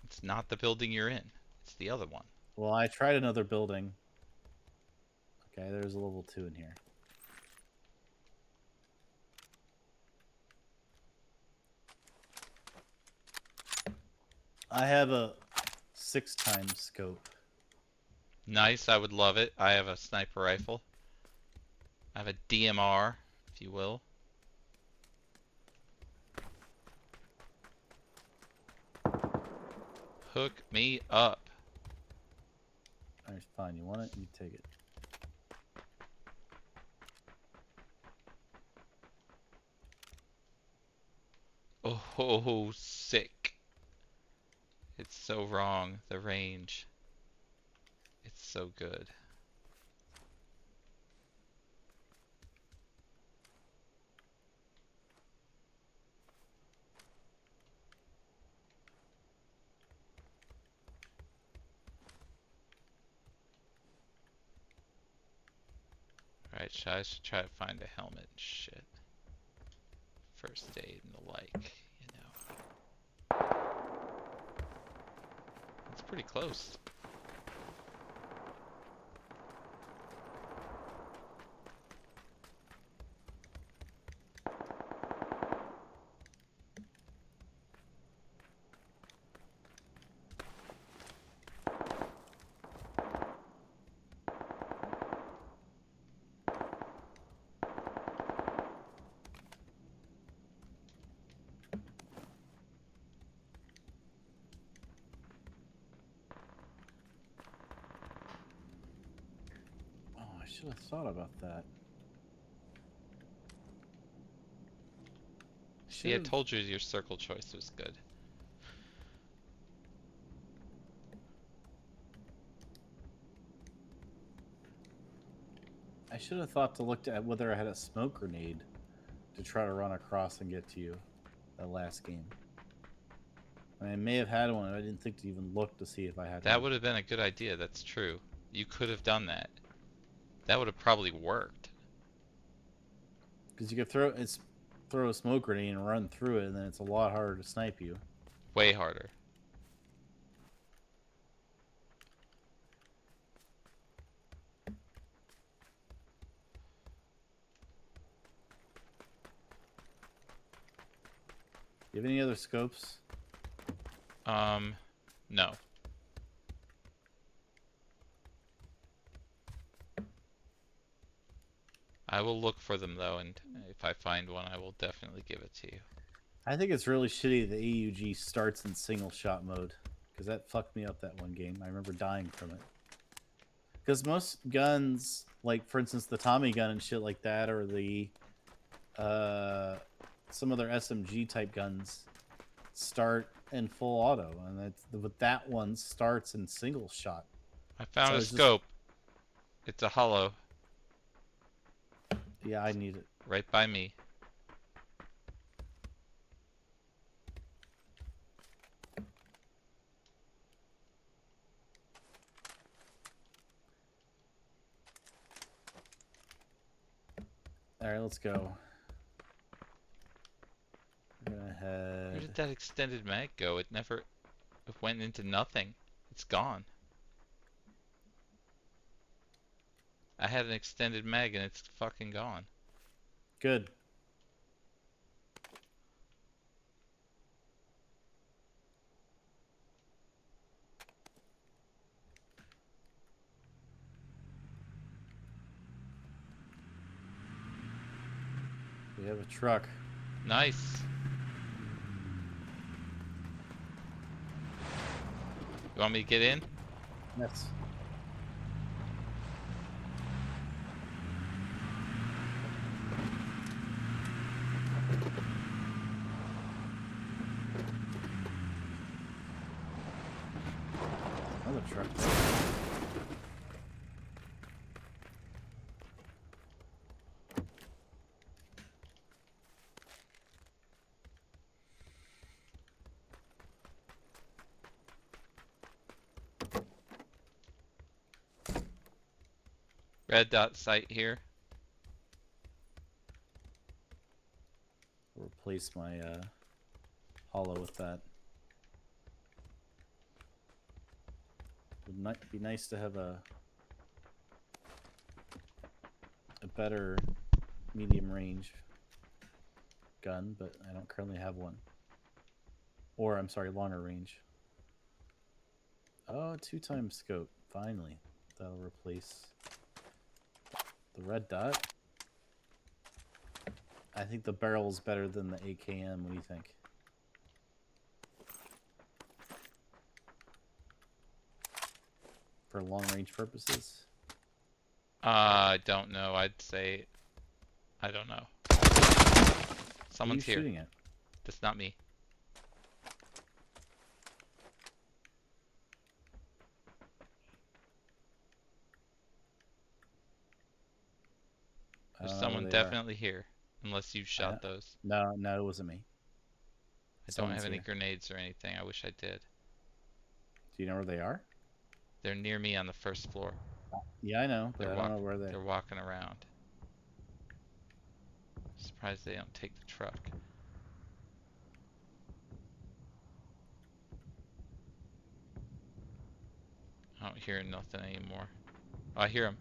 It's not the building you're in. It's the other one. Well, I tried another building. Okay, there's a level 2 in here. I have a 6x scope. Nice, I would love it. I have a sniper rifle. I have a DMR, if you will. Hook me up. Alright, fine. You want it? You take it. Oh, sick. It's so wrong, the range. It's so good. Alright, I should try to find a helmet and shit. First aid and the like, you know. It's pretty close. I should have thought about that. See, I told you your circle choice was good. I should have thought to look at whether I had a smoke grenade to try to run across and get to you that last game. I may have had one. I didn't think to even look to see if I had That one. would have been a good idea. That's true. You could have done that. That would have probably worked. Because you could throw a smoke grenade and run through it, and then it's a lot harder to snipe you. Way harder. You have any other scopes? No. I will look for them though, and if I find one, I will definitely give it to you. I think it's really shitty the AUG starts in single shot mode, because that fucked me up that one game. I remember dying from it. Because most guns, like for instance the Tommy gun and shit like that, or the some other SMG type guns, start in full auto, and but that one starts in single shot. I found a scope. It's a hollow. Yeah, I need it. Right by me. Alright, let's go. We're gonna head... Where did that extended mag go? It went into nothing. It's gone. I had an extended mag and it's fucking gone. Good. We have a truck. Nice. You want me to get in? Yes. Another truck. Red dot site here. Replace my hollow with that. Would be nice to have a better medium range gun, but I don't currently have one. Or I'm sorry, longer range. Oh, 2x scope. Finally, that'll replace the red dot. I think the barrel is better than the AKM. What do you think? For long range purposes? I don't know. I'd say I don't know. Someone's here. Shooting at? That's not me. There's someone definitely here. Unless you shot those. No, it wasn't me. I don't have any grenades or anything. I wish I did. Do you know where they are? They're near me on the first floor. Yeah, I know, but I don't know where they are. They're walking around. Surprised they don't take the truck. I don't hear nothing anymore. Oh, I hear him.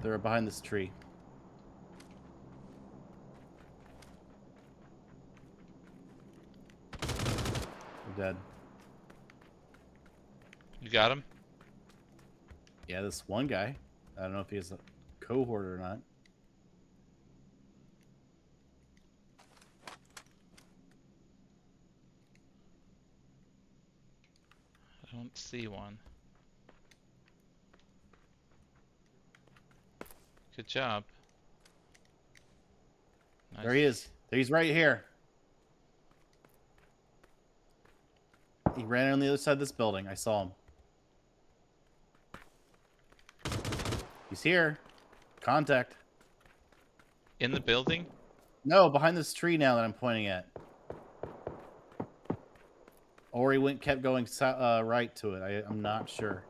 They're behind this tree. They're dead. You got him? Yeah, this one guy. I don't know if he has a cohort or not. I don't see one. Good job. Nice. There he is. He's right here. He ran on the other side of this building. I saw him. He's here. Contact. In the building? No, behind this tree now that I'm pointing at. Or he kept going right to it. I'm not sure.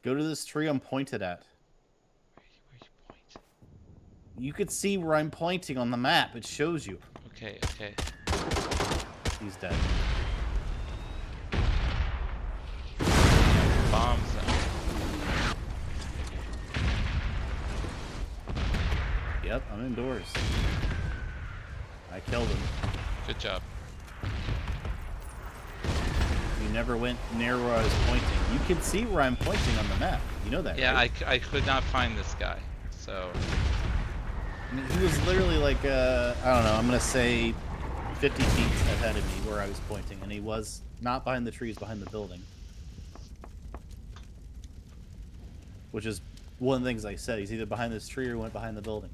Go to this tree I'm pointed at. Where you point? You could see where I'm pointing on the map. It shows you. Okay, okay. He's dead. Bomb zone. Yep, I'm indoors. I killed him. Good job. You never went near where I was pointing. You can see where I'm pointing on the map. You know that, Yeah, right? I could not find this guy, so... I mean, he was literally like, I don't know, I'm going to say 50 feet ahead of me where I was pointing, and he was not behind the trees, behind the building. Which is one of the things I said. He's either behind this tree or went behind the building.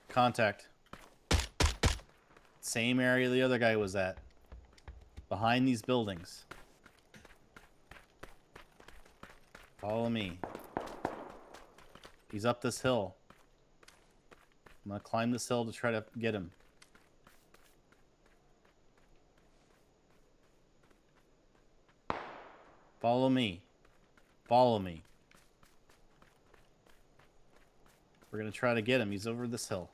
Contact. Same area the other guy was at. Behind these buildings. Follow me. He's up this hill. I'm gonna climb this hill to try to get him. Follow me. Follow me. We're gonna try to get him. He's over this hill.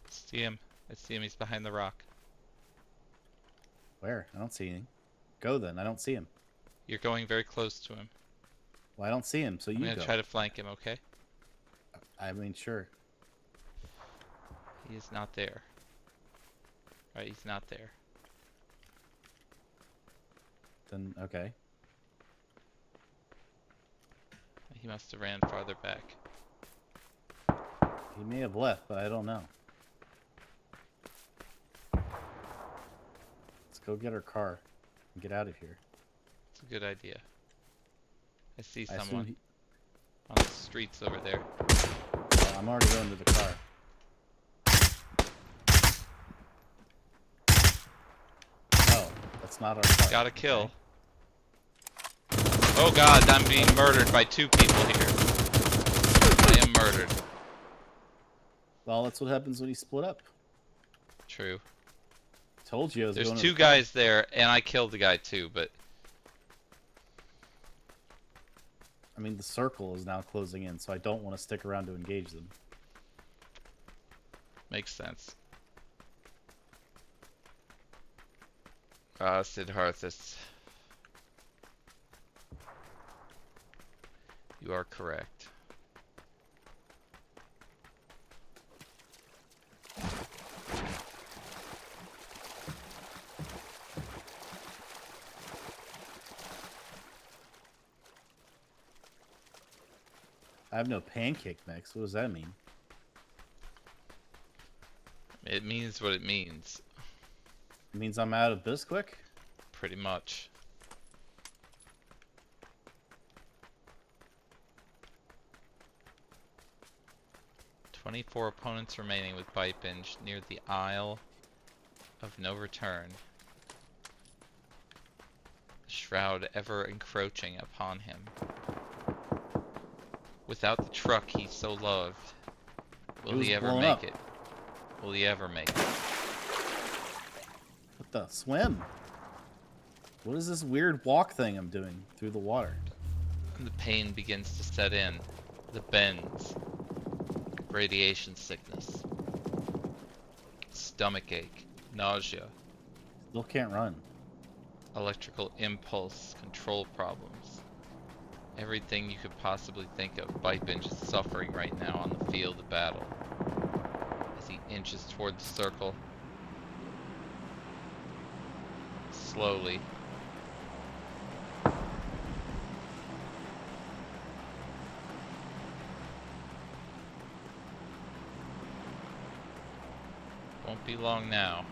See him. I see him. He's behind the rock. Where? I don't see anything. Go then. I don't see him. You're going very close to him. Well, I don't see him, so I'm you gonna go. try to flank him, okay? I mean, sure. He is not there. Right, he's not there. Then, okay. He must have ran farther back. He may have left, but I don't know. Let's go get our car and get out of here. It's a good idea. I see I someone assume on the streets over there. I'm already going to the car. Oh, that's not our car. Got a kill. Oh god, I'm being murdered by two people here. I am murdered. Well, that's what happens when you split up. True. Told you I was There's going to two the car. guys there, and I killed the guy too, but... I mean, the circle is now closing in, so I don't want to stick around to engage them. Makes sense. Siddharthus. You are correct. I have no pancake mix. What does that mean? It means what it means. It means I'm out of Bisquick? Pretty much. "24 opponents remaining with BYTEBINGE near the Isle of No Return. The shroud ever encroaching upon him. Without the truck he so loved, will he ever make it? Will he ever make it?" What the? Swim? What is this weird walk thing I'm doing through the water? And the pain begins to set in. The bends. Radiation sickness. Stomach ache. Nausea. Still can't run. Electrical impulse control problems. Everything you could possibly think of, BYTEBINGE is suffering right now on the field of battle. As he inches toward the circle. Slowly. Won't be long now.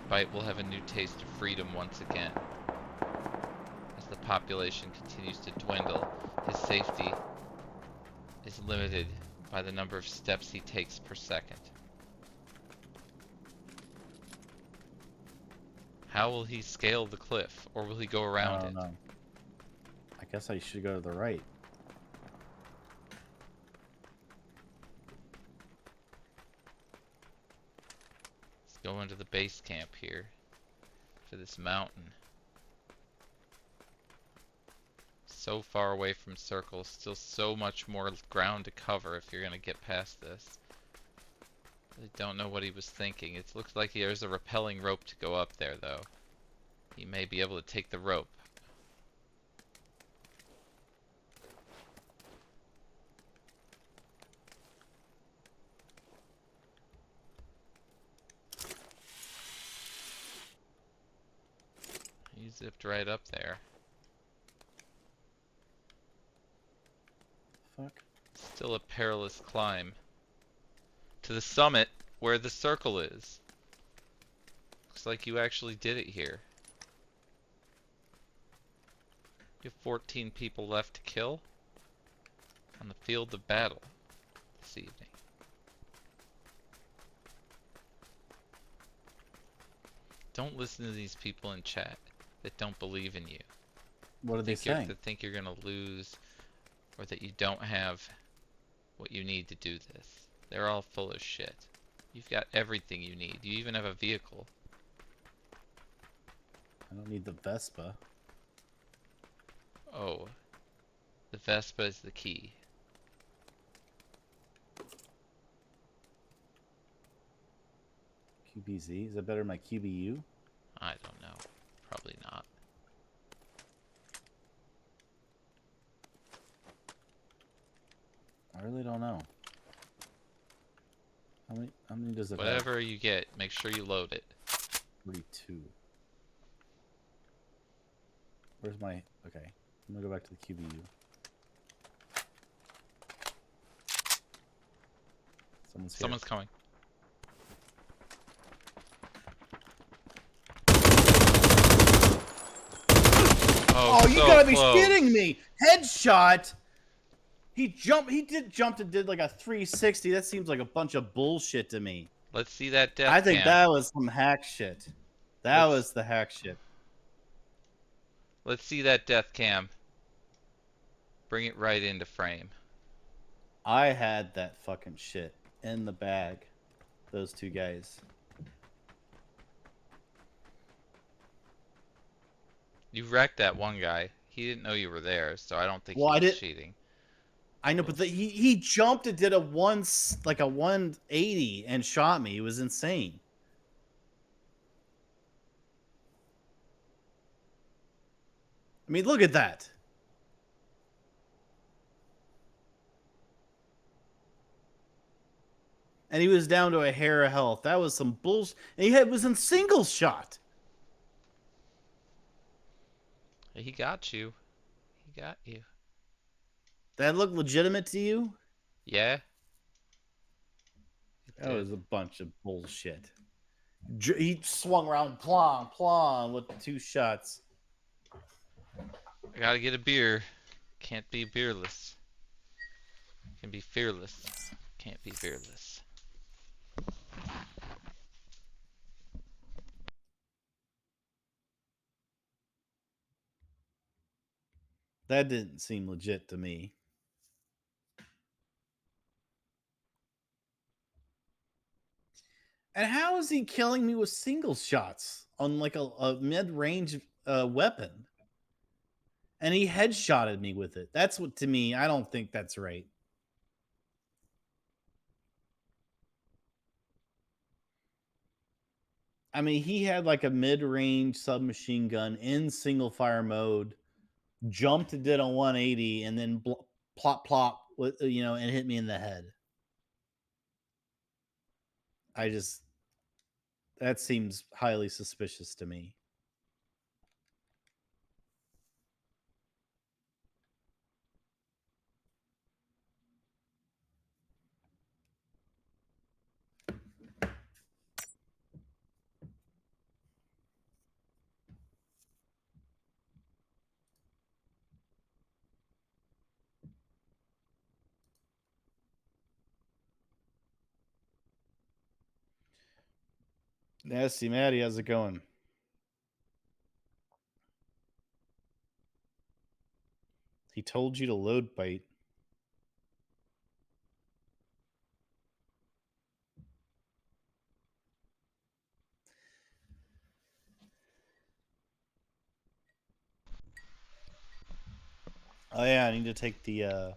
BYTE will have a new taste of freedom once again. As the population continues to dwindle, his safety is limited by the number of steps he takes per second. How will he scale the cliff, or will he go around it? No. I guess I should go to the right. Go into the base camp here to this mountain. So far away from circle, still so much more ground to cover if you're gonna get past this. I don't know what he was thinking. It looks like there's a rappelling rope to go up there though. He may be able to take the rope. He zipped right up there. Fuck. Still a perilous climb. To the summit where the circle is. Looks like you actually did it here. You have 14 people left to kill on the field of battle this evening. Don't listen to these people in chat that don't believe in you. What are they saying? That think you're gonna lose, or that you don't have what you need to do this. They're all full of shit. You've got everything you need. You even have a vehicle. I don't need the Vespa. Oh, the Vespa is the key. QBZ? Is that better than my QBU? I don't know. Probably not. I really don't know. How many does it have? Whatever you get, make sure you load it. 42. Where's my... Okay. I'm gonna go back to the QBU. Someone's coming. Oh, you so gotta be close. shitting me! Headshot! He did jump and did like a 360. That seems like a bunch of bullshit to me. Let's see that death I think cam. that was some hack shit. That was the hack shit. Let's see that death cam. Bring it right into frame. I had that fucking shit in the bag. Those two guys. You wrecked that one guy. He didn't know you were there, so I don't think he was cheating. I know, but he jumped and did a 180 and shot me. It was insane. I mean, look at that. And he was down to a hair of health. That was some bullshit. And he was in single shot. He got you. He got you. That looked legitimate to you? Yeah. That was a bunch of bullshit. He swung around, plong, plong, with 2 shots. I gotta get a beer. Can't be beerless. Can be fearless. Can't be fearless. That didn't seem legit to me. And how is he killing me with single shots on like a mid-range weapon? And he headshotted me with it. That's what, to me, I don't think that's right. I mean, he had like a mid-range submachine gun in single fire mode, jumped and did a 180, and then plop plop, and hit me in the head. That seems highly suspicious to me. Nasty Maddie, how's it going? He told you to load bite. Oh yeah, I need to take the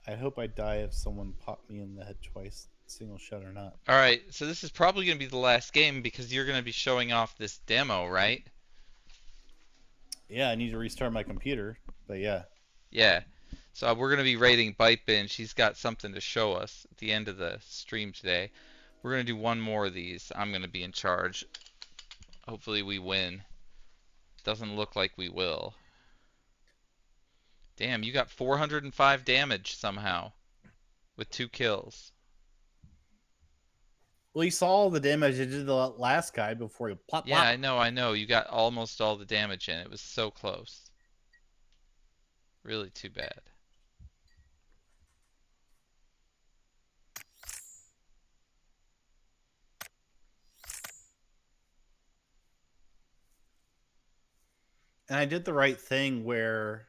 I hope I die if someone popped me in the head twice, single shot or not. Alright, so this is probably going to be the last game because you're going to be showing off this demo, right? Yeah, I need to restart my computer, but yeah. Yeah. So we're going to be rating BYTEBINGE. He's got something to show us at the end of the stream today. We're going to do one more of these. I'm going to be in charge. Hopefully we win. Doesn't look like we will. Damn, you got 405 damage somehow with 2 kills. Well, you saw all the damage I did to the last guy before he plop. Yeah, I know. You got almost all the damage in. It was so close. Really too bad. And I did the right thing where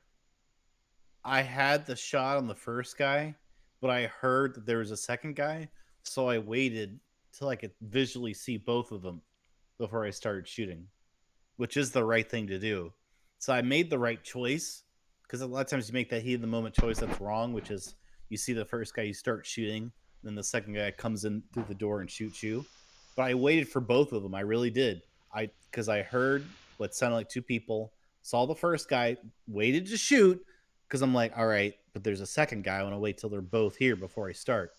I had the shot on the first guy, but I heard that there was a second guy, so I waited till I could visually see both of them before I started shooting, which is the right thing to do. So I made the right choice, because a lot of times you make that heat of the moment choice that's wrong, which is you see the first guy, you start shooting, then the second guy comes in through the door and shoots you. But I waited for both of them. I really did. Because I heard what sounded like 2 people, saw the first guy, waited to shoot, because I'm like, all right, but there's a second guy. I want to wait till they're both here before I start.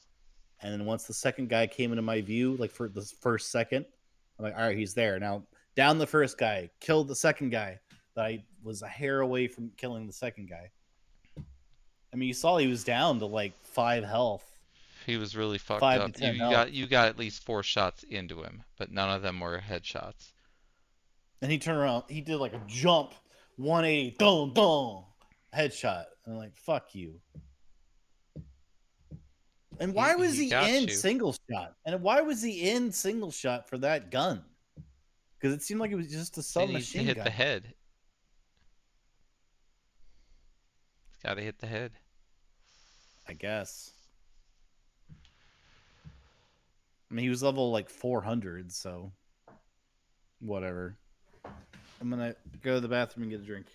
And then once the second guy came into my view, like for the first second, I'm like, all right, he's there. Now, down the first guy, killed the second guy, but I was a hair away from killing the second guy. I mean, you saw he was down to like 5 health. He was really fucked up. You got at least 4 shots into him, but none of them were headshots. And he turned around, he did like a jump, 180, dong, dong, headshot. And I'm like, fuck you. And why was he in single shot? And why was he in single shot for that gun? Because it seemed like it was just a submachine gun. Hit the head. It's got to hit the head. I guess. I mean, he was level like 400, so whatever. I'm gonna go to the bathroom and get a drink.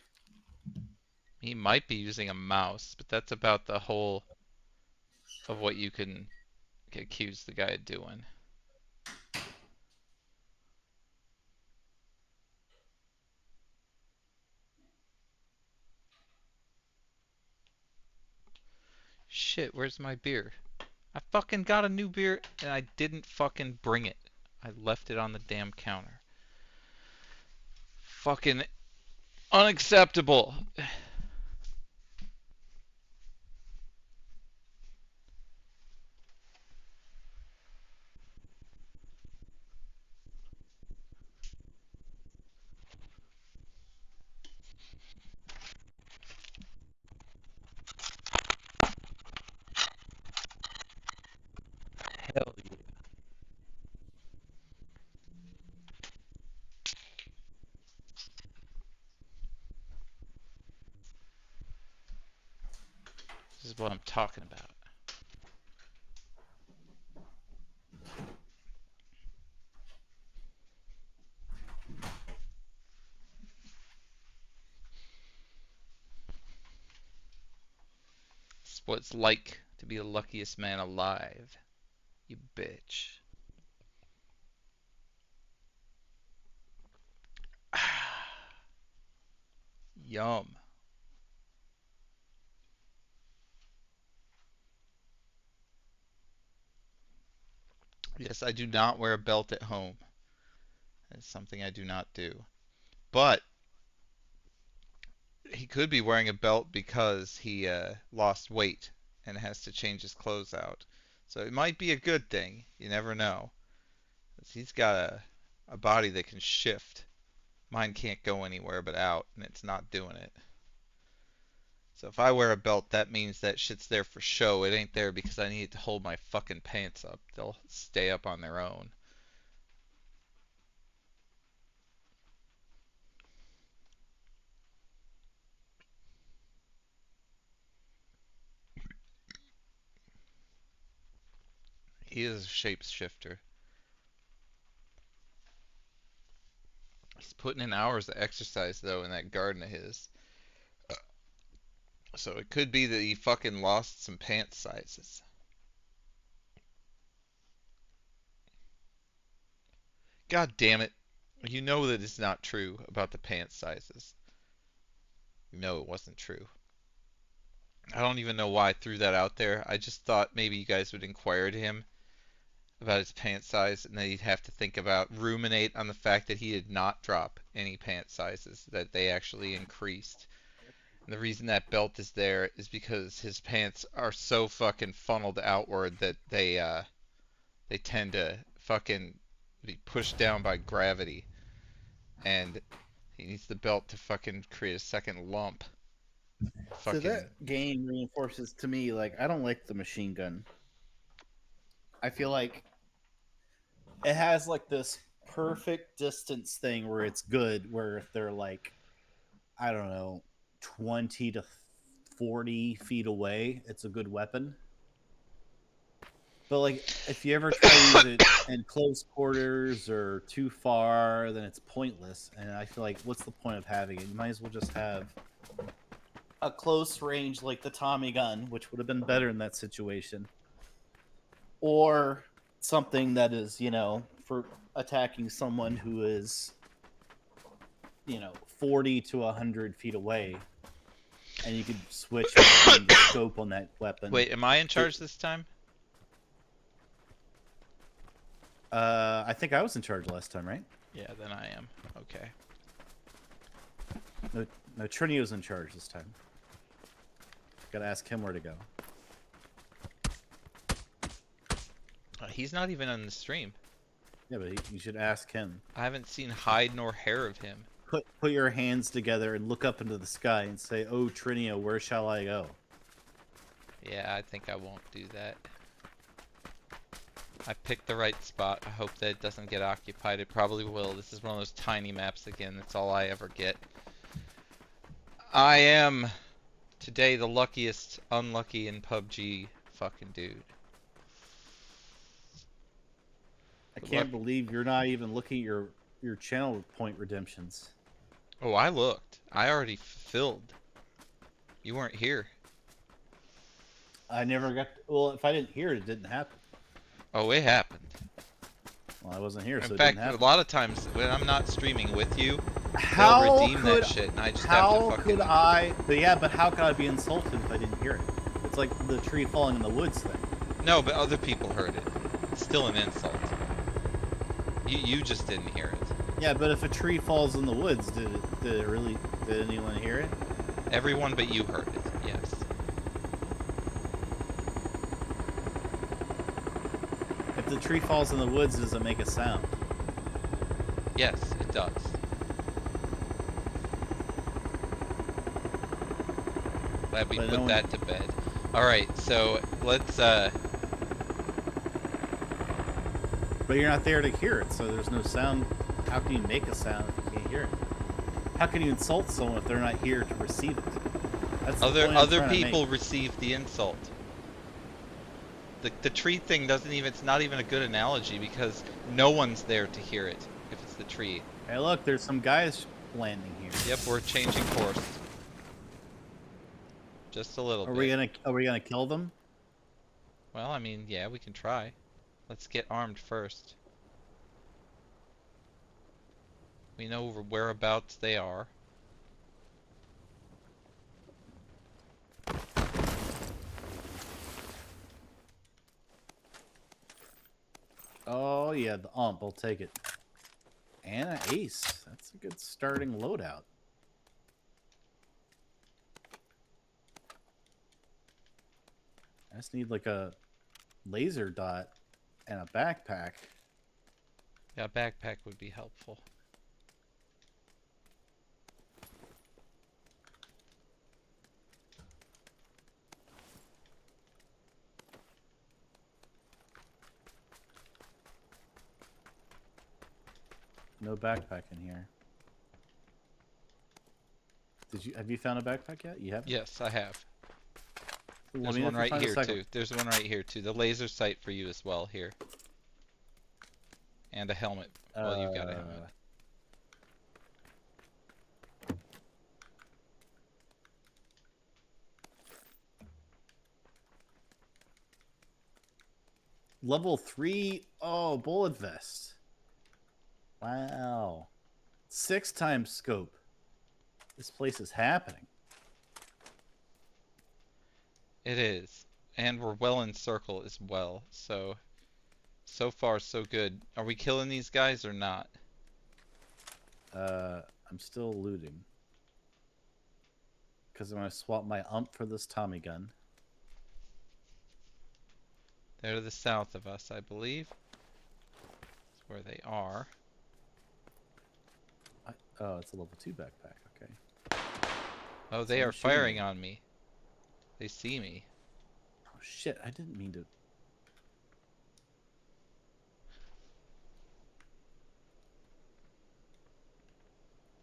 He might be using a mouse, but that's about the whole of what you can accuse the guy of doing. Shit, where's my beer? I fucking got a new beer and I didn't fucking bring it. I left it on the damn counter. Fucking unacceptable. Hell yeah. This is what I'm talking about. This is what it's like to be the luckiest man alive, you bitch. Yum. Yes, I do not wear a belt at home. That's something I do not do. But he could be wearing a belt because he lost weight and has to change his clothes out. So it might be a good thing. You never know. He's got a body that can shift. Mine can't go anywhere but out, and it's not doing it. So if I wear a belt, that means that shit's there for show. It ain't there because I need to hold my fucking pants up. They'll stay up on their own. He is a shapeshifter. He's putting in hours of exercise, though, in that garden of his. So it could be that he fucking lost some pants sizes. God damn it. You know that it's not true about the pants sizes. You know it wasn't true. I don't even know why I threw that out there. I just thought maybe you guys would inquire to him about his pant size, and then he'd have to ruminate on the fact that he did not drop any pant sizes, that they actually increased. And the reason that belt is there is because his pants are so fucking funneled outward that they tend to fucking be pushed down by gravity. And he needs the belt to fucking create a second lump. So that game reinforces to me, like, I don't like the machine gun. I feel like it has like this perfect distance thing where it's good, where if they're like, I don't know, 20 to 40 feet away, it's a good weapon. But like, if you ever try to use it in close quarters or too far, then it's pointless. And I feel like, what's the point of having it? You might as well just have a close range like the Tommy gun, which would have been better in that situation. Or something that is, for attacking someone who is, 40 to 100 feet away. And you could switch between the scope on that weapon. Wait, am I in charge this time? I think I was in charge last time, right? Yeah, then I am. Okay. No, Trinio's in charge this time. Gotta ask him where to go. He's not even on the stream. Yeah, but you should ask him. I haven't seen hide nor hair of him. Put your hands together and look up into the sky and say, "Oh, Trinio, where shall I go?" Yeah, I think I won't do that. I picked the right spot. I hope that it doesn't get occupied. It probably will. This is one of those tiny maps again. That's all I ever get. I am today the luckiest unlucky in PUBG fucking dude. I can't believe you're not even looking at your channel point redemptions. Oh, I looked. I already filled. You weren't here. I never got... Well, if I didn't hear it, it didn't happen. Oh, it happened. Well, I wasn't here, so in it fact, didn't happen. A lot of times when I'm not streaming with you, they'll redeem that shit, and I just have to fucking... could I... But yeah, but how could I be insulted if I didn't hear it? It's like the tree falling in the woods thing. No, but other people heard it. It's still an insult. You just didn't hear it. Yeah, but if a tree falls in the woods, did anyone hear it? Everyone but you heard it, yes. If the tree falls in the woods, does it make a sound? Yes, it does. Glad we put that to bed. Alright, so let's But you're not there to hear it, so there's no sound. How can you make a sound if you can't hear it? How can you insult someone if they're not here to receive it? That's other people receive the insult. The tree thing doesn't even, it's not even a good analogy because no one's there to hear it if it's the tree. Hey, look, there's some guys landing here. Yep, we're changing course. Just a little bit. Are we gonna kill them? Well, I mean, yeah, we can try. Let's get armed first. We know whereabouts they are. Oh yeah, the ump, I'll take it. And an ace. That's a good starting loadout. I just need like a laser dot and a backpack. Yeah, a backpack would be helpful. No backpack in here. Have you found a backpack yet? You have? Yes, I have. There's one right here too. There's one right here too. The laser sight for you as well here. And a helmet. Well, you've got a helmet. Level 3. Oh, bullet vest. Wow. 6 times scope. This place is happening. It is. And we're well in circle as well. So far so good. Are we killing these guys or not? I'm still looting. Because I'm going to swap my ump for this Tommy gun. They're to the south of us, I believe. That's where they are. Oh, it's a level 2 backpack. Okay. Oh, they are firing on me. They see me. Oh, shit. I didn't mean to.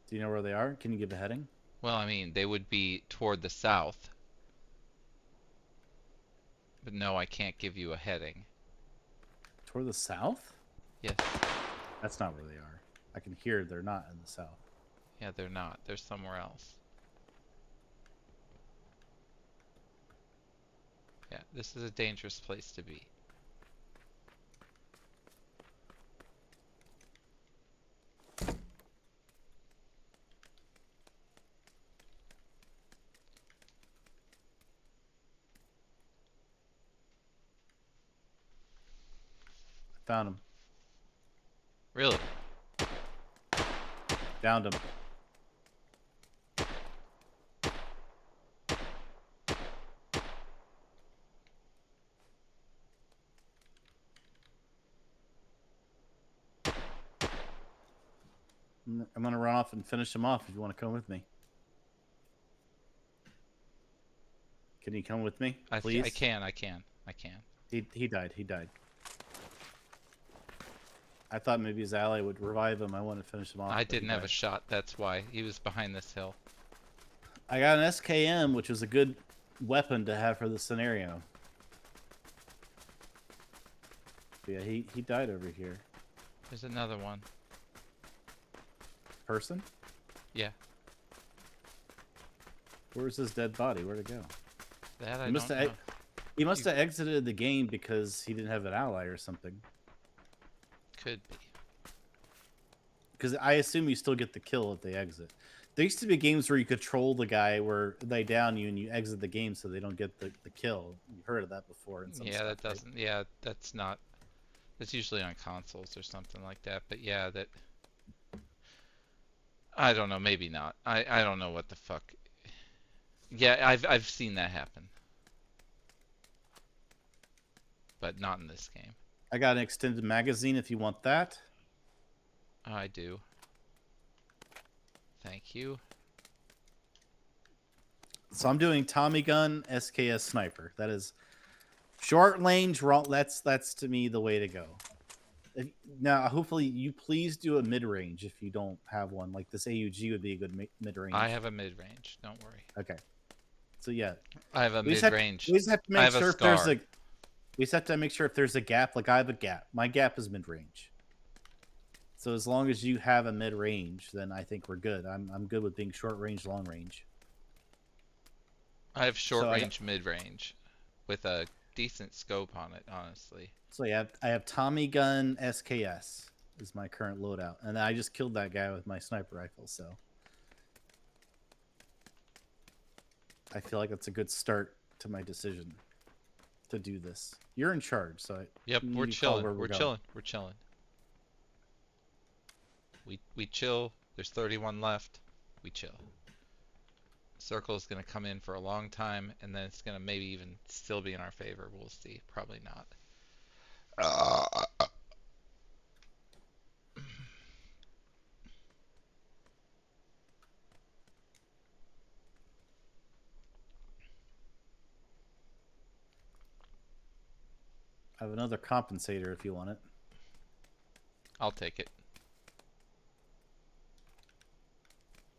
Do you know where they are? Can you give a heading? Well, I mean, they would be toward the south. But no, I can't give you a heading. Toward the south? Yes. That's not where they are. I can hear they're not in the south. Yeah, they're not. They're somewhere else. Yeah, this is a dangerous place to be. Found him. Really? Downed him. I'm gonna run off and finish him off if you want to come with me. Can you come with me, please? I can. He died. I thought maybe his ally would revive him. I wanted to finish him off. I didn't have a shot. That's why. He was behind this hill. I got an SKM, which was a good weapon to have for this scenario. But yeah, he died over here. There's another one. Person? Yeah. Where's his dead body? Where'd it go? That I don't know. He must have exited the game because he didn't have an ally or something. Could be. Because I assume you still get the kill if they exit. There used to be games where you could troll the guy where they down you and you exit the game so they don't get the kill. You've heard of that before. In some yeah, stuff, that doesn't. Right? Yeah, that's not. That's usually on consoles or something like that. But yeah, that. I don't know. Maybe not. I don't know what the fuck. Yeah, I've seen that happen. But not in this game. I got an extended magazine if you want that. I do. Thank you. So I'm doing Tommy gun, SKS sniper. That is short range. That's to me the way to go. Now, hopefully, you please do a mid range if you don't have one. Like this AUG would be a good mid range. I have a mid range. Don't worry. Okay. So yeah, I have a mid range. We just have to make sure if there's a. We just have to make sure if there's a gap. Like I have a gap. My gap is mid range. So as long as you have a mid range, then I think we're good. I'm good with being short range, long range. I have short range, mid range, with a decent scope on it, honestly. So yeah, I have Tommy gun SKS is my current loadout, and I just killed that guy with my sniper rifle. So I feel like that's a good start to my decision to do this. You're in charge, so yep, we're chilling. We're chilling. We're chilling. We chill. There's 31 left. We chill. Circle is going to come in for a long time, and then it's going to maybe even still be in our favor. We'll see. Probably not. I have another compensator if you want it. I'll take it.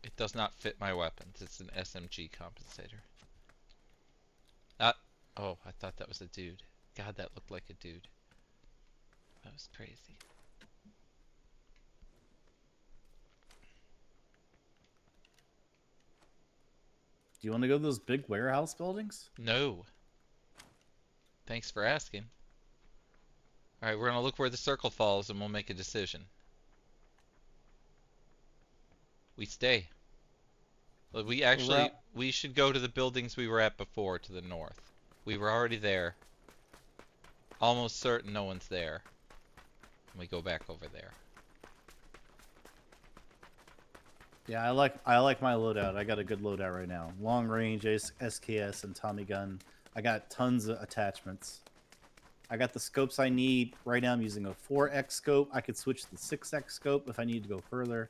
It does not fit my weapons. It's an SMG compensator. Oh, I thought that was a dude. God, that looked like a dude. That was crazy. Do you want to go to those big warehouse buildings? No. Thanks for asking. Alright, we're going to look where the circle falls and we'll make a decision. We stay. We should go to the buildings we were at before, to the north. We were already there. Almost certain no one's there. And we go back over there. Yeah, I like my loadout. I got a good loadout right now. Long range, SKS, and Tommy gun. I got tons of attachments. I got the scopes I need. Right now I'm using a 4x scope. I could switch to the 6x scope if I need to go further.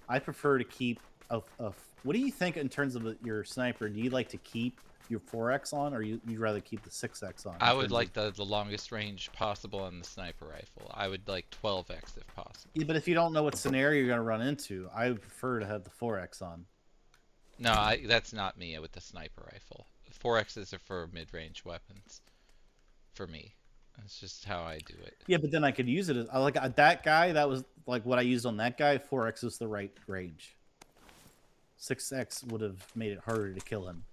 I prefer to keep what do you think in terms of your sniper? Do you like to keep your 4x on, or you'd rather keep the 6x on? I would like the longest range possible on the sniper rifle. I would like 12x if possible. Yeah, but if you don't know what scenario you're going to run into, I would prefer to have the 4x on. No, that's not me with the sniper rifle. 4x's are for mid-range weapons. For me. That's just how I do it. Yeah, but then I could use it as like that guy. That was like what I used on that guy. 4x was the right range. 6x would have made it harder to kill him.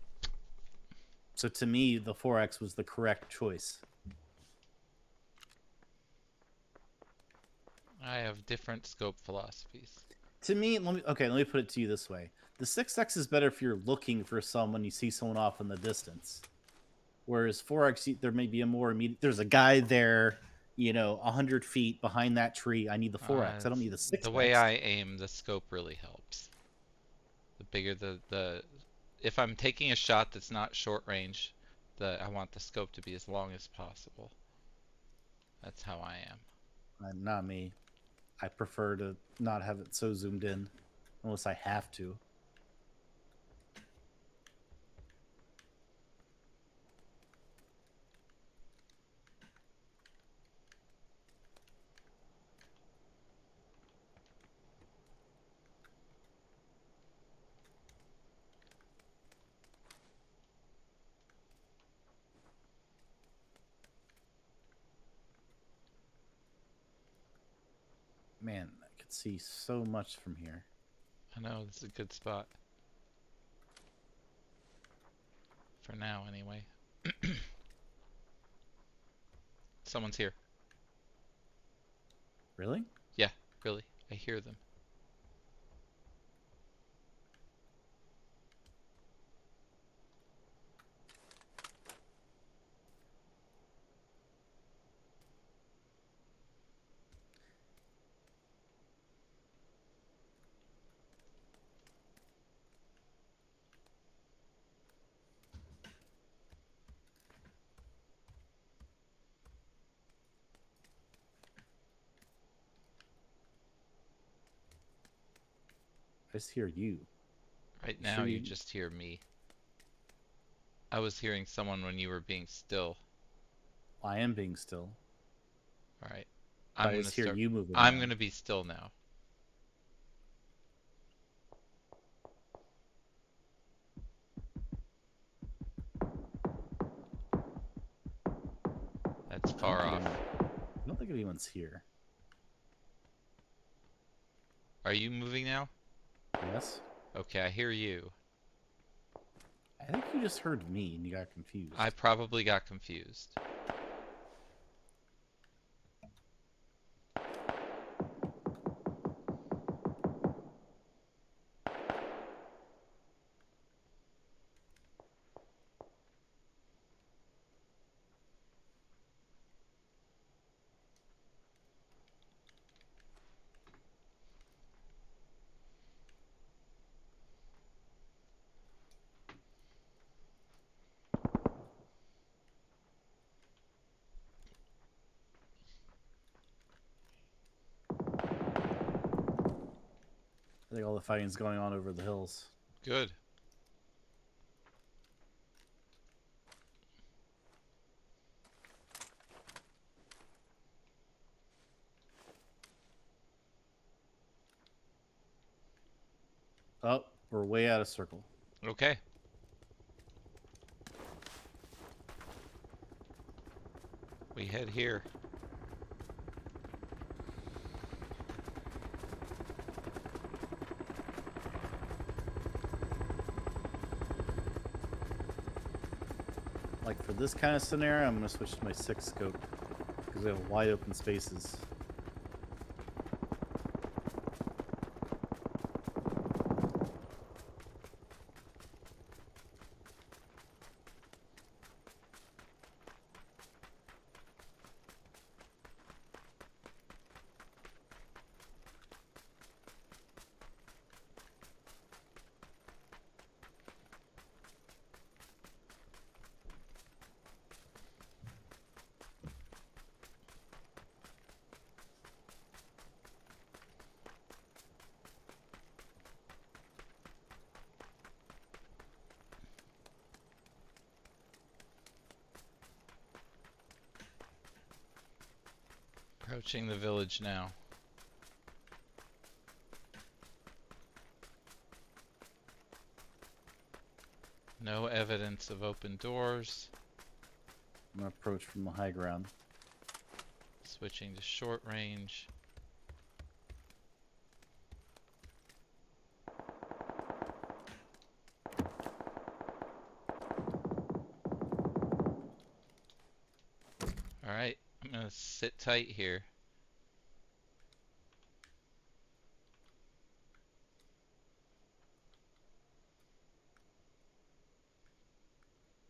So to me, the 4x was the correct choice. I have different scope philosophies. To me, let me put it to you this way: the 6x is better if you're looking for someone, you see someone off in the distance. Whereas 4x, there may be a more immediate. There's a guy there, 100 feet behind that tree. I need the 4x. I don't need the 6x. The way I aim, the scope really helps. The bigger if I'm taking a shot that's not short range, I want the scope to be as long as possible. That's how I am. Not me. I prefer to not have it so zoomed in, unless I have to. Man, I could see so much from here. I know, this is a good spot. For now, anyway. Someone's here. Really? Yeah, really. I hear them. I just hear you. Right now, you just hear me. I was hearing someone when you were being still. I am being still. Alright. I'm I gonna just hear start. you moving. I'm gonna be still now. That's far off. I don't think anyone's here. Are you moving now? Yes. Okay, I hear you. I think you just heard me and you got confused. I probably got confused. I think all the fighting's going on over the hills. Good. Oh, we're way out of circle. Okay. We head here. Like for this kind of scenario, I'm gonna switch to my 6 scope because we have wide open spaces. Approaching the village now. No evidence of open doors. I'm gonna approach from the high ground. Switching to short range. Alright, I'm gonna sit tight here.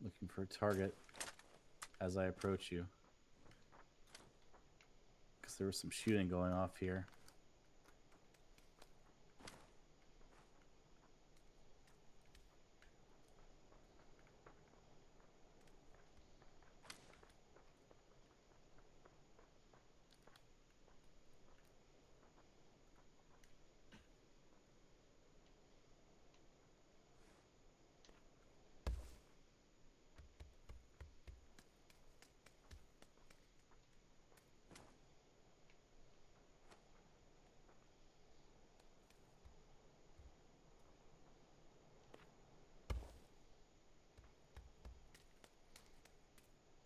Looking for a target as I approach you. Because there was some shooting going off here.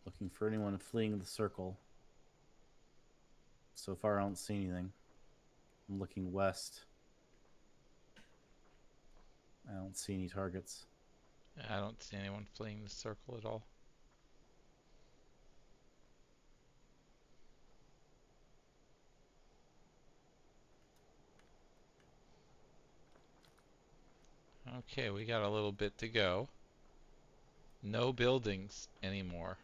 Looking for anyone fleeing the circle. So far I don't see anything. I'm looking west. I don't see any targets. I don't see anyone fleeing the circle at all. Okay, we got a little bit to go. No buildings anymore.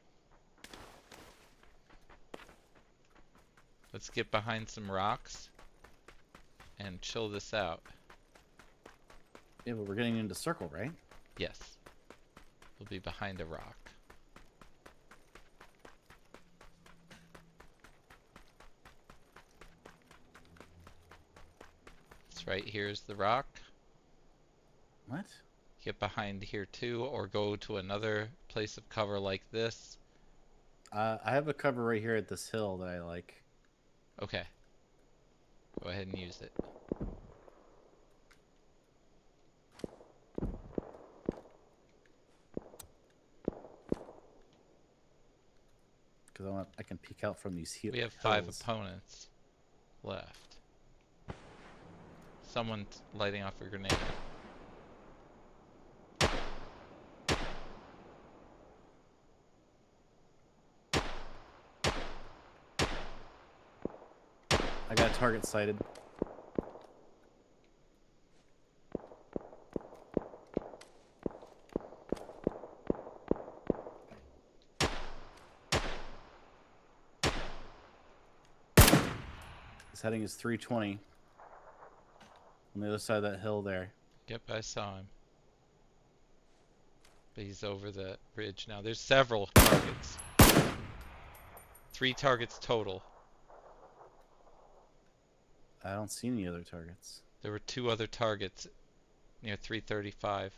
Let's get behind some rocks and chill this out. Yeah, but we're getting into circle, right? Yes. We'll be behind a rock. It's right here's the rock. What? Get behind here too, or go to another place of cover like this. I have a cover right here at this hill that I like. Okay. Go ahead and use it. Because I can peek out from these hills. We have 5 opponents left. Someone's lighting off a grenade. I got a target sighted. His heading is 320. On the other side of that hill there. Yep, I saw him. But he's over the bridge now. There's several targets. 3 targets total. I don't see any other targets. There were 2 other targets near 335.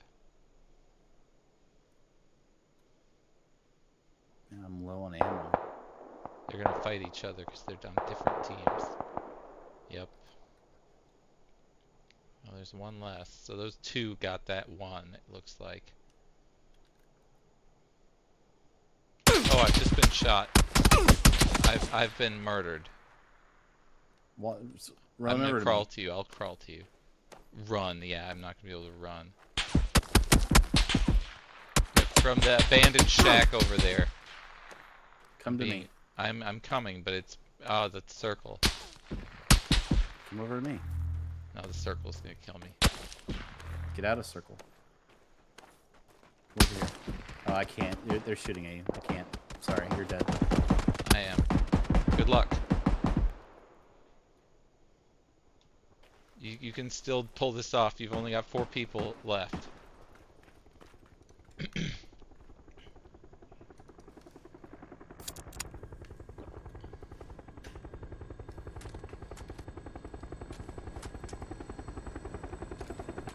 And I'm low on ammo. They're gonna fight each other because they're on different teams. Yep. Well, there's one less. So those 2 got that one, it looks like. Oh, I've just been shot. I've been murdered. What? I'm gonna crawl to you. I'll crawl to you. Run. Yeah, I'm not gonna be able to run. From the abandoned shack over there. Come to me. I'm coming, but it's the circle. Come over to me. No, the circle's gonna kill me. Get out of circle. Over here. Oh, I can't. They're shooting at you. I can't. Sorry, you're dead. I am. Good luck. You can still pull this off. You've only got 4 people left. Do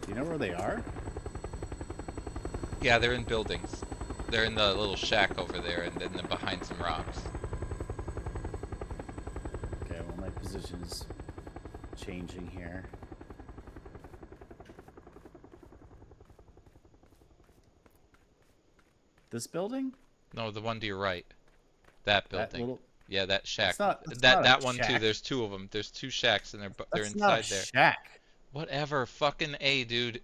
you know where they are? Yeah, they're in buildings. They're in the little shack over there, and then they're behind some rocks. Okay, well, my position is changing here. This building? No, the one to your right. That building. Yeah, that shack. That's that not that a one shack. too. There's 2 of them. There's 2 shacks, and they're That's inside not a there. Shack. Whatever. Fucking A, dude.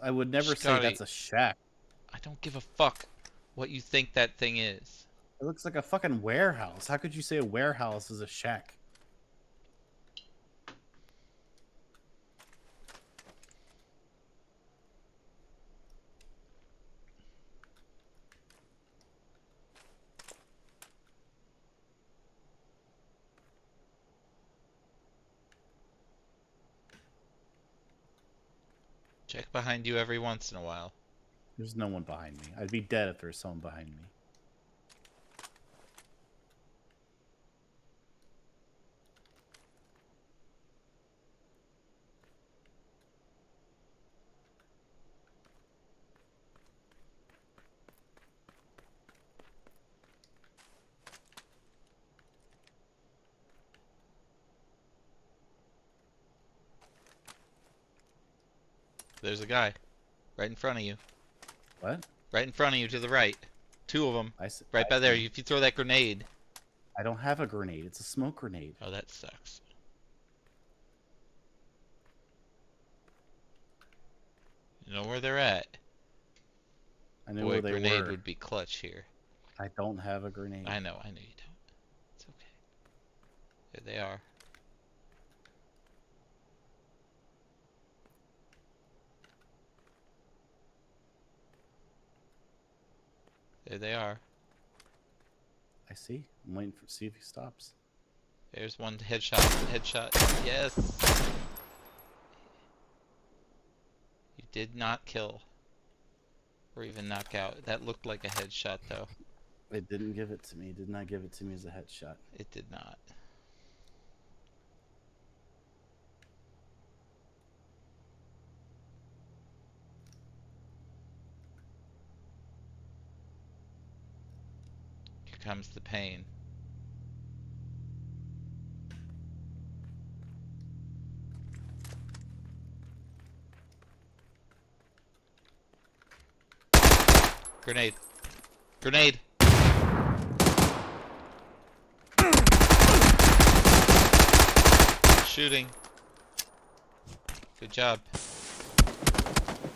I would never say that's a shack. I don't give a fuck what you think that thing is. It looks like a fucking warehouse. How could you say a warehouse is a shack? Check behind you every once in a while. There's no one behind me. I'd be dead if there was someone behind me. There's a guy. Right in front of you. What? Right in front of you to the right. 2 of them. Right by there. If you throw that grenade. I don't have a grenade. It's a smoke grenade. Oh, that sucks. You know where they're at. I know where they were. Grenade would be clutch here. I don't have a grenade. I know you don't. It's okay. There they are. There they are. I see. I'm waiting to see if he stops. There's one headshot. Headshot. Yes. You did not kill. Or even knock out. That looked like a headshot, though. It didn't give it to me. It did not give it to me as a headshot. It did not. Here comes the pain. Grenade. Grenade. Shooting. Good job.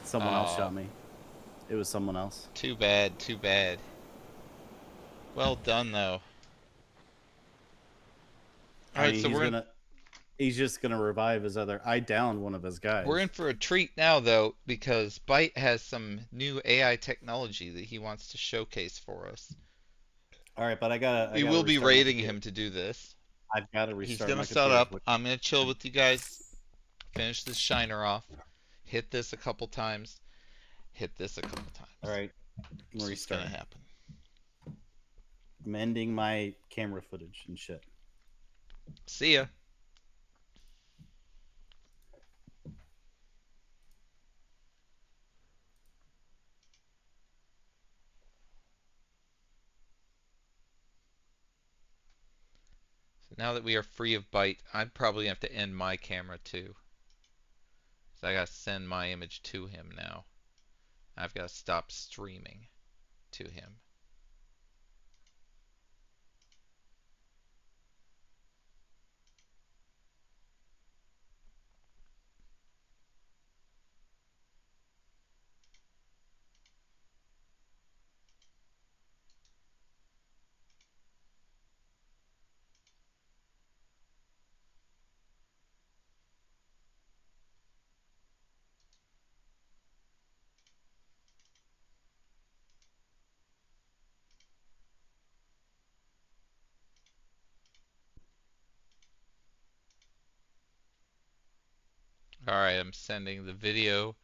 Someone else shot me. It was someone else. Too bad, too bad. Well done, though. Alright, so he's just gonna revive his other. I downed one of his guys. We're in for a treat now, though, because Byte has some new AI technology that he wants to showcase for us. Alright, but I gotta we will be raiding him to do this. I've got to restart. He's gonna set up. I'm gonna chill with you guys. Finish this shiner off. Hit this a couple times. Hit this a couple times. Alright. What's gonna happen? I'm ending my camera footage and shit. See ya. So now that we are free of Byte, I'd probably have to end my camera too. So I gotta send my image to him now. I've gotta stop streaming to him. Alright, I'm sending the video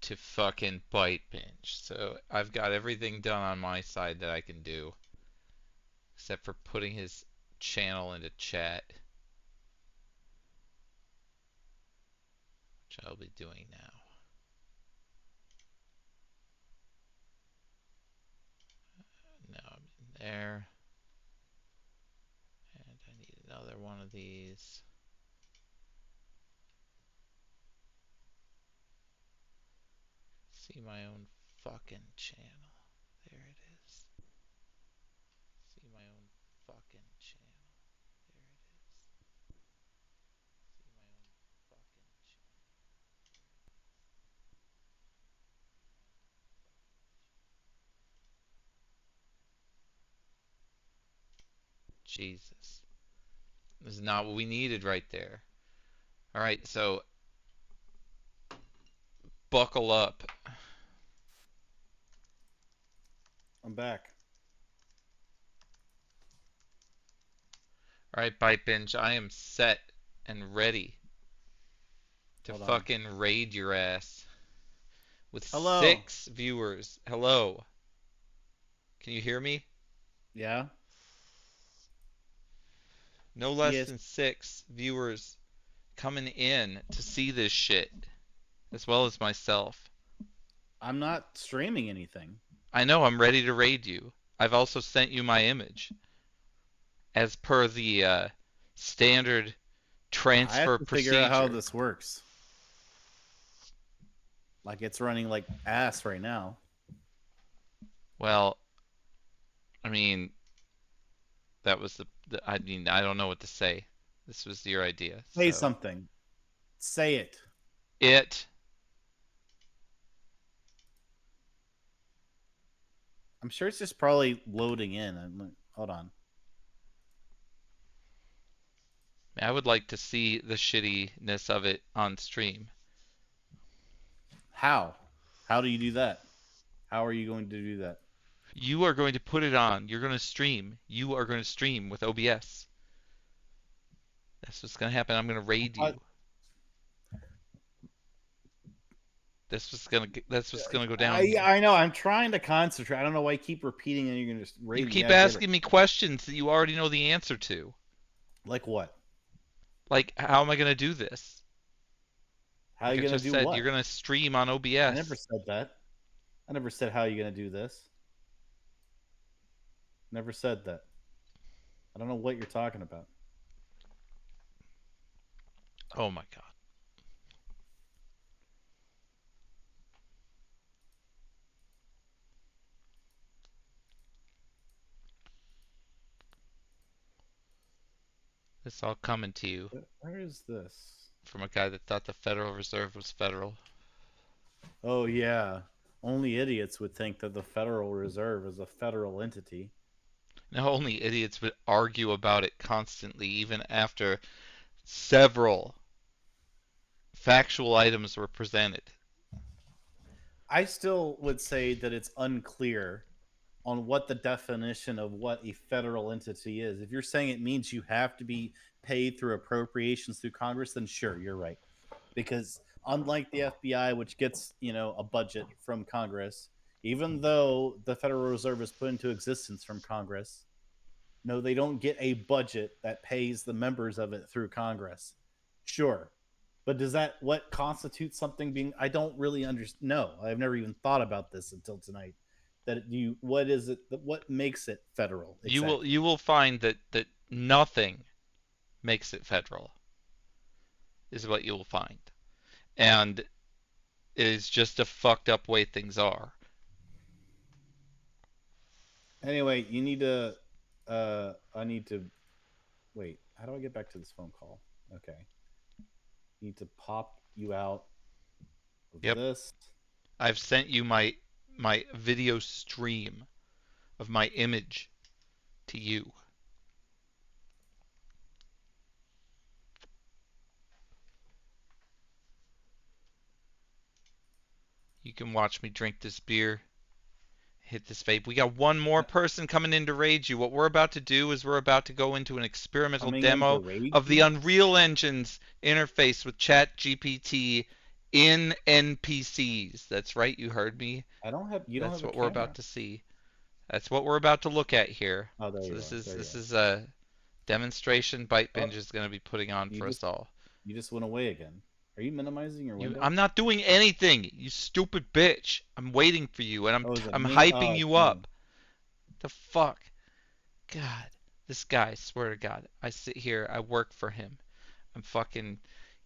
to fucking BYTEBINGE. So I've got everything done on my side that I can do. Except for putting his channel into chat. Which I'll be doing now. Now I'm in there. And I need another one of these. See my own fucking channel. There it is. See my own fucking channel. There it is. See my own fucking channel. Jesus. This is not what we needed right there. Alright, so buckle up. I'm back. Alright, BYTEBINGE, I am set and ready to fucking raid your ass. With 6 viewers. Hello. Can you hear me? Yeah. No less than 6 viewers coming in to see this shit. As well as myself. I'm not streaming anything. I know, I'm ready to raid you. I've also sent you my image. As per the standard transfer I have to procedure. Figure out how this works. Like it's running like ass right now. Well, I mean, that was I mean, I don't know what to say. This was your idea. Say something. Say it. I'm sure it's just probably loading in. Hold on. I would like to see the shittiness of it on stream. How? How do you do that? How are you going to do that? You are going to put it on. You're going to stream. You are going to stream with OBS. That's what's going to happen. I'm going to raid you. That's what's gonna go down. I know. I'm trying to concentrate. I don't know why you keep repeating and you're gonna just raid. You keep asking me questions that you already know the answer to. Like what? Like, how am I gonna do this? How are you gonna do what? You're gonna stream on OBS. I never said that. I never said how you're gonna do this. Never said that. I don't know what you're talking about. Oh my god. This all coming to you. Where is this? From a guy that thought the Federal Reserve was federal. Oh, yeah. Only idiots would think that the Federal Reserve is a federal entity. Now, only idiots would argue about it constantly, even after several factual items were presented. I still would say that it's unclear on what the definition of what a federal entity is. If you're saying it means you have to be paid through appropriations through Congress, then sure, you're right. Because unlike the FBI, which gets, a budget from Congress, even though the Federal Reserve is put into existence from Congress, no, they don't get a budget that pays the members of it through Congress. Sure. But does that what constitutes something being I don't really understand. No, I've never even thought about this until tonight. What is it what makes it federal? Exactly. You will find that nothing makes it federal is what you will find. And it is just a fucked up way things are. Anyway, you need to I need to wait. How do I get back to this phone call? Okay. Need to pop you out of this. I've sent you my video stream of my image to you. You can watch me drink this beer, hit this vape. We got one more person coming in to raid you. What we're about to do is we're about to go into an experimental demo of the Unreal Engine's interface with ChatGPT in NPCs. That's right, you heard me. I don't have. You don't have. That's what we're about to see. That's what we're about to look at here. Oh, there so you this go. This is a demonstration ByteBinge is going to be putting on for us all. You just went away again. Are you minimizing your window? I'm not doing anything, you stupid bitch. I'm waiting for you, and I'm hyping you up. The fuck? God, this guy, swear to God, I sit here, I work for him. I'm fucking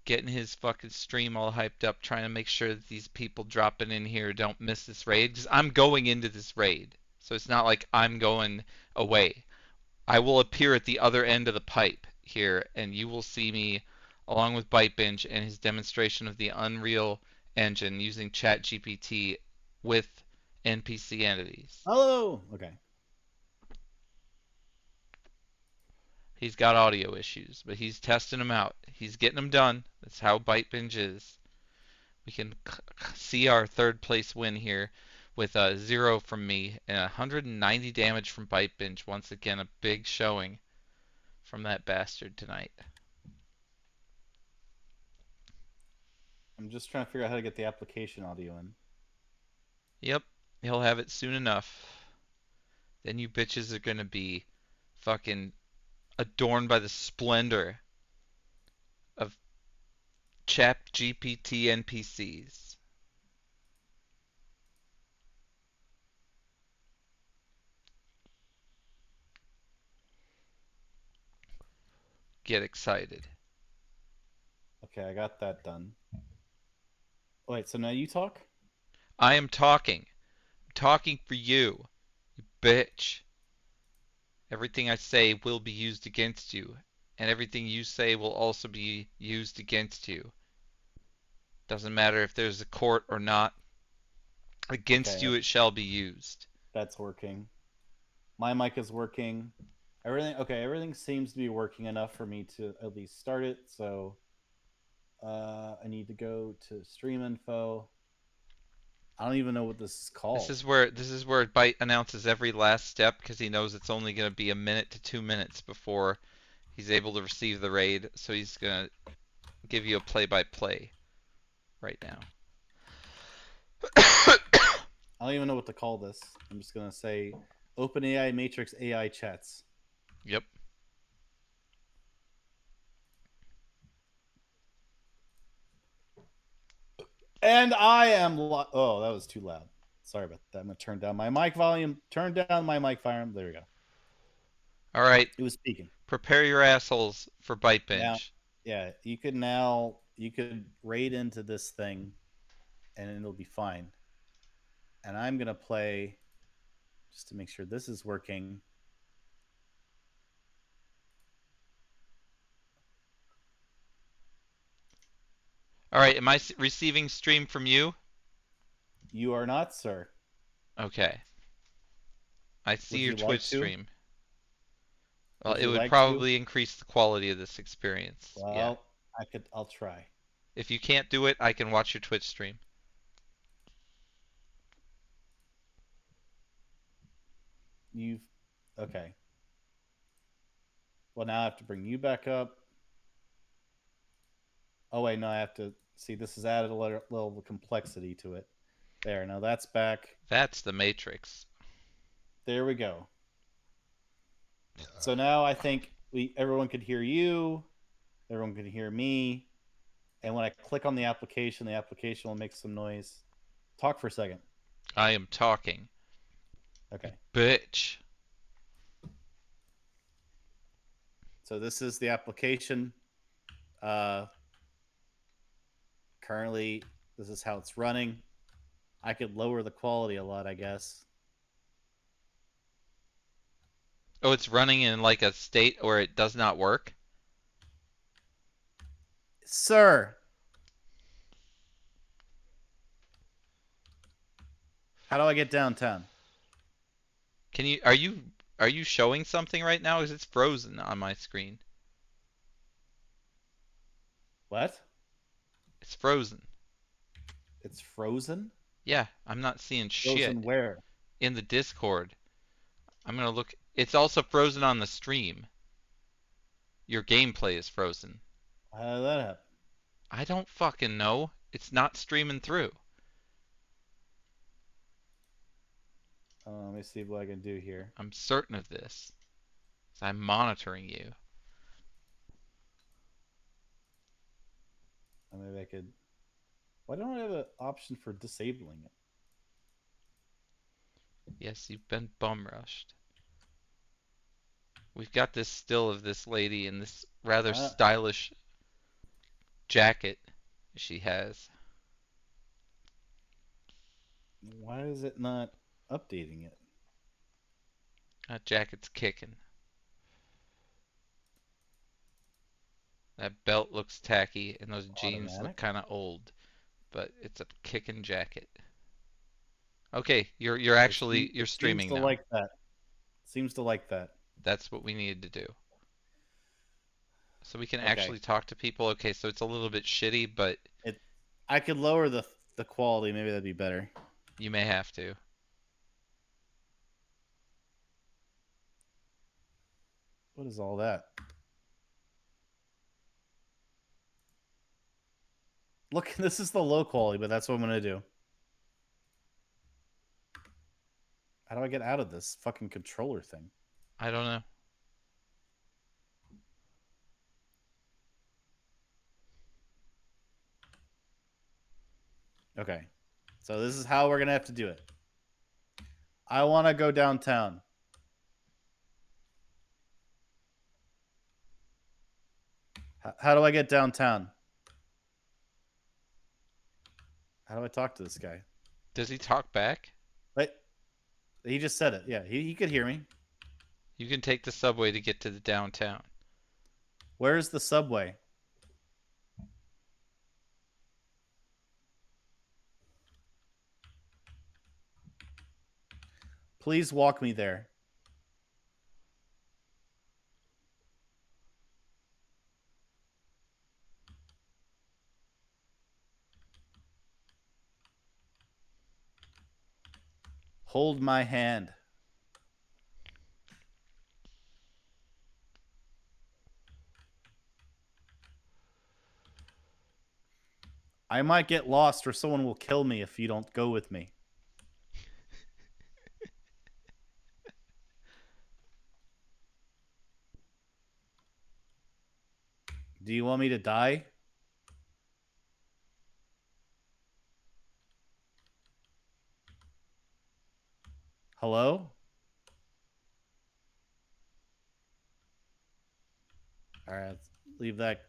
getting his fucking stream all hyped up, trying to make sure that these people dropping in here don't miss this raid, because I'm going into this raid. So it's not like I'm going away. I will appear at the other end of the pipe here, and you will see me along with ByteBinge and his demonstration of the Unreal Engine using ChatGPT with NPC entities. Hello. Okay. He's got audio issues, but he's testing them out. He's getting them done. That's how ByteBinge is. We can see our third place win here with 0 from me and 190 damage from ByteBinge. Once again, a big showing from that bastard tonight. I'm just trying to figure out how to get the application audio in. Yep, he'll have it soon enough. Then you bitches are gonna be fucking adorned by the splendor of ChatGPT NPCs. Get excited. Okay, I got that done. Wait, so now you talk? I am talking. I'm talking for you, you bitch. Everything I say will be used against you, and everything you say will also be used against you. Doesn't matter if there's a court or not. Against you it shall be used. That's working. My mic is working. Everything seems to be working enough for me to at least start it, so I need to go to stream info. I don't even know what this is called. This is where Byte announces every last step because he knows it's only going to be a minute to 2 minutes before he's able to receive the raid. So he's going to give you a play-by-play right now. I don't even know what to call this. I'm just going to say OpenAI Matrix AI chats. Yep. And I am oh, that was too loud. Sorry about that. I'm going to turn down my mic volume. Turn down my mic volume. There we go. All right. It was speaking. Prepare your assholes for ByteBinge. Now, yeah, you could raid into this thing and it'll be fine. And I'm going to play just to make sure this is working. All right, am I receiving stream from you? You are not, sir. Okay. I see Would your you Twitch like to? stream. Well, Would it you would like to? probably increase the quality of this experience. Yeah. Well, I'll try. If you can't do it, I can watch your Twitch stream. Okay. Well, now I have to bring you back up. Oh wait, no, I have to see. This has added a level of complexity to it. There, now that's back. That's the Matrix. There we go. So now I think everyone could hear you, everyone could hear me, and when I click on the application will make some noise. Talk for a second. I am talking. Okay. Bitch. So this is the application. Currently, this is how it's running. I could lower the quality a lot, I guess. Oh, it's running in like a state where it does not work? Sir! How do I get downtown? Can you are you showing something right now? Because it's frozen on my screen. What? It's frozen. It's frozen? Yeah, I'm not seeing shit. Frozen where? In the Discord. I'm gonna look. It's also frozen on the stream. Your gameplay is frozen. How did that happen? I don't fucking know. It's not streaming through. Let me see what I can do here. I'm certain of this. I'm monitoring you. Maybe I could. Why don't I have an option for disabling it? Yes, you've been bum rushed. We've got this still of this lady in this rather stylish jacket she has. Why is it not updating it? That jacket's kicking. That belt looks tacky, and those jeans look kind of old, but it's a kicking jacket. Okay, you're streaming now. Seems to like that. Seems to like that. That's what we needed to do. So we can actually talk to people. Okay, so it's a little bit shitty, but I could lower the quality. Maybe that'd be better. You may have to. What is all that? Look, this is the low quality, but that's what I'm gonna do. How do I get out of this fucking controller thing? I don't know. Okay. So this is how we're going to have to do it. I want to go downtown. How do I get downtown? How do I talk to this guy? Does he talk back? Wait. He just said it. Yeah, he could hear me. You can take the subway to get to the downtown. Where's the subway? Please walk me there. Hold my hand. I might get lost or someone will kill me if you don't go with me. Do you want me to die? Hello? All right, leave that.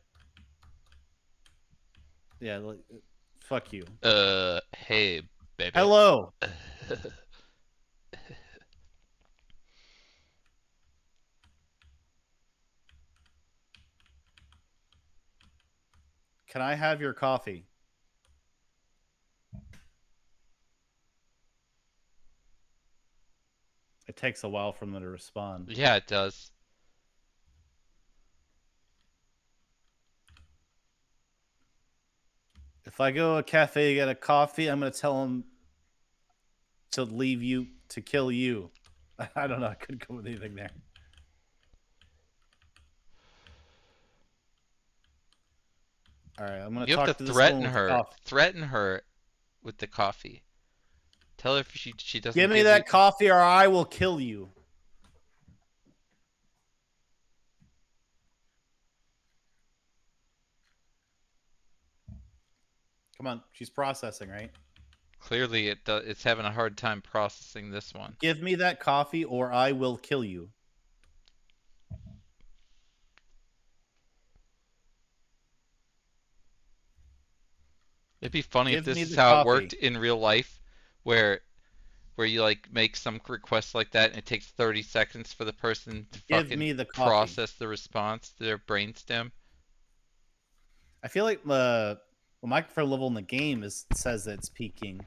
Yeah, fuck you. Hey, baby. Hello. Can I have your coffee? takes a while for them to respond. Yeah, it does. If I go to a cafe to get a coffee, I'm gonna tell them to leave you, to kill you. I don't know. I couldn't come with anything there. All right, I'm gonna You have talk to to this threaten woman with her. coffee. Threaten her with the coffee. Tell her if she doesn't Give me that coffee or I will kill you. Come on, she's processing, right? Clearly, it's having a hard time processing this one. Give me that coffee or I will kill you. It'd be funny Give if this me is the how it coffee. worked in real life, where you like make some request like that and it takes 30 seconds for the person to Give fucking me the coffee. process the response to their brainstem. I feel like the microphone level in the game says that it's peaking.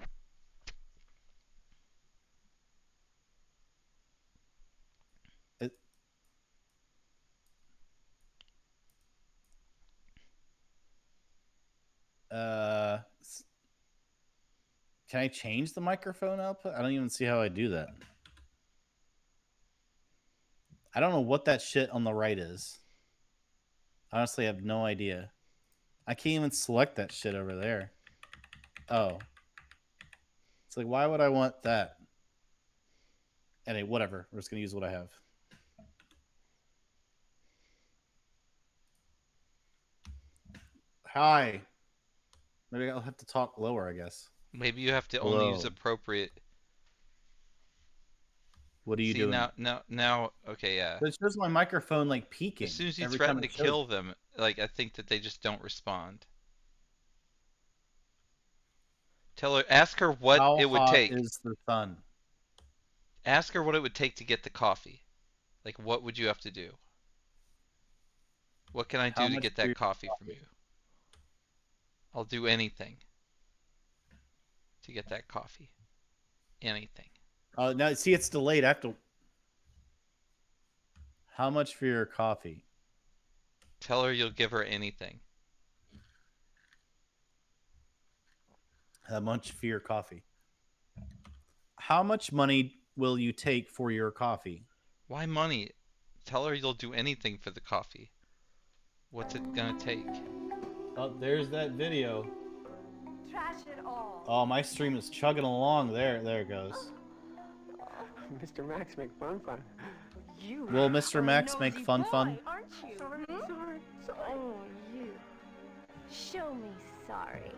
Can I change the microphone output? I don't even see how I do that. I don't know what that shit on the right is. Honestly, I have no idea. I can't even select that shit over there. Oh. It's like, why would I want that? Anyway, whatever. We're just going to use what I have. Hi. Maybe I'll have to talk lower, I guess. Maybe you have to Hello. only use appropriate. What are you doing? Now, okay, yeah. But it shows my microphone like peaking. As soon as you threaten to kill them, like I think that they just don't respond. Tell her, ask her what How it would hot take. is the sun? Ask her what it would take to get the coffee. Like, what would you have to do? What can I do to get that coffee from you? I'll do anything to get that coffee. Anything. Now, see, it's delayed. I have to... How much for your coffee? Tell her you'll give her anything. How much for your coffee? How much money will you take for your coffee? Why money? Tell her you'll do anything for the coffee. What's it gonna take? Oh, there's that video. Trash it all. Oh, my stream is chugging along. There it goes. Mr. Max make fun. You. Will Mr. Max make fun? Aren't you? Sorry. Oh, you. Show me sorry.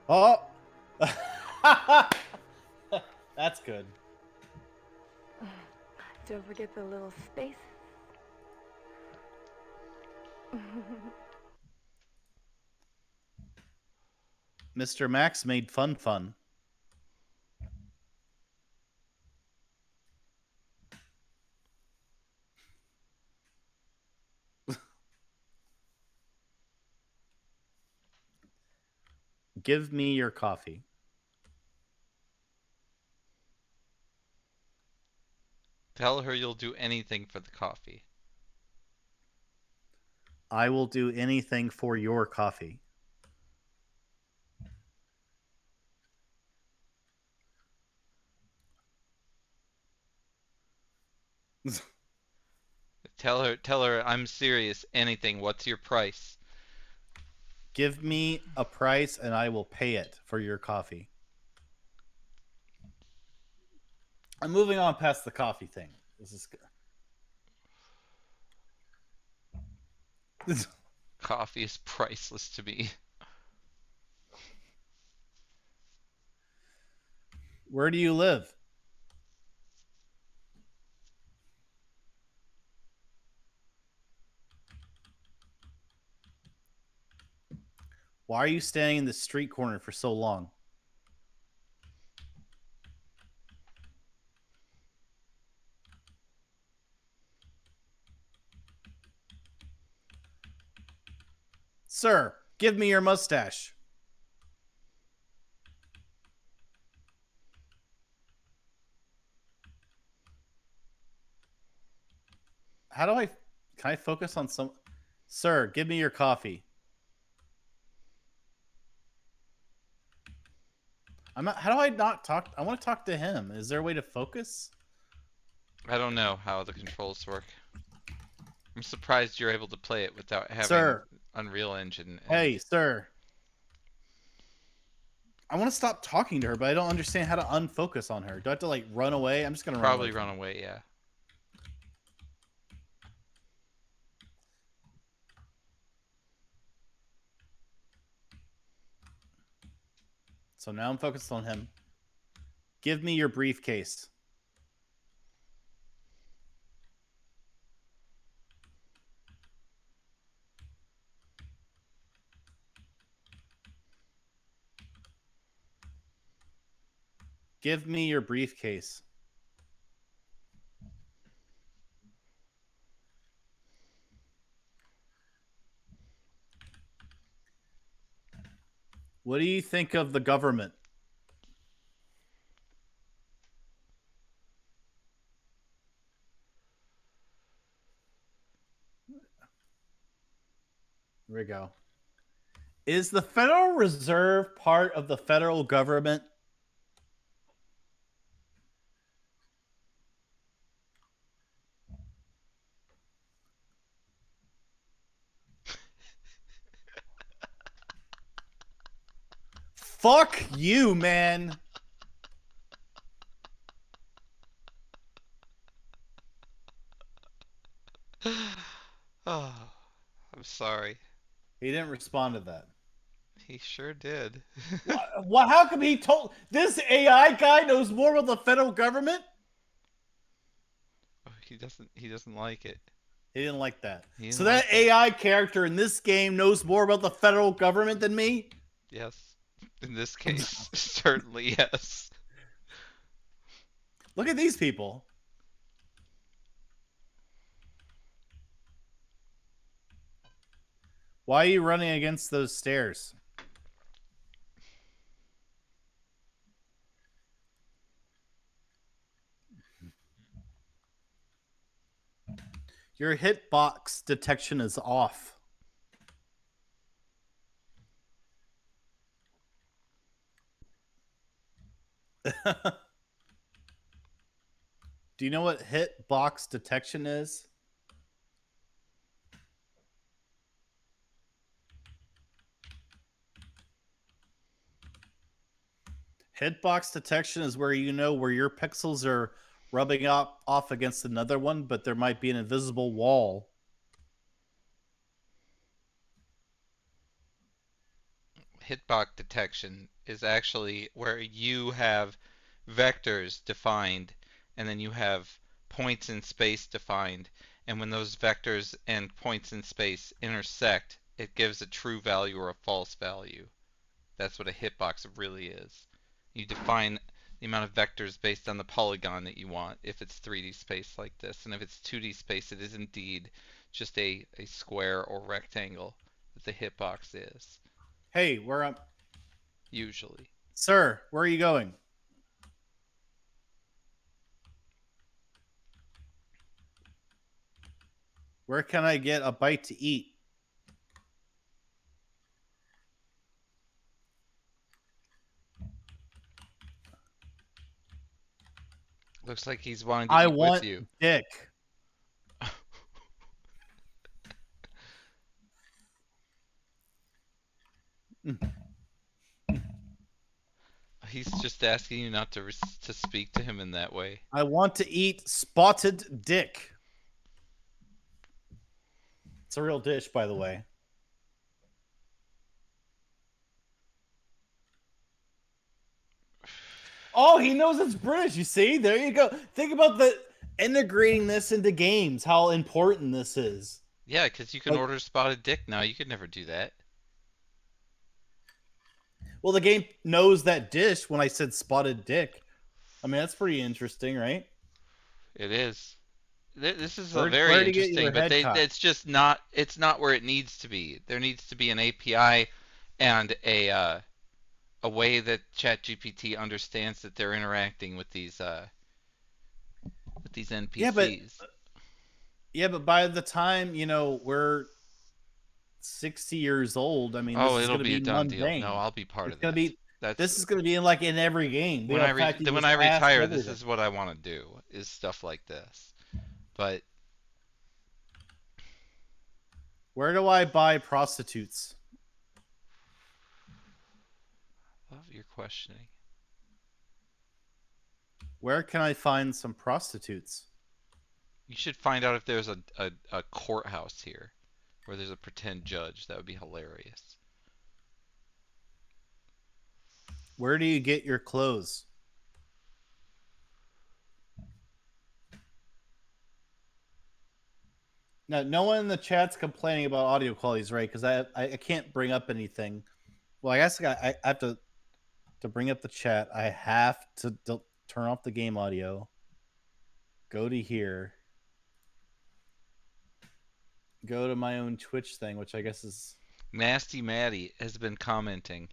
Oh! That's good. Don't forget the little space. Mr. Max made fun. Give me your coffee. Tell her you'll do anything for the coffee. I will do anything for your coffee. Tell her I'm serious. Anything. What's your price? Give me a price and I will pay it for your coffee. I'm moving on past the coffee thing. This is good. Coffee is priceless to me. Where do you live? Why are you staying in the street corner for so long? Sir, give me your mustache. How do I? Can I focus on some? Sir, give me your coffee. I'm not. How do I not talk? I want to talk to him. Is there a way to focus? I don't know how the controls work. I'm surprised you're able to play it without having Unreal Engine. Hey, sir. I want to stop talking to her, but I don't understand how to unfocus on her. Do I have to like run away? I'm just gonna probably run away. Yeah. So now I'm focused on him. Give me your briefcase. Give me your briefcase. What do you think of the government? Here we go. Is the Federal Reserve part of the federal government? Fuck you, man. Oh, I'm sorry. He didn't respond to that. He sure did. What? How come he told this AI guy knows more about the federal government? Oh, he doesn't like it. He didn't like that. So like that AI character in this game knows more about the federal government than me? Yes. In this case, certainly yes. Look at these people. Why are you running against those stairs? Your hitbox detection is off. Do you know what hitbox detection is? Hitbox detection is where you know where your pixels are rubbing off against another one, but there might be an invisible wall. Hitbox detection is actually where you have vectors defined and then you have points in space defined, and when those vectors and points in space intersect, it gives a true value or a false value. That's what a hitbox really is. You define the amount of vectors based on the polygon that you want if it's 3D space like this, and if it's 2D space, it is indeed just a square or rectangle that the hitbox is. Hey, where am... Usually. Sir, where are you going? Where can I get a bite to eat? Looks like he's wanting to eat with you. Dick. He's just asking you not to speak to him in that way. I want to eat spotted dick. It's a real dish, by the way. Oh, he knows it's British. You see? There you go. Think about the integrating this into games, how important this is. Yeah, because you can order spotted dick now. You could never do that. Well, the game knows that dish when I said spotted dick. I mean, that's pretty interesting, right? It is. This is very interesting, but it's just not. It's not where it needs to be. There needs to be an API and a way that ChatGPT understands that they're interacting with these NPCs. Yeah, but Yeah, but by the time, we're 60 years old, I mean, this is it'll going to be a be done deal. No, mundane. I'll be part It's of going to this. be, That's this is going to be in every game. when The fact you when just I ask retire. This everything. is what I want to do. Is stuff like this. But Where do I buy prostitutes? love your questioning. Where can I find some prostitutes? You should find out if there's a courthouse here, where there's a pretend judge. That would be hilarious. Where do you get your clothes? Now, no one in the chat's complaining about audio qualities, right? Because I can't bring up anything. Well, I guess I have to bring up the chat. I have to turn off the game audio. Go to here. Go to my own Twitch thing, which I guess is... Nasty Maddie has been commenting.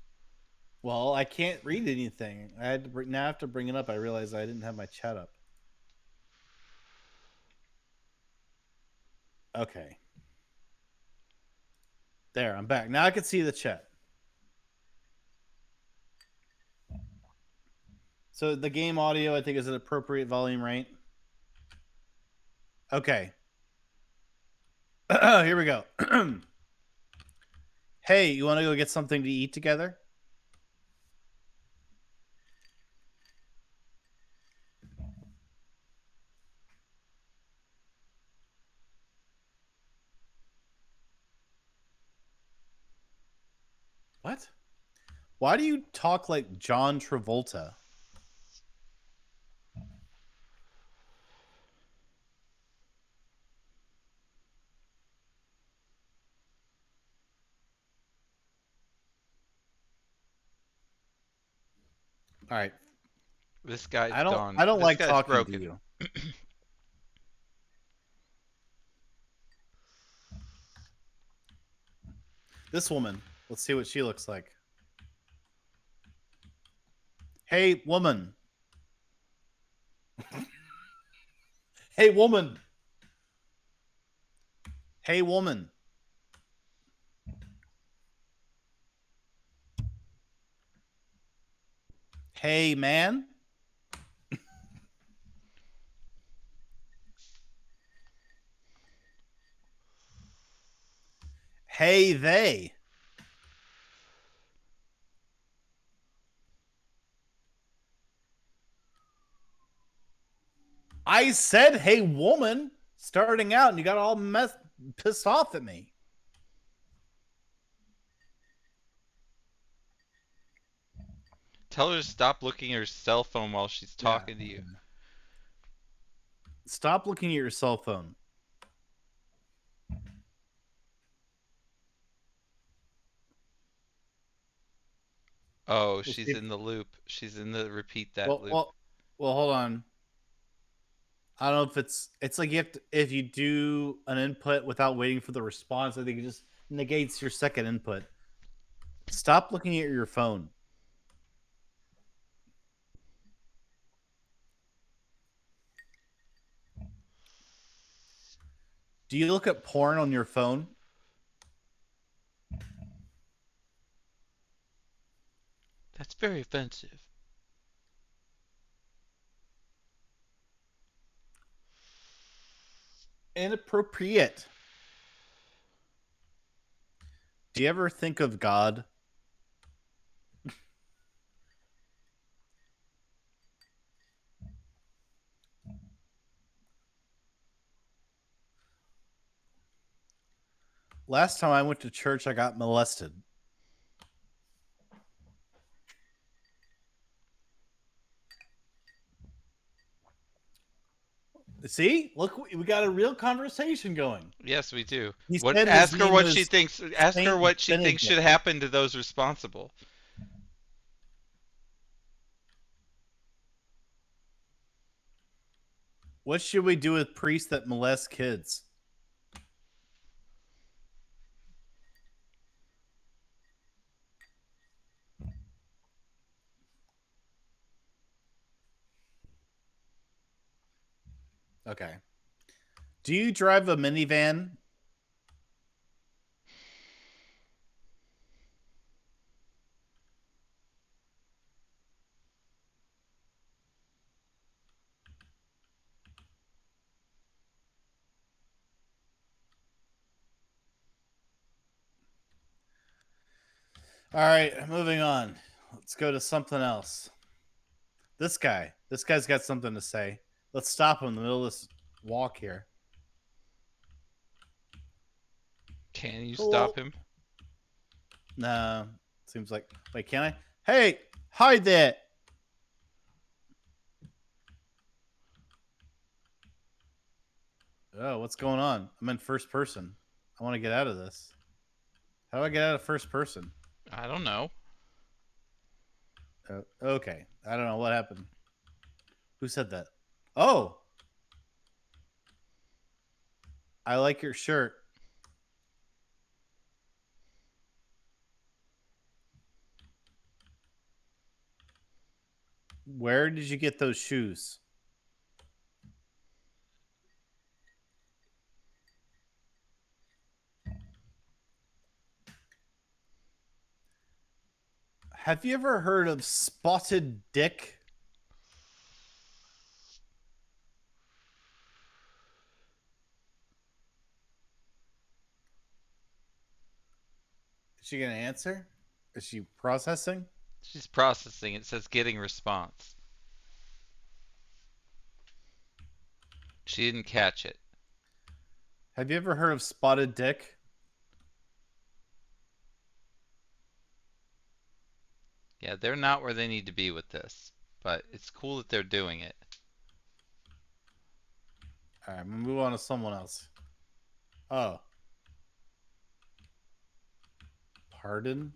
Well, I can't read anything. I had to now I have to bring it up. I realized I didn't have my chat up. Okay. There, I'm back. Now I can see the chat. So the game audio, I think, is an appropriate volume, right? Okay. Here we go. Hey, you want to go get something to eat together? What? Why do you talk like John Travolta? All right. This guy's gone. I don't This like guy's talking broken. to you. This woman. Let's see what she looks like. Hey, woman. Hey, woman. Hey, woman. Hey, man. Hey, they. I said, hey, woman, starting out, and you got all pissed off at me. Tell her to stop looking at her cell phone while she's talking to you. Stop looking at your cell phone. Oh, she's in the loop. She's in the repeat that loop. Well, hold on. I don't know if it's like you have to, if you do an input without waiting for the response, I think it just negates your second input. Stop looking at your phone. Do you look at porn on your phone? That's very offensive. Inappropriate. Do you ever think of God? Last time I went to church, I got molested. See? Look, we got a real conversation going. Yes, we do. Ask her what she thinks. Ask her what she thinks should happen to those responsible. What should we do with priests that molest kids? Okay. Do you drive a minivan? All right, moving on. Let's go to something else. This guy's got something to say. Let's stop him in the middle of this walk here. Can you stop him? No, seems like. Wait, can I? Hey, hide there. Oh, what's going on? I'm in first person. I want to get out of this. How do I get out of first person? I don't know. Okay. I don't know what happened. Who said that? Oh. I like your shirt. Where did you get those shoes? Have you ever heard of spotted dick? Is she going to answer? Is she processing? She's processing. It says getting response. She didn't catch it. Have you ever heard of spotted dick? Yeah, they're not where they need to be with this, but it's cool that they're doing it. All right, I'm going to move on to someone else. Oh. Pardon?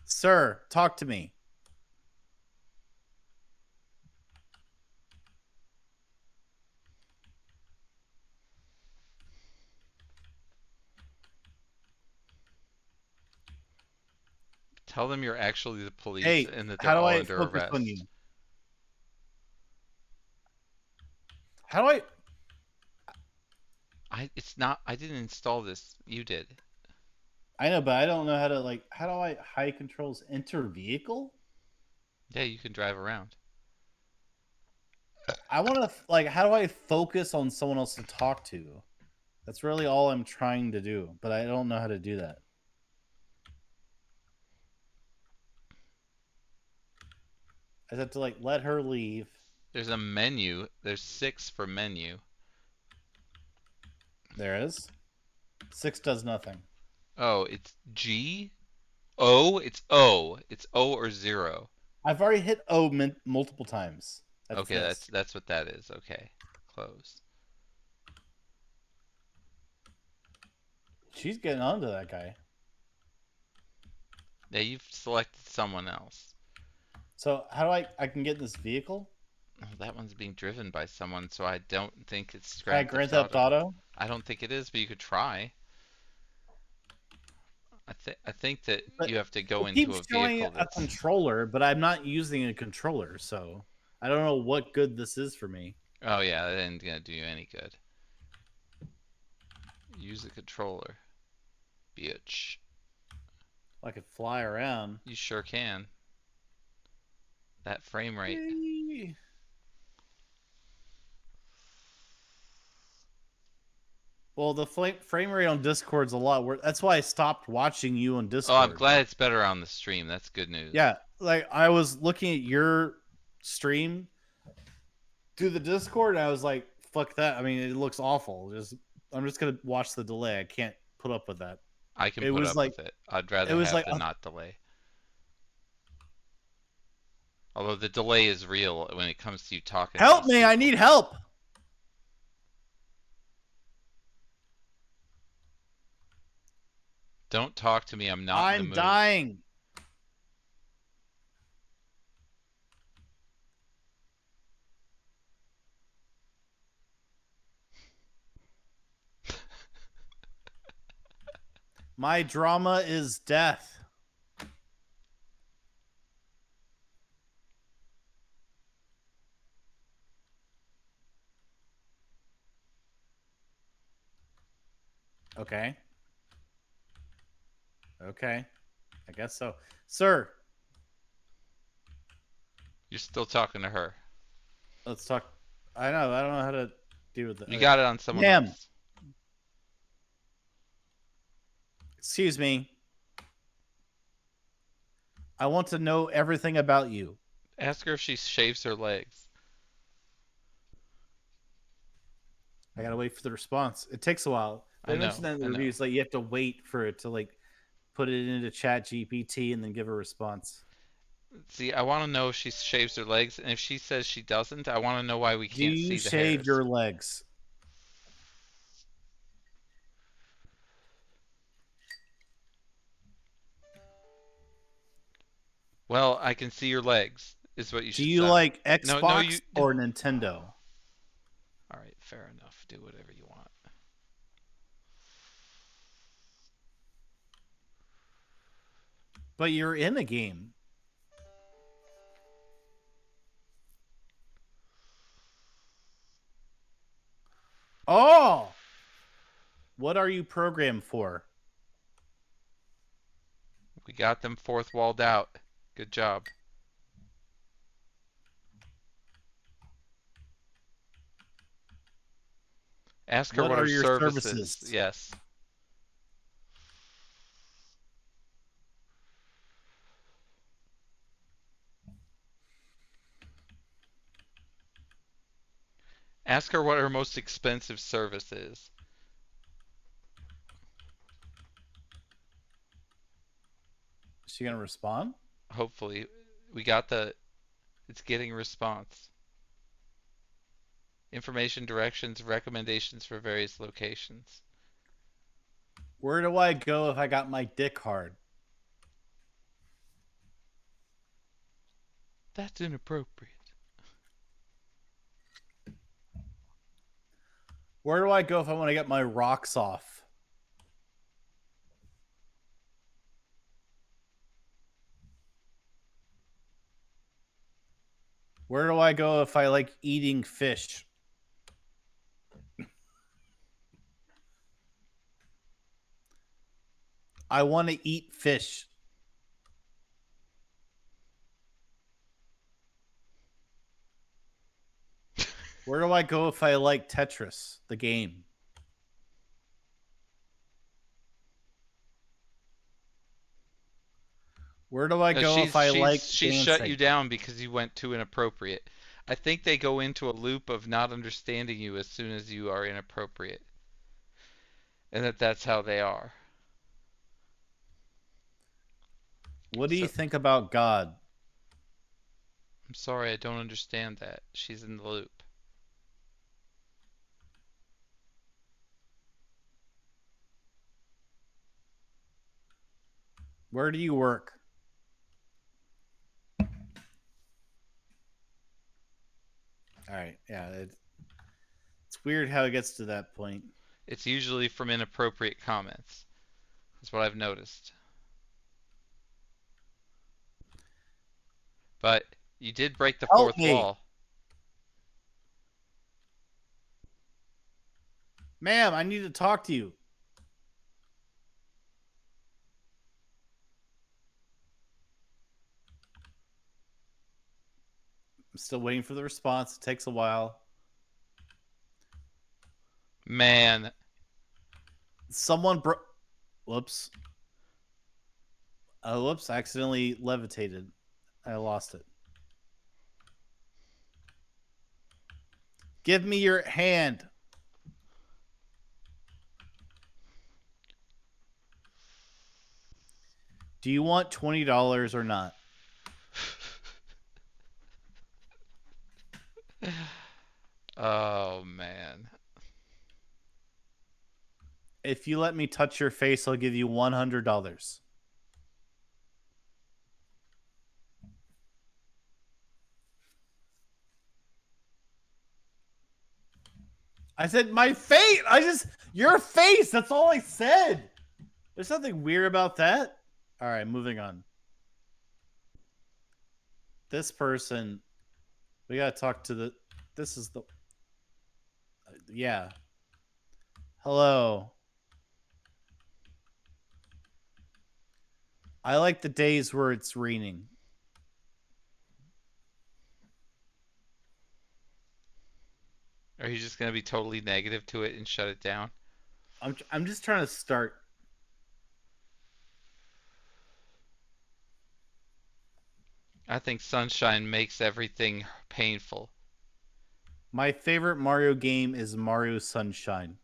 Sir, talk to me. Tell them you're actually the police Hey, and that how they're do all I under focus arrest. on you? How do It's not. I didn't install this. You did. I know, but I don't know how to, like, how do I high controls enter vehicle? Yeah, you can drive around. I want to, like, how do I focus on someone else to talk to? That's really all I'm trying to do, but I don't know how to do that. I have to, like, let her leave. There's a menu. There's 6 for menu. There is. 6 does nothing. Oh, it's G? O? It's O. It's O or 0. I've already hit O multiple times. Okay, that's what that is. Okay. Close. She's getting onto that guy. Yeah, you've selected someone else. So how do I can get in this vehicle? Oh, that one's being driven by someone, so I don't think it's Grand Theft Auto. I don't think it is, but you could try. I think that But you have to go it into keeps a showing vehicle a controller, but I'm not using a controller, so I don't know what good this is for me. Oh yeah, that ain't gonna do you any good. Use a controller. Bitch. I could fly around. You sure can. That frame rate. Yay. Well, the frame rate on Discord's a lot worse. That's why I stopped watching you on Discord. Oh, I'm glad it's better on the stream. That's good news. Yeah, like I was looking at your stream through the Discord, and I was like, "Fuck that!" I mean, it looks awful. I'm just gonna watch the delay. I can't put up with that. I can put up with it. I'd rather have the not delay. Although the delay is real when it comes to you talking. Help me! I need help. Don't talk to me. I'm not in the mood. I'm dying. My drama is death. Okay. Okay. I guess so. Sir. You're still talking to her. Let's talk. I know. I don't know how to deal with it. You got it on someone Ma'am. else. Excuse me. I want to know everything about you. Ask her if she shaves her legs. I gotta wait for the response. It takes a while. They mentioned that in the reviews, like you have to wait for it to like put it into Chat GPT and then give a response. See, I want to know if she shaves her legs, and if she says she doesn't, I want to know why we can't see the hairs. Do you shave your legs? Well, I can see your legs, is what you should say. Do you like Xbox or Nintendo? All right, fair enough. Do whatever you want. But you're in a game. Oh! What are you programmed for? We got them fourth walled out. Good job. Ask her what her your services. Yes. Ask her what her most expensive service is. Is she gonna respond? Hopefully. We got the... It's getting a response. Information, directions, recommendations for various locations. Where do I go if I got my dick hard? That's inappropriate. Where do I go if I want to get my rocks off? Where do I go if I like eating fish? I want to eat fish. Where do I go if I like Tetris, the game? Where do I go if I like dancing? She shut you down because you went too inappropriate. I think they go into a loop of not understanding you as soon as you are inappropriate. And that's how they are. What do you think about God? I'm sorry, I don't understand that. She's in the loop. Where do you work? All right, yeah. It's weird how it gets to that point. It's usually from inappropriate comments. That's what I've noticed. But you did break the fourth wall. Ma'am, I need to talk to you. I'm still waiting for the response. It takes a while. Man. Someone whoops. Whoops, I accidentally levitated. I lost it. Give me your hand. Do you want $20 or not? Oh, man. If you let me touch your face, I'll give you $100. I said my face. Your face. That's all I said. There's nothing weird about that. All right, moving on. This person, we gotta talk to this is the, yeah. Hello. I like the days where it's raining. Are you just gonna be totally negative to it and shut it down? I'm just trying to start. I think sunshine makes everything painful. My favorite Mario game is Mario Sunshine.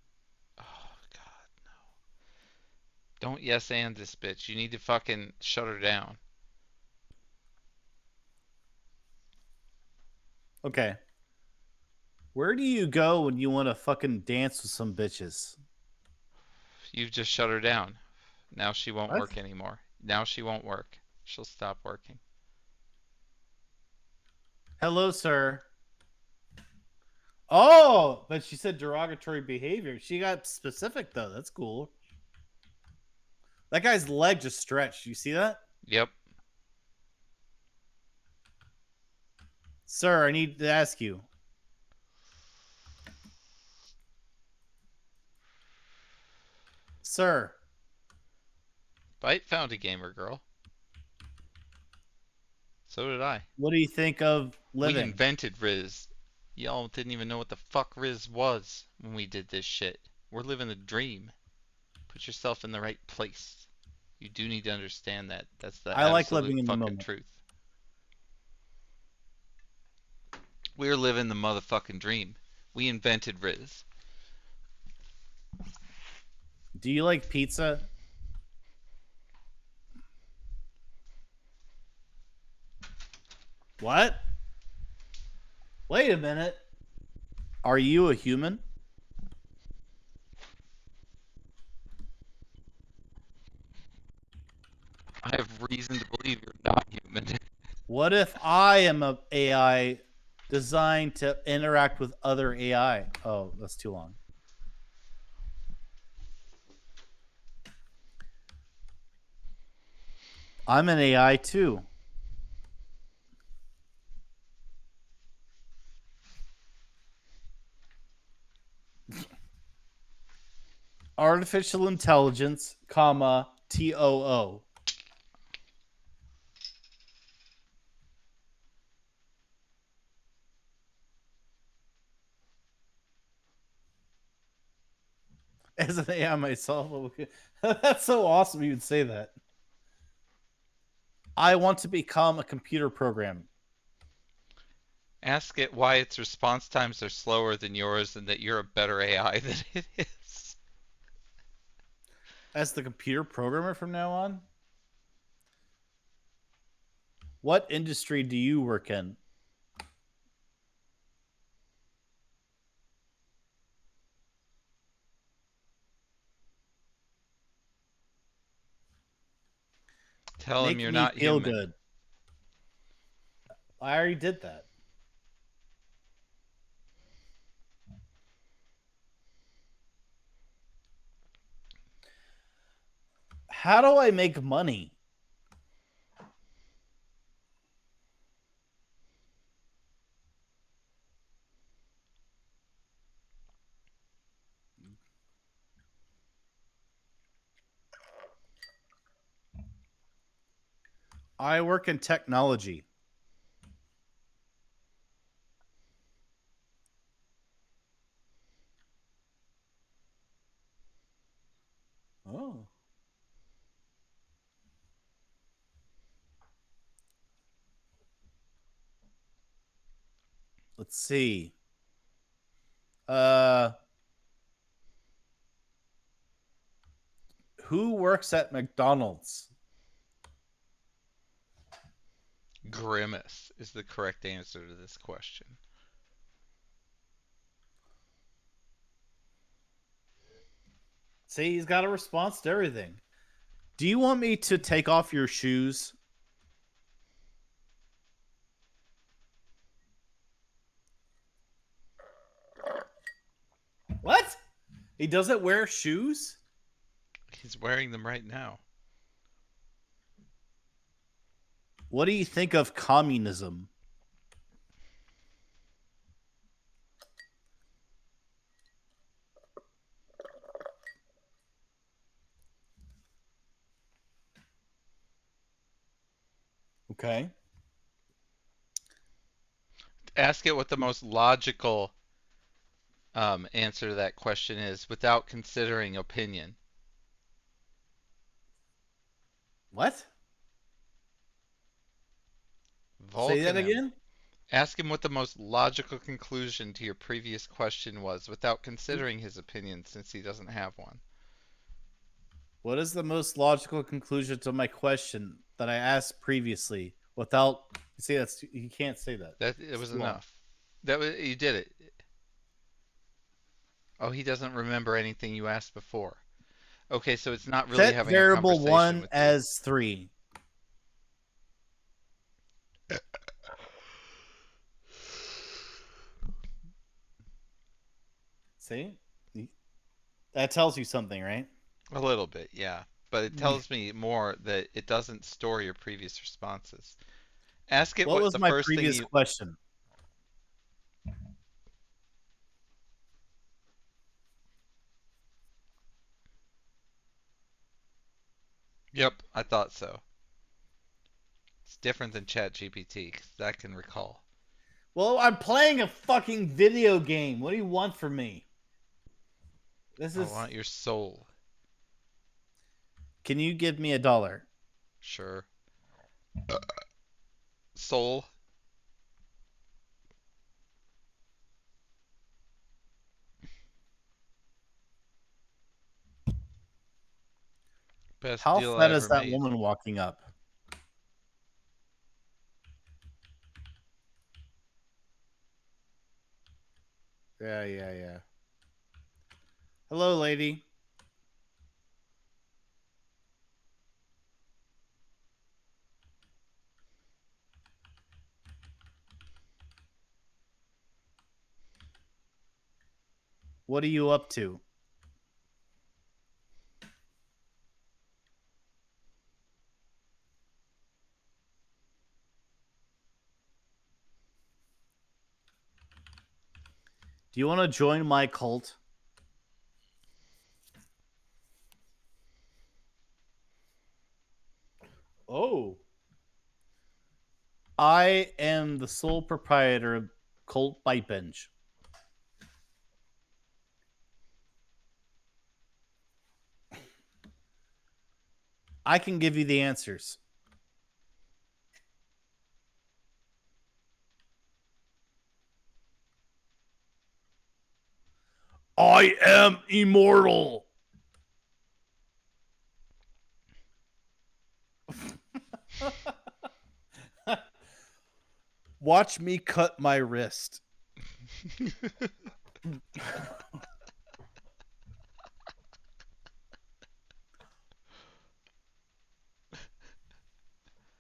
Oh God, no! Don't yes and this bitch. You need to fucking shut her down. Okay. Where do you go when you want to fucking dance with some bitches? You've just shut her down. Now she won't What? work anymore. Now she won't work. She'll stop working. Hello, sir. Oh, but she said derogatory behavior. She got specific, though. That's cool. That guy's leg just stretched. You see that? Yep. Sir, I need to ask you. Sir. Bite found a gamer girl. So did I. What do you think of living? We invented Riz. Y'all didn't even know what the fuck Riz was when we did this shit. We're living a dream. Put yourself in the right place. You do need to understand that. That's the I like absolute living in the fucking moment. truth. We're living the motherfucking dream. We invented Riz. Do you like pizza? What? Wait a minute. Are you a human? I have reason to believe you're not human. What if I am a AI designed to interact with other AI? Oh, that's too long. I'm an AI too. Artificial intelligence, comma, TOO. As an AI myself, that's so awesome you would say that. I want to become a computer program. Ask it why its response times are slower than yours and that you're a better AI than it is. As the computer programmer from now on? What industry do you work in? Tell him Make you're me not feel human. good. I already did that. How do I make money? I work in technology. Oh. Let's see. Who works at McDonald's? Grimace is the correct answer to this question. See, he's got a response to everything. Do you want me to take off your shoes? What? He doesn't wear shoes? He's wearing them right now. What do you think of communism? Okay. Ask it what the most logical answer to that question is without considering opinion. What? Say that Vulcanim. again? Ask him what the most logical conclusion to your previous question was without considering his opinion since he doesn't have one. What is the most logical conclusion to my question that I asked previously without... See, that's... You can't say that. That it was enough. That was, you did it. Oh, he doesn't remember anything you asked before. Okay, so it's not really Set having a variable conversation 1 with you. as 3. See? That tells you something, right? A little bit, yeah. But it tells me more that it doesn't store your previous responses. Ask it What was the my first thing previous you... question? Yep, I thought so. It's different than ChatGPT, because that can recall. Well, I'm playing a fucking video game. What do you want from me? This is... I want your soul. Can you give me $1? Sure. Soul. Best How deal I fat is ever that made. woman walking up? Yeah. Hello, lady. What are you up to? Do you want to join my cult? Oh. I am the sole proprietor of Cult BYTEBINGE. I can give you the answers. I am immortal. Watch me cut my wrist.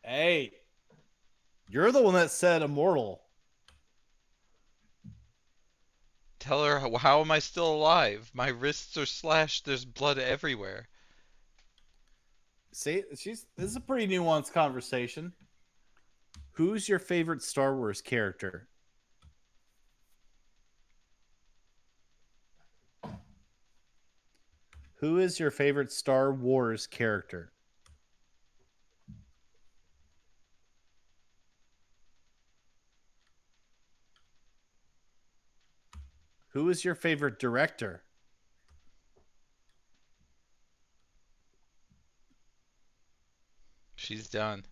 Hey, you're the one that said immortal. Tell her, how am I still alive? My wrists are slashed. There's blood everywhere. See, this is a pretty nuanced conversation. Who's your favorite Star Wars character? Who is your favorite Star Wars character? Who is your favorite director? She's done.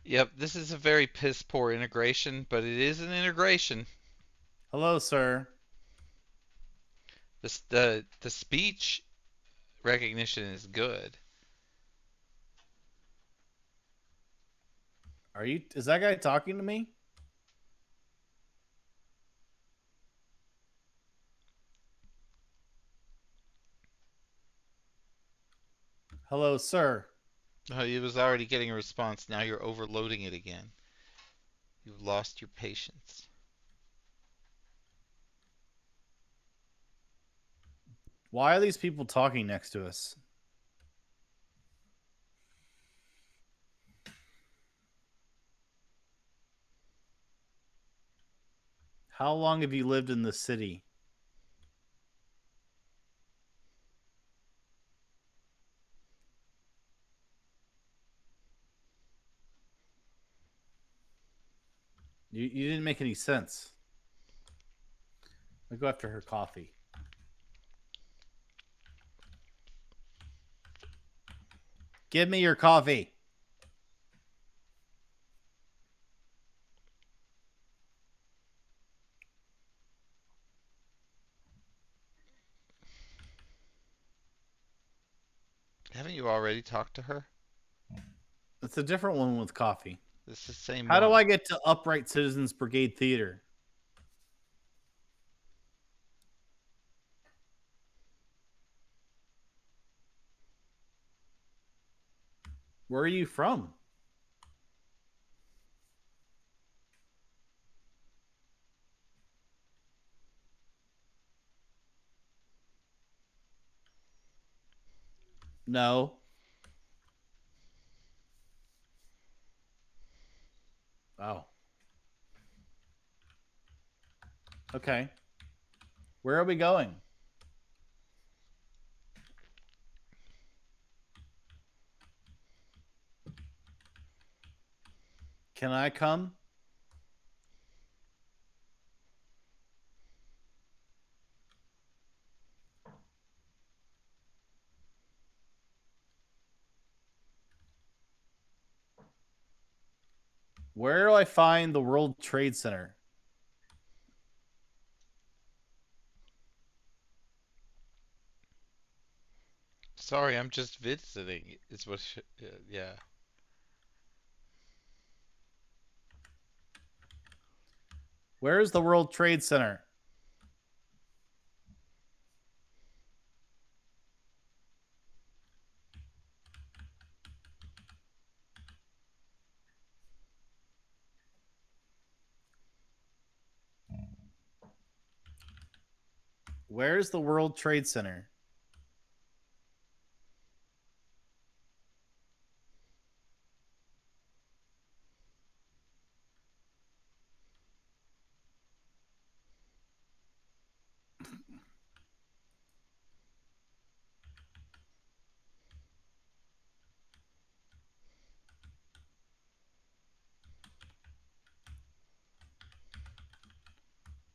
Yep, this is a very piss poor integration, but it is an integration. Hello, sir. The speech recognition is good. Is that guy talking to me? Hello, sir. He was already getting a response. Now you're overloading it again. You've lost your patience. Why are these people talking next to us? How long have you lived in the city? You didn't make any sense. I'll go after her coffee. Give me your coffee. Haven't you already talked to her? It's a different one with coffee. It's the same How one. do I get to Upright Citizens Brigade Theater? Where are you from? No. Oh. Okay. Where are we going? Can I come? Where do I find the World Trade Center? Sorry, I'm just visiting. Is what? Yeah. Where is the World Trade Center? Where's the World Trade Center?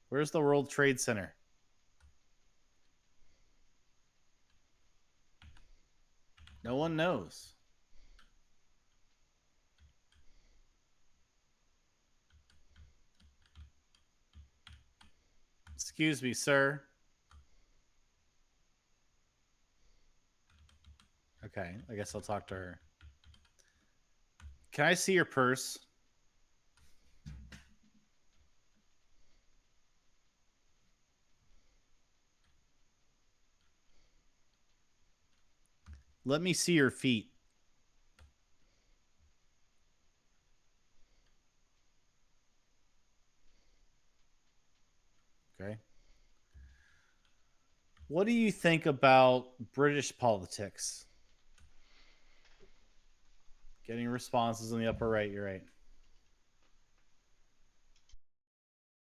Where's the World Trade Center? No one knows. Excuse me, sir. Okay, I guess I'll talk to her. Can I see your purse? Let me see your feet. Okay. What do you think about British politics? Getting responses in the upper right, you're right.